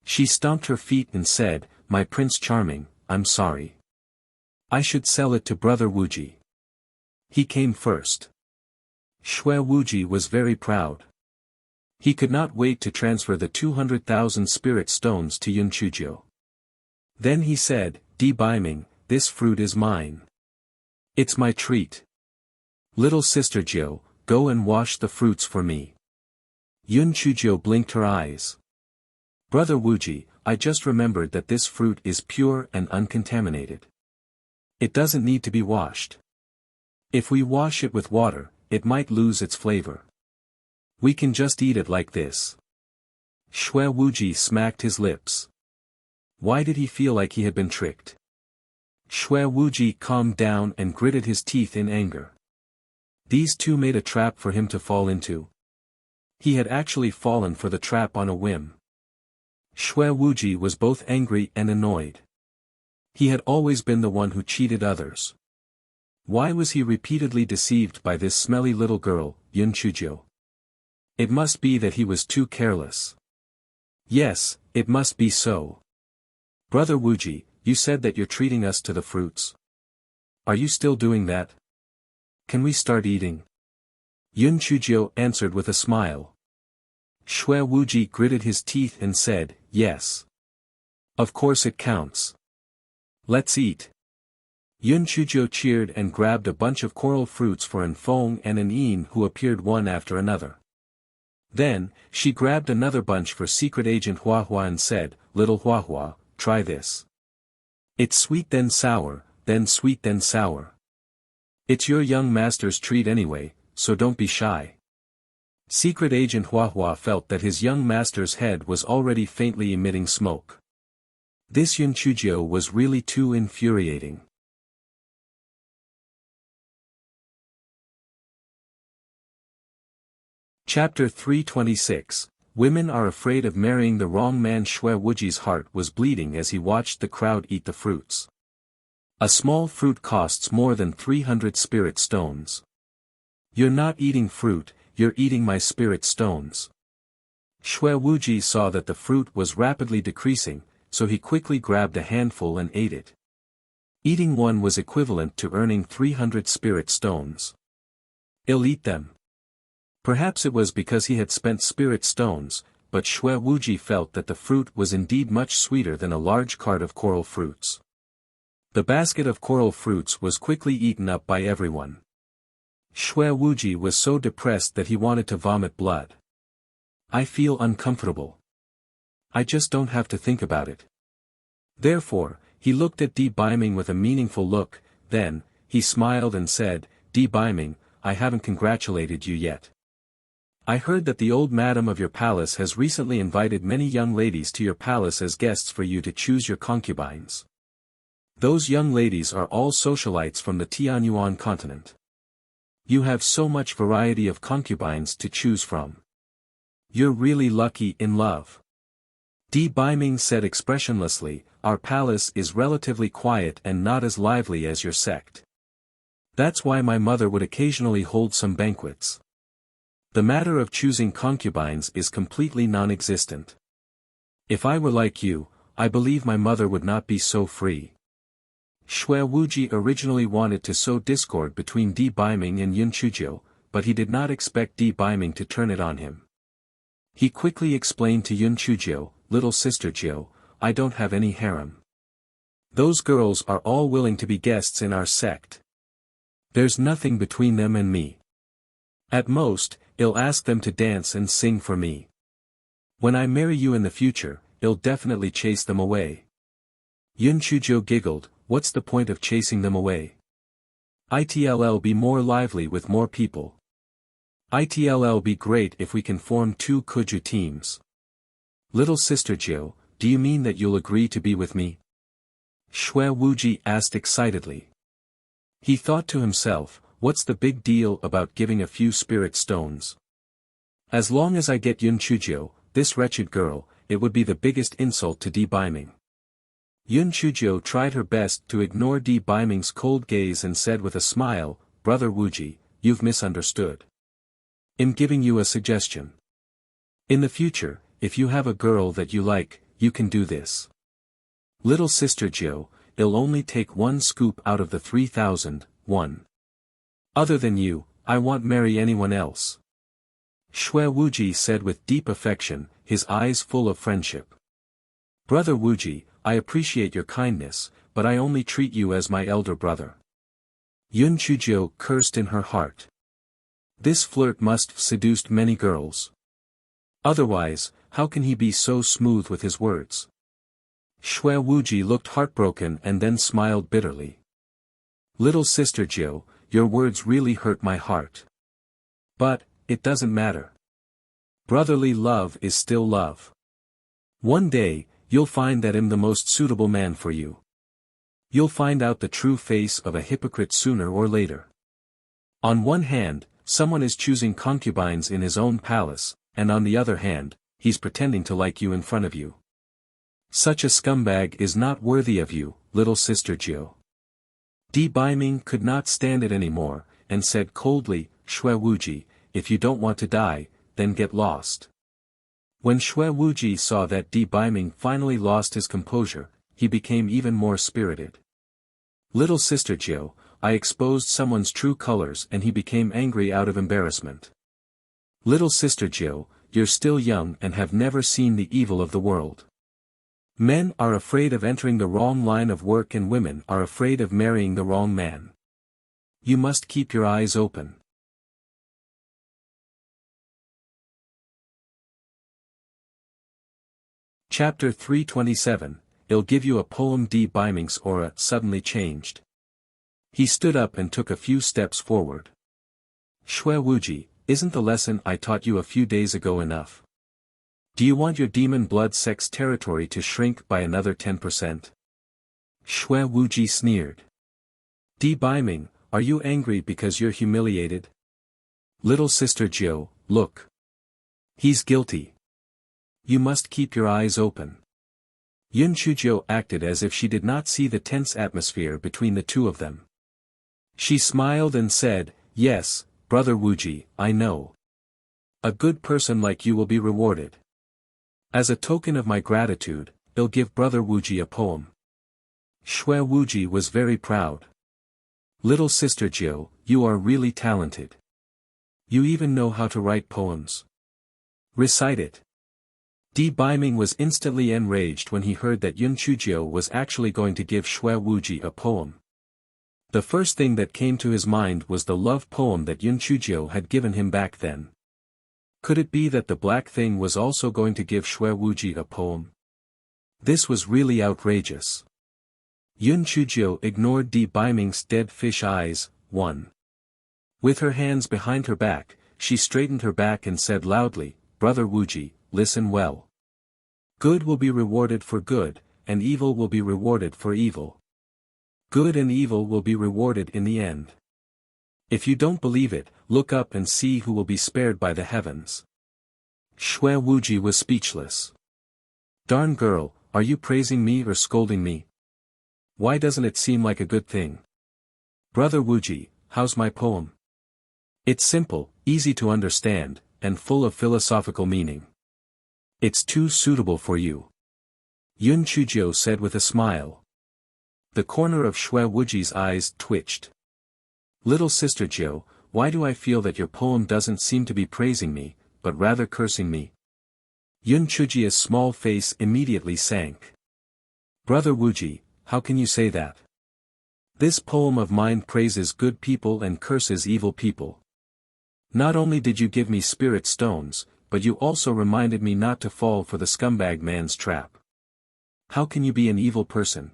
She stomped her feet and said, My Prince Charming, I'm sorry. I should sell it to Brother Wuji. He came first. Shui Wuji was very proud. He could not wait to transfer the 200,000 spirit stones to Yun Chuzhou. Then he said, Di Biming, this fruit is mine. It's my treat. Little sister Jiu, go and wash the fruits for me. Yun Chuzhou blinked her eyes. Brother Wuji, I just remembered that this fruit is pure and uncontaminated. It doesn't need to be washed. If we wash it with water, it might lose its flavor. We can just eat it like this. Shui Wuji smacked his lips. Why did he feel like he had been tricked? Xue Wuji calmed down and gritted his teeth in anger. These two made a trap for him to fall into. He had actually fallen for the trap on a whim. Xue Wuji was both angry and annoyed. He had always been the one who cheated others. Why was he repeatedly deceived by this smelly little girl, Yun Chuzhou? It must be that he was too careless. Yes, it must be so. Brother Wuji, you said that you're treating us to the fruits. Are you still doing that? Can we start eating? Yun Chuzhou answered with a smile. Xue Wuji gritted his teeth and said, yes. Of course it counts. Let's eat. Yun Chuzhou cheered and grabbed a bunch of coral fruits for An Feng and An Yin, who appeared one after another. Then, she grabbed another bunch for Secret Agent Hua Hua and said, Little Hua Hua, try this. It's sweet then sour, then sweet then sour. It's your young master's treat anyway, so don't be shy. Secret Agent Hua Hua felt that his young master's head was already faintly emitting smoke. This Yun Chuzhou was really too infuriating. Chapter 326, Women are afraid of marrying the wrong man. Xue Wuji's heart was bleeding as he watched the crowd eat the fruits. A small fruit costs more than 300 spirit stones. You're not eating fruit, you're eating my spirit stones. Xue Wuji saw that the fruit was rapidly decreasing, so he quickly grabbed a handful and ate it. Eating one was equivalent to earning 300 spirit stones. I'll eat them. Perhaps it was because he had spent spirit stones, but Xue Wuji felt that the fruit was indeed much sweeter than a large cart of coral fruits. The basket of coral fruits was quickly eaten up by everyone. Xue Wuji was so depressed that he wanted to vomit blood. I feel uncomfortable. I just don't have to think about it. Therefore, he looked at Di Biming with a meaningful look, then, he smiled and said, Di Biming, I haven't congratulated you yet. I heard that the old madam of your palace has recently invited many young ladies to your palace as guests for you to choose your concubines. Those young ladies are all socialites from the Tianyuan continent. You have so much variety of concubines to choose from. You're really lucky in love. Di Biming said expressionlessly, our palace is relatively quiet and not as lively as your sect. That's why my mother would occasionally hold some banquets. The matter of choosing concubines is completely non-existent. If I were like you, I believe my mother would not be so free. Xue Wuji originally wanted to sow discord between Di Biming and Yun Chuzhou, but he did not expect Di Biming to turn it on him. He quickly explained to Yun Chuzhou, little sister Jiu, I don't have any harem. Those girls are all willing to be guests in our sect. There's nothing between them and me. At most, I'll ask them to dance and sing for me. When I marry you in the future, I'll definitely chase them away. Yun Chuzhou giggled, what's the point of chasing them away? It'll be more lively with more people. It'll be great if we can form 2 Kuju teams. Little sister Jiu, do you mean that you'll agree to be with me? Xue Wuji asked excitedly. He thought to himself, what's the big deal about giving a few spirit stones? As long as I get Yun Chuzhou, this wretched girl, it would be the biggest insult to Di Biming. Yun Chuzhou tried her best to ignore Di Biming's cold gaze and said with a smile, Brother Wuji, you've misunderstood. I'm giving you a suggestion. In the future, if you have a girl that you like, you can do this. Little sister Jiu, I'll only take 1 scoop out of the 3,000, 1. Other than you, I won't marry anyone else. Xue Wuji said with deep affection, his eyes full of friendship. Brother Wuji, I appreciate your kindness, but I only treat you as my elder brother. Yun Chuzhou cursed in her heart. This flirt must have seduced many girls. Otherwise, how can he be so smooth with his words? Xue Wuji looked heartbroken and then smiled bitterly. Little sister Jiu, your words really hurt my heart. But, it doesn't matter. Brotherly love is still love. One day, you'll find that I'm the most suitable man for you. You'll find out the true face of a hypocrite sooner or later. On one hand, someone is choosing concubines in his own palace, and on the other hand, he's pretending to like you in front of you. Such a scumbag is not worthy of you, little sister Jiu. Di Baiming could not stand it anymore, and said coldly, Shui Wuji, if you don't want to die, then get lost. When Shui Wuji saw that Di Baiming finally lost his composure, he became even more spirited. Little sister Jiu, I exposed someone's true colors and he became angry out of embarrassment. Little sister Jiu, you're still young and have never seen the evil of the world. Men are afraid of entering the wrong line of work and women are afraid of marrying the wrong man. You must keep your eyes open. Chapter 327, I'll give you a poem. Di Baiming's aura suddenly changed. He stood up and took a few steps forward. Shui Wuji, isn't the lesson I taught you a few days ago enough? Do you want your demon blood sex territory to shrink by another 10%? Shui Wuji sneered. Di Baiming, are you angry because you're humiliated? Little sister Jiu, look. He's guilty. You must keep your eyes open. Yun Chuzhou acted as if she did not see the tense atmosphere between the two of them. She smiled and said, yes, Brother Wuji, I know. A good person like you will be rewarded. As a token of my gratitude, I'll give Brother Wuji a poem. Shui Wuji was very proud. Little sister Jiu, you are really talented. You even know how to write poems. Recite it. Di Baiming was instantly enraged when he heard that Yun Chuzhou was actually going to give Shui Wuji a poem. The first thing that came to his mind was the love poem that Yun Chuzhou had given him back then. Could it be that the black thing was also going to give Shui Wuji a poem? This was really outrageous. Yun Chuzhou ignored Di Baiming's dead fish eyes. 1. With her hands behind her back, she straightened her back and said loudly, Brother Wuji, listen well. Good will be rewarded for good, and evil will be rewarded for evil. Good and evil will be rewarded in the end. If you don't believe it, look up and see who will be spared by the heavens. Shui Wuji was speechless. Darn girl, are you praising me or scolding me? Why doesn't it seem like a good thing? Brother Wuji, how's my poem? It's simple, easy to understand, and full of philosophical meaning. It's too suitable for you. Yun Chuzhou said with a smile. The corner of Shui Wuji's eyes twitched. Little sister Jiu, why do I feel that your poem doesn't seem to be praising me, but rather cursing me? Yun Chuzhi's small face immediately sank. Brother Wuji, how can you say that? This poem of mine praises good people and curses evil people. Not only did you give me spirit stones, but you also reminded me not to fall for the scumbag man's trap. How can you be an evil person?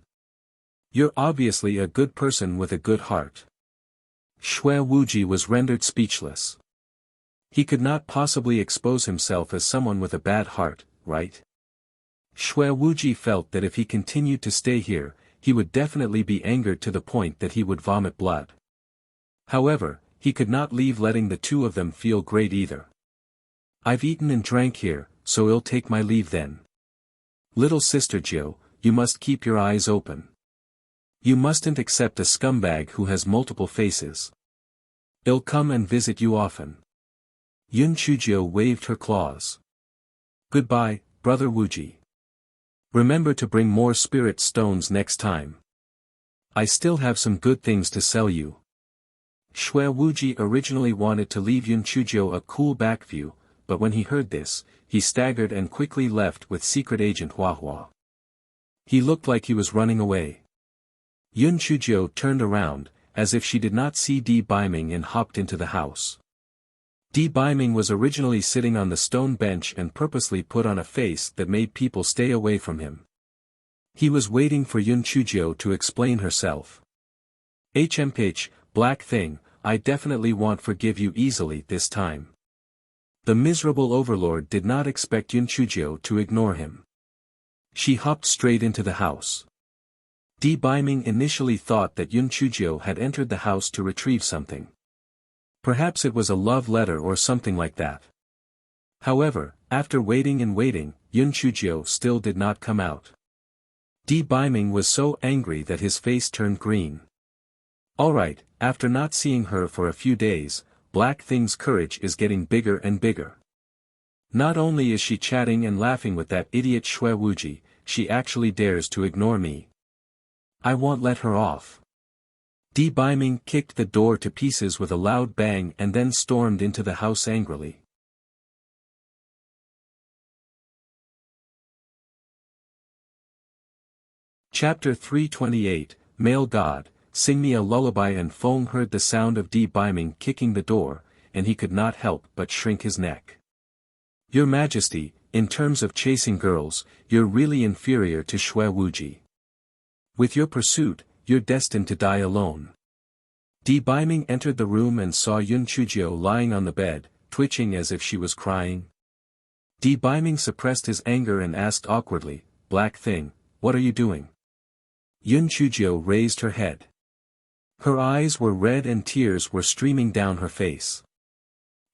You're obviously a good person with a good heart. Shui Wuji was rendered speechless. He could not possibly expose himself as someone with a bad heart, right? Shui Wuji felt that if he continued to stay here, he would definitely be angered to the point that he would vomit blood. However, he could not leave letting the two of them feel great either. I've eaten and drank here, so I'll take my leave then. Little sister Jiu, you must keep your eyes open. You mustn't accept a scumbag who has multiple faces. I'll come and visit you often. Yun Chuzhou waved her claws. Goodbye, Brother Wuji. Remember to bring more spirit stones next time. I still have some good things to sell you. Shui Wuji originally wanted to leave Yun Chuzhou a cool back view, but when he heard this, he staggered and quickly left with Secret Agent Huahua. He looked like he was running away. Yun Chuzhou turned around, as if she did not see Di Baiming, and hopped into the house. Di Baiming was originally sitting on the stone bench and purposely put on a face that made people stay away from him. He was waiting for Yun Chuzhou to explain herself. HMH, black thing, I definitely won't forgive you easily this time. The miserable overlord did not expect Yun Chuzhou to ignore him. She hopped straight into the house. Di Biming initially thought that Yun Chujio had entered the house to retrieve something. Perhaps it was a love letter or something like that. However, after waiting and waiting, Yun Chujio still did not come out. Di Biming was so angry that his face turned green. Alright, after not seeing her for a few days, Black Thing's courage is getting bigger and bigger. Not only is she chatting and laughing with that idiot Shui Wuji, she actually dares to ignore me. I won't let her off. Di Biming kicked the door to pieces with a loud bang and then stormed into the house angrily. Chapter 328, Male God, Sing Me a Lullaby. And Feng heard the sound of Di Biming kicking the door, and he could not help but shrink his neck. Your Majesty, in terms of chasing girls, you're really inferior to Shui Wuji. With your pursuit, you're destined to die alone. Di Biming entered the room and saw Yun Chujio lying on the bed, twitching as if she was crying. Di Biming suppressed his anger and asked awkwardly, Black Thing, what are you doing? Yun Chujio raised her head. Her eyes were red and tears were streaming down her face.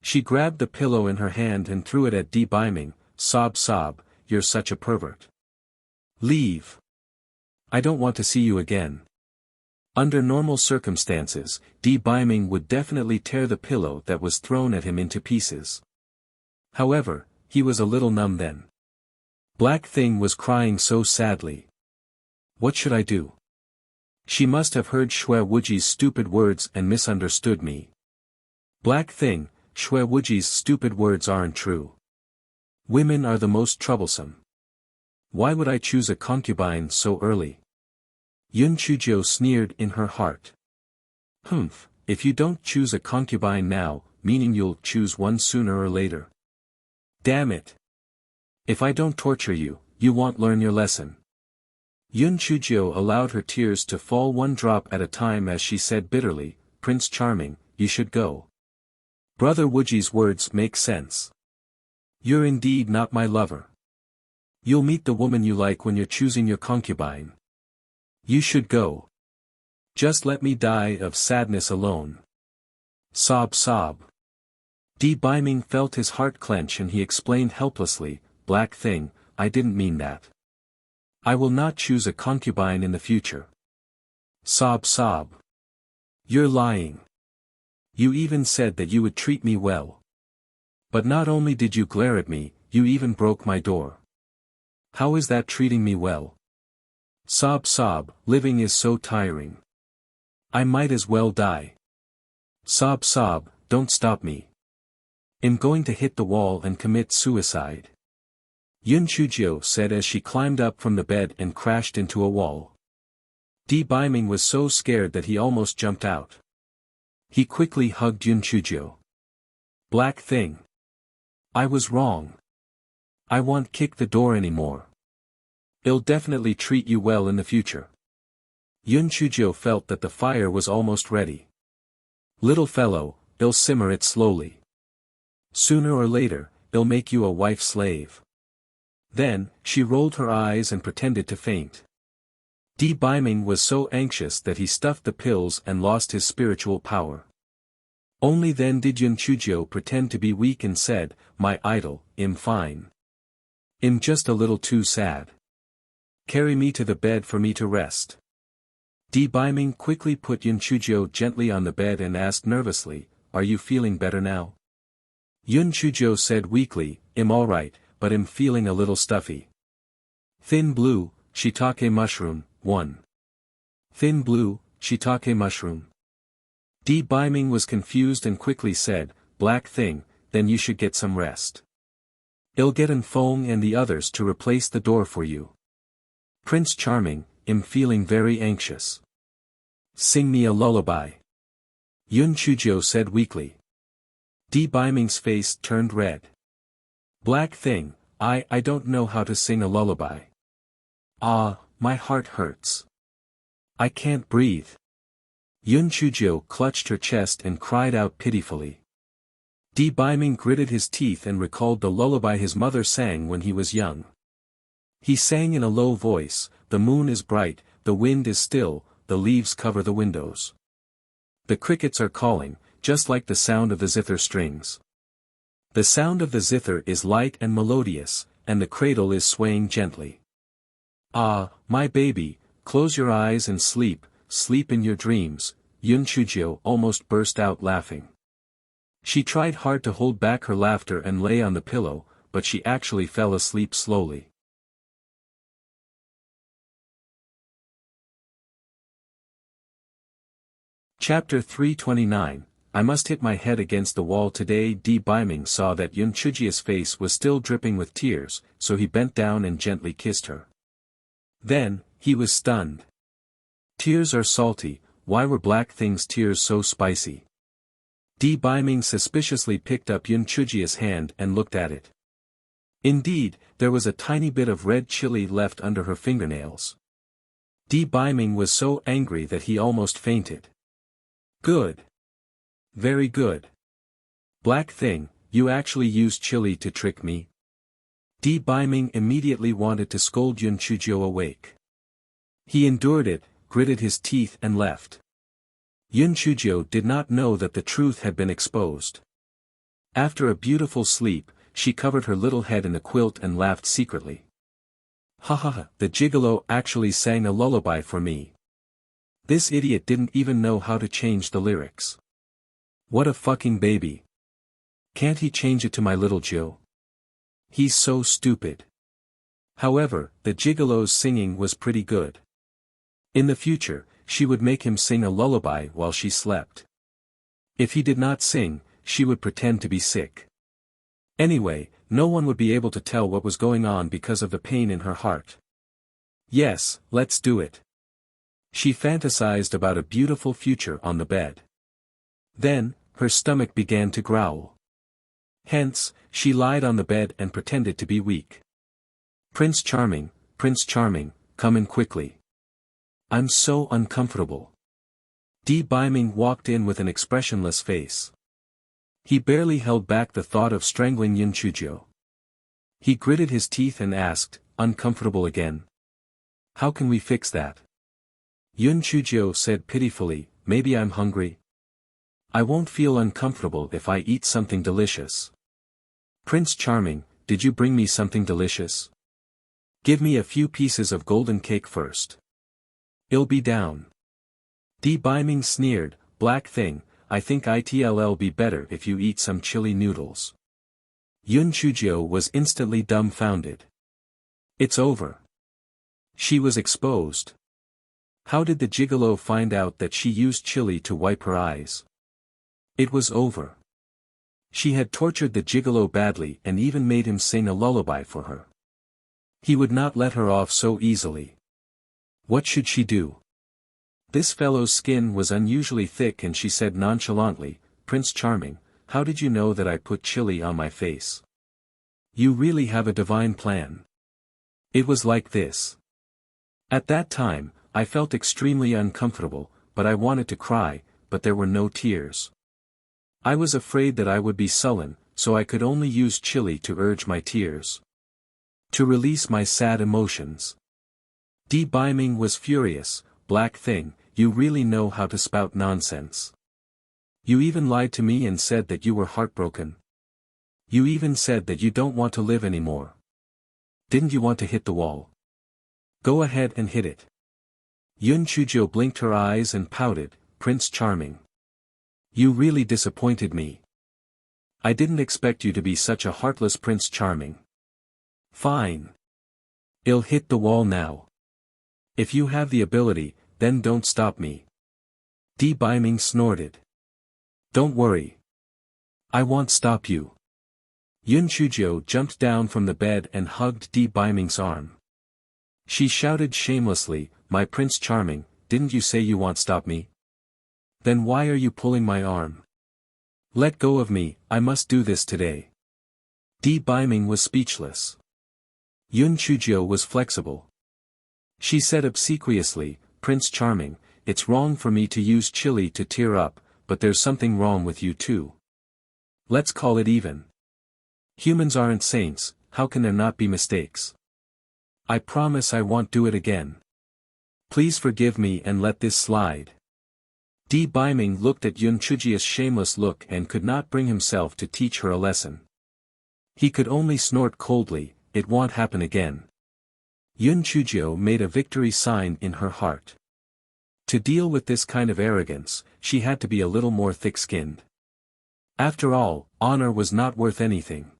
She grabbed the pillow in her hand and threw it at Di Biming, sob, you're such a pervert. Leave. I don't want to see you again. Under normal circumstances, Di Biming would definitely tear the pillow that was thrown at him into pieces. However, he was a little numb then. Black Thing was crying so sadly. What should I do? She must have heard Shui Wuji's stupid words and misunderstood me. Black Thing, Shui Wuji's stupid words aren't true. Women are the most troublesome. Why would I choose a concubine so early? Yun Chujio sneered in her heart. Humph, if you don't choose a concubine now, meaning you'll choose one sooner or later. Damn it. If I don't torture you, you won't learn your lesson. Yun Chujio allowed her tears to fall one drop at a time as she said bitterly, Prince Charming, you should go. Brother Wuji's words make sense. You're indeed not my lover. You'll meet the woman you like when you're choosing your concubine. You should go. Just let me die of sadness alone. Sob. Di Biming felt his heart clench and he explained helplessly, Black Thing, I didn't mean that. I will not choose a concubine in the future. Sob. You're lying. You even said that you would treat me well. But not only did you glare at me, you even broke my door. How is that treating me well? Sob, living is so tiring. I might as well die. Sob, don't stop me. I'm going to hit the wall and commit suicide. Yun Chujio said as she climbed up from the bed and crashed into a wall. Di Biming was so scared that he almost jumped out. He quickly hugged Yun Chujio. Black Thing. I was wrong. I won't kick the door anymore. I'll definitely treat you well in the future. Yun Chujio felt that the fire was almost ready. Little fellow, I'll simmer it slowly. Sooner or later, I'll make you a wife slave. Then, she rolled her eyes and pretended to faint. Di Biming was so anxious that he stuffed the pills and lost his spiritual power. Only then did Yun Chujio pretend to be weak and said, My idol, I'm fine. I'm just a little too sad. Carry me to the bed for me to rest. Di Biming quickly put Yun Chujio gently on the bed and asked nervously, Are you feeling better now? Yun Chujio said weakly, I'm alright, but I'm feeling a little stuffy. Thin blue, shiitake mushroom, 1. Thin blue, shiitake mushroom. Di Biming was confused and quickly said, Black Thing, then you should get some rest. I'll get Feng and the others to replace the door for you. Prince Charming, I'm feeling very anxious. Sing me a lullaby. Yun Chujio said weakly. Di Biming's face turned red. Black Thing, I don't know how to sing a lullaby. Ah, my heart hurts. I can't breathe. Yun Chujio clutched her chest and cried out pitifully. Di Biming gritted his teeth and recalled the lullaby his mother sang when he was young. He sang in a low voice, The moon is bright, the wind is still, the leaves cover the windows. The crickets are calling, just like the sound of the zither strings. The sound of the zither is light and melodious, and the cradle is swaying gently. Ah, my baby, close your eyes and sleep, sleep in your dreams, Yun Chujio almost burst out laughing. She tried hard to hold back her laughter and lay on the pillow, but she actually fell asleep slowly. Chapter 329, I must hit my head against the wall today. Di Biming saw that Yun Chujio's face was still dripping with tears, so he bent down and gently kissed her. Then, he was stunned. Tears are salty, why were black things' tears so spicy? Di Biming suspiciously picked up Yun Chujio's hand and looked at it. Indeed, there was a tiny bit of red chili left under her fingernails. Di Biming was so angry that he almost fainted. Good. Very good. Black thing, you actually used chili to trick me? Di Biming immediately wanted to scold Yun Chujio awake. He endured it, gritted his teeth and left. Yun Chujio did not know that the truth had been exposed. After a beautiful sleep, she covered her little head in a quilt and laughed secretly. Ha ha ha, the gigolo actually sang a lullaby for me. This idiot didn't even know how to change the lyrics. What a fucking baby. Can't he change it to my little Joe? He's so stupid. However, the gigolo's singing was pretty good. In the future, she would make him sing a lullaby while she slept. If he did not sing, she would pretend to be sick. Anyway, no one would be able to tell what was going on because of the pain in her heart. Yes, let's do it. She fantasized about a beautiful future on the bed. Then, her stomach began to growl. Hence, she lied on the bed and pretended to be weak. Prince Charming, come in quickly. I'm so uncomfortable. Di Biming walked in with an expressionless face. He barely held back the thought of strangling Yun Chujio. He gritted his teeth and asked, uncomfortable again? How can we fix that? Yun Chujio said pitifully, maybe I'm hungry. I won't feel uncomfortable if I eat something delicious. Prince Charming, did you bring me something delicious? Give me a few pieces of golden cake first. I'll be down. Di Biming sneered, black thing, I think it'll be better if you eat some chili noodles. Yun Chujio was instantly dumbfounded. It's over. She was exposed. How did the gigolo find out that she used chili to wipe her eyes? It was over. She had tortured the gigolo badly and even made him sing a lullaby for her. He would not let her off so easily. What should she do? This fellow's skin was unusually thick and she said nonchalantly, Prince Charming, how did you know that I put chili on my face? You really have a divine plan. It was like this. At that time, I felt extremely uncomfortable, but I wanted to cry, but there were no tears. I was afraid that I would be sullen, so I could only use chili to urge my tears. To release my sad emotions. Di Biming was furious, black thing, you really know how to spout nonsense. You even lied to me and said that you were heartbroken. You even said that you don't want to live anymore. Didn't you want to hit the wall? Go ahead and hit it. Yun Chujio blinked her eyes and pouted, Prince Charming. You really disappointed me. I didn't expect you to be such a heartless Prince Charming. Fine. I'll hit the wall now. If you have the ability, then don't stop me. Di Biming snorted. Don't worry. I won't stop you. Yun Chujio jumped down from the bed and hugged Di Biming's arm. She shouted shamelessly, my Prince Charming, didn't you say you won't stop me? Then why are you pulling my arm? Let go of me, I must do this today. Di Biming was speechless. Yun Chujio was flexible. She said obsequiously, Prince Charming, it's wrong for me to use chili to tear up, but there's something wrong with you too. Let's call it even. Humans aren't saints, how can there not be mistakes? I promise I won't do it again. Please forgive me and let this slide. Di Biming looked at Yun Chujia's shameless look and could not bring himself to teach her a lesson. He could only snort coldly, "It won't happen again." Yun Chujio made a victory sign in her heart. To deal with this kind of arrogance, she had to be a little more thick-skinned. After all, honor was not worth anything.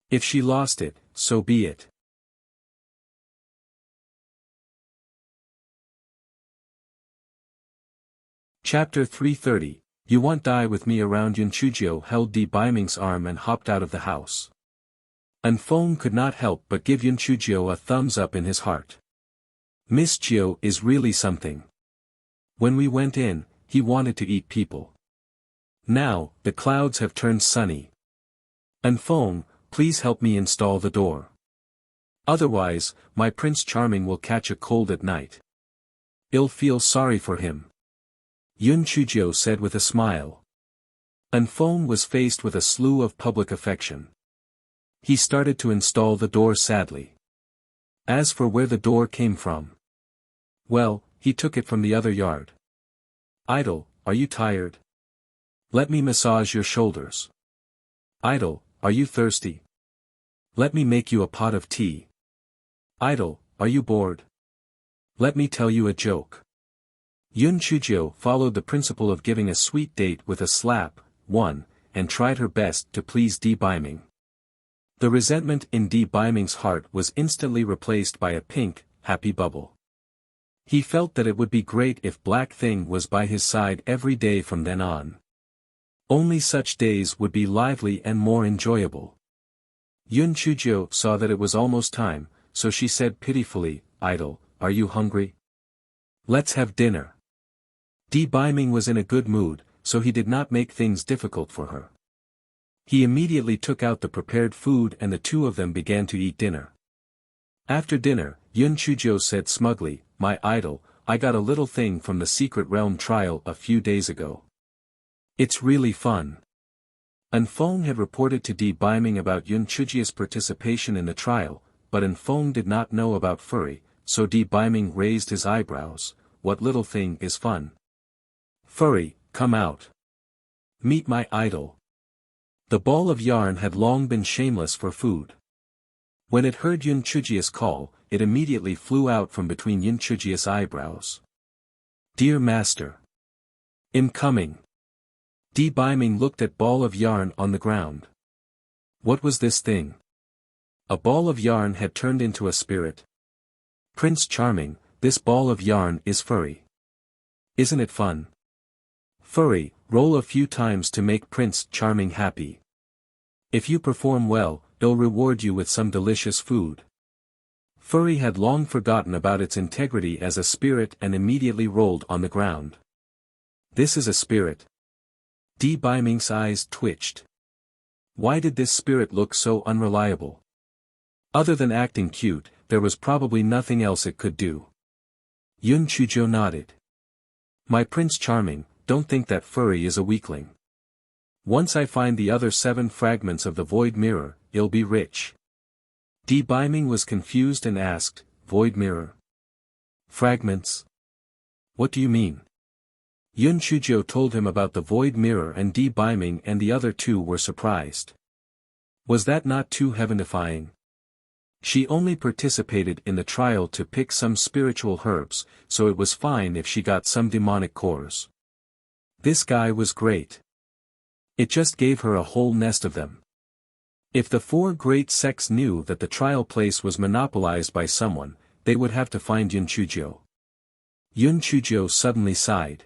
If she lost it, so be it. Chapter 330, You Won't Die With Me. Around. Yun Chujio held Di Biming's arm and hopped out of the house. Anfeng could not help but give Yun Chujio a thumbs up in his heart. Miss Chio is really something. When we went in, he wanted to eat people. Now, the clouds have turned sunny. Anfeng, please help me install the door. Otherwise, my Prince Charming will catch a cold at night. I'll feel sorry for him. Yun Chujio said with a smile. Anfeng was faced with a slew of public affection. He started to install the door sadly. As for where the door came from, well, he took it from the other yard. Idol, are you tired? Let me massage your shoulders. Idol, are you thirsty? Let me make you a pot of tea. Idol, are you bored? Let me tell you a joke. Yun Chujio followed the principle of giving a sweet date with a slap, won, and tried her best to please Di Biming. The resentment in Di Biming's heart was instantly replaced by a pink, happy bubble. He felt that it would be great if Black Thing was by his side every day from then on. Only such days would be lively and more enjoyable. Yun Chujio saw that it was almost time, so she said pitifully, Idol, are you hungry? Let's have dinner. Di Biming was in a good mood, so he did not make things difficult for her. He immediately took out the prepared food and the two of them began to eat dinner. After dinner, Yun Chujio said smugly, My idol, I got a little thing from the Secret Realm trial a few days ago. It's really fun. Anfeng had reported to Di Biming about Yun Chujia's participation in the trial, but Anfeng did not know about Furry, so Di Biming raised his eyebrows. What little thing is fun? Furry, come out. Meet my idol. The ball of yarn had long been shameless for food. When it heard Yun Chujia's call, it immediately flew out from between Yun Chujia's eyebrows. Dear master. I'm coming. Di Biming looked at ball of yarn on the ground. What was this thing? A ball of yarn had turned into a spirit. Prince Charming, this ball of yarn is Furry. Isn't it fun? Furry, roll a few times to make Prince Charming happy. If you perform well, it'll reward you with some delicious food. Furry had long forgotten about its integrity as a spirit and immediately rolled on the ground. This is a spirit. Di Biming's eyes twitched. Why did this spirit look so unreliable? Other than acting cute, there was probably nothing else it could do. Yun Chujio nodded. My Prince Charming, don't think that Furry is a weakling. Once I find the other 7 fragments of the Void Mirror, I'll be rich. Di Biming was confused and asked, Void Mirror? Fragments? What do you mean? Yun Chujio told him about the Void Mirror and Di Biming and the other 2 were surprised. Was that not too heavenifying? She only participated in the trial to pick some spiritual herbs, so it was fine if she got some demonic cores. This guy was great. It just gave her a whole nest of them. If the 4 great sects knew that the trial place was monopolized by someone, they would have to find Yun Chujio. Yun Chujio suddenly sighed.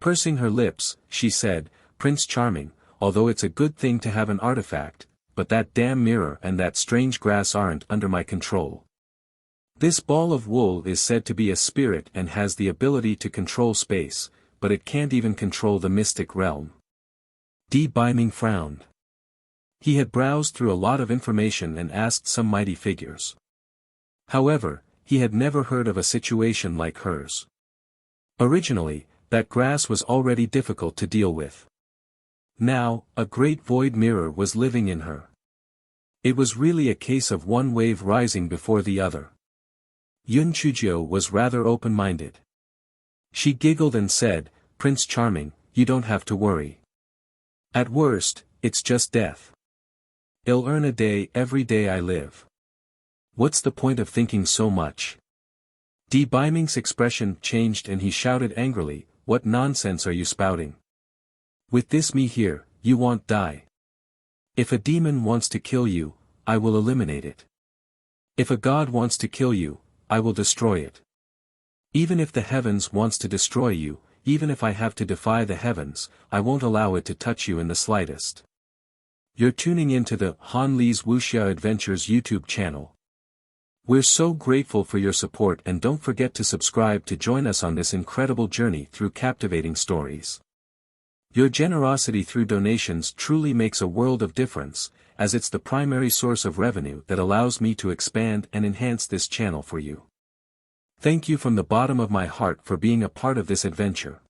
Pursing her lips, she said, Prince Charming, although it's a good thing to have an artifact, but that damn mirror and that strange grass aren't under my control. This ball of wool is said to be a spirit and has the ability to control space, but it can't even control the mystic realm. Di Biming frowned. He had browsed through a lot of information and asked some mighty figures. However, he had never heard of a situation like hers. Originally, that grass was already difficult to deal with. Now, a great void mirror was living in her. It was really a case of one wave rising before the other. Yun Chujio was rather open-minded. She giggled and said, "Prince Charming, you don't have to worry. At worst, it's just death. I'll earn a day every day I live. What's the point of thinking so much?" Di Biming's expression changed and he shouted angrily, "What nonsense are you spouting? With this me here, you won't die. If a demon wants to kill you, I will eliminate it. If a god wants to kill you, I will destroy it. Even if the heavens wants to destroy you, even if I have to defy the heavens, I won't allow it to touch you in the slightest." You're tuning into the Han Li's Wuxia Adventures YouTube channel. We're so grateful for your support and don't forget to subscribe to join us on this incredible journey through captivating stories. Your generosity through donations truly makes a world of difference, as it's the primary source of revenue that allows me to expand and enhance this channel for you. Thank you from the bottom of my heart for being a part of this adventure.